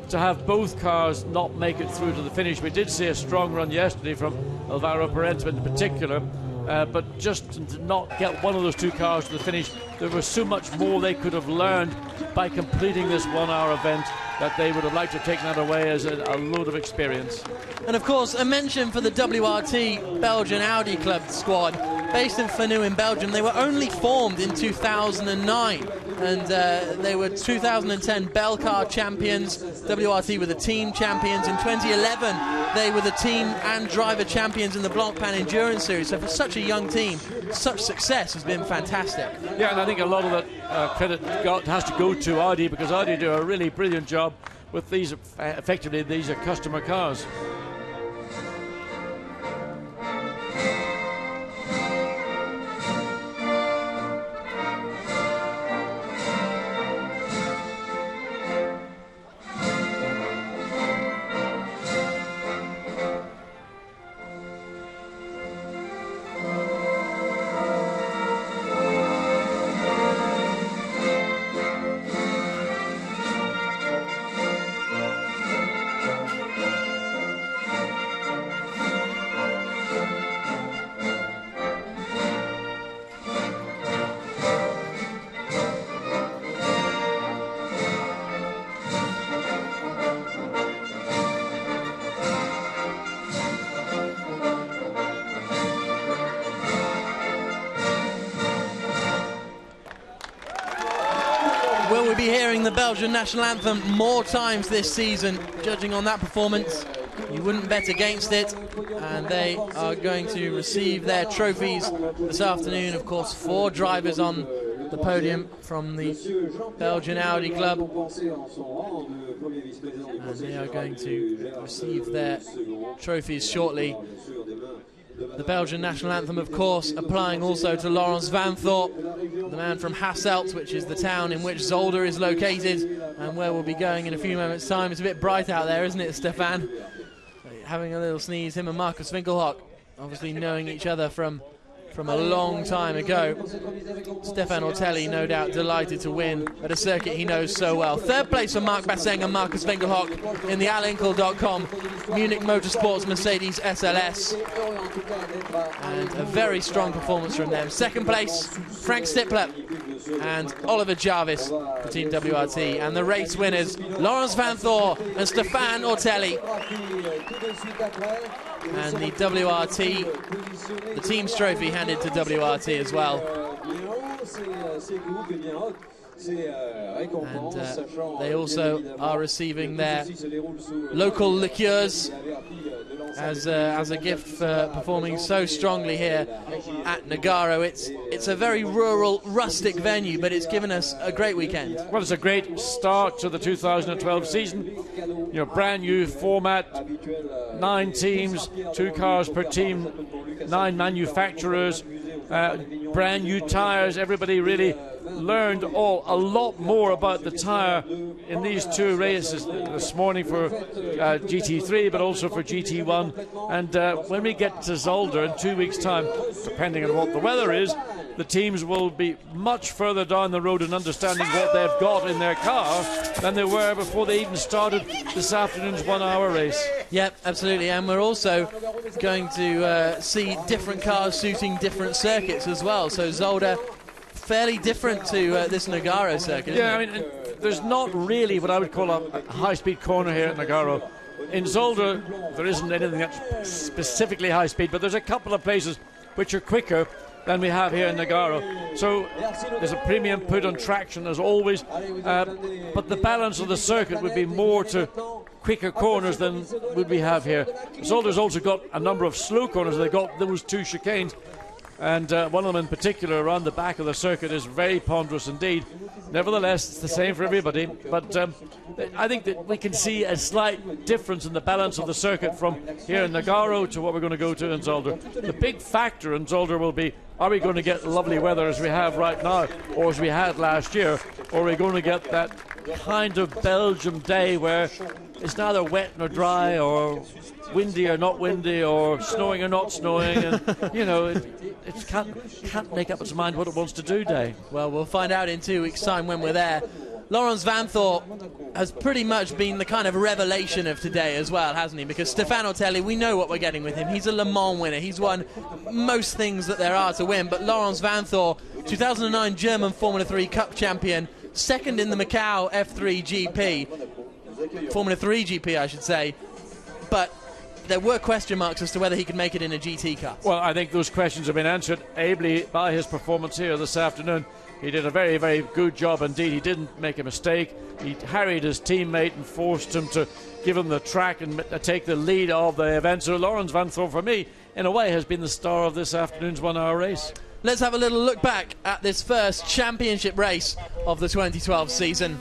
to have both cars not make it through to the finish, we did see a strong run yesterday from Alvaro Parenta in particular. But just to not get one of those 2 cars to the finish, there was so much more they could have learned by completing this 1-hour event that they would have liked to have taken that away as a load of experience. And of course, a mention for the WRT Belgian Audi Club squad, based in Fanu in Belgium. They were only formed in 2009, and they were 2010 Bell Car champions. WRT were the team champions. In 2011, they were the team and driver champions in the Blancpain Endurance Series. So for such a young team, such success has been fantastic. Yeah, and I think a lot of that credit has to go to Audi, because Audi do a really brilliant job with these. Effectively, these are customer cars. hearing the Belgian national anthem more times this season. Judging on that performance, you wouldn't bet against it. And they are going to receive their trophies this afternoon. Of course, 4 drivers on the podium from the Belgian Audi Club. And they are going to receive their trophies shortly. The Belgian national anthem, of course, applying also to Laurens Vanthoor, the man from Hasselt, which is the town in which Zolder is located, and where we'll be going in a few moments' time. It's a bit bright out there, isn't it, Stefan? Having a little sneeze, him and Marcus Winkelhock, obviously knowing each other from a long time ago. Stefan Ortelli, no doubt, delighted to win at a circuit he knows so well. 3rd place for Marc Basseng and Marcus Winkelhock in the alinkel.com Munich Motorsports Mercedes SLS. And a very strong performance from them. 2nd place, Frank Stippler and Oliver Jarvis for Team WRT. And the race winners, Laurens Vanthoor and Stefan Ortelli. And the WRT, the team's trophy handed to WRT as well. And they also are receiving their local liqueurs as a gift for performing so strongly here at Nogaro. It's a very rural, rustic venue, but it's given us a great weekend. Well, it's a great start to the 2012 season. You know, brand new format, 9 teams, 2 cars per team, 9 manufacturers, brand new tyres. Everybody really learned a lot more about the tyre in these 2 races this morning for GT3, but also for GT1. And when we get to Zolder in 2 weeks' time, depending on what the weather is, the teams will be much further down the road in understanding what they've got in their car than they were before they even started this afternoon's 1-hour race. Yep, absolutely. And we're also going to see different cars suiting different circuits as well. So Zolder, fairly different to this Nogaro circuit. Yeah, I mean, there's not really what I would call a high-speed corner here at Nogaro. In Zolder, there isn't anything that's specifically high-speed, but there's a couple of places which are quicker than we have here in Nogaro. So there's a premium put on traction as always, but the balance of the circuit would be more to quicker corners than would we have here. Zolder's also got a number of slow corners. They've got those 2 chicanes, and one of them in particular around the back of the circuit is very ponderous indeed. Nevertheless, it's the same for everybody, but I think that we can see a slight difference in the balance of the circuit from here in Nogaro to what we're going to go to in Zolder. The big factor in Zolder will be, are we going to get lovely weather as we have right now, or as we had last year, or are we going to get that kind of Belgium day where it's neither wet nor dry, or windy or not windy, or snowing or not snowing, and you know, it can't make up its mind what it wants to do day. Well, we'll find out in 2 weeks' time when we're there. Laurens Vanthoor has pretty much been the kind of revelation of today as well, hasn't he? Because Stefan Ortelli, we know what we're getting with him. He's a Le Mans winner. He's won most things that there are to win. But Laurens Vanthoor, 2009 German Formula 3 Cup champion, 2nd in the Macau F3 GP, Formula 3 GP, I should say. But there were question marks as to whether he could make it in a GT car. Well, I think those questions have been answered ably by his performance here this afternoon. He did a very, very good job indeed. He didn't make a mistake. He harried his teammate and forced him to give him the track and take the lead of the event. So Laurens Vanthoor, for me, in a way, has been the star of this afternoon's 1-hour race. Let's have a little look back at this first championship race of the 2012 season.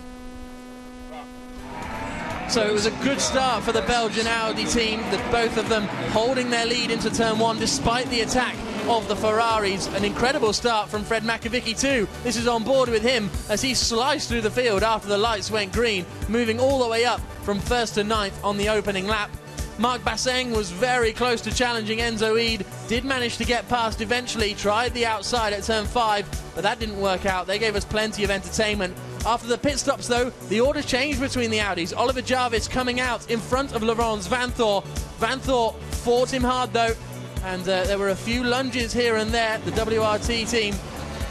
So it was a good start for the Belgian Audi team, both of them holding their lead into turn 1 despite the attack of the Ferraris. An incredible start from Fred Makovicky too. This is on board with him as he sliced through the field after the lights went green, moving all the way up from 1st to 9th on the opening lap. Marc Basseng was very close to challenging Enzo Ede, did manage to get past eventually, tried the outside at turn 5, but that didn't work out. They gave us plenty of entertainment. After the pit stops though, the order changed between the Audis. Oliver Jarvis coming out in front of Laurens Vanthoor. Vanthoor fought him hard though, and there were a few lunges here and there. The WRT team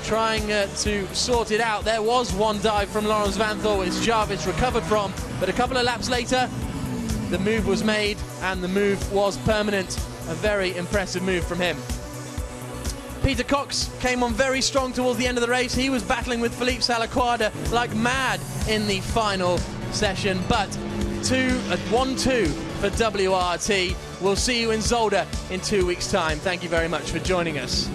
trying to sort it out. There was one dive from Laurens Vanthoor which Jarvis recovered from, but a couple of laps later the move was made and the move was permanent. A very impressive move from him. Peter Cox came on very strong towards the end of the race. He was battling with Philippe Salaquada like mad in the final session, but 1-2 for WRT. We'll see you in Zolder in 2 weeks' time. Thank you very much for joining us.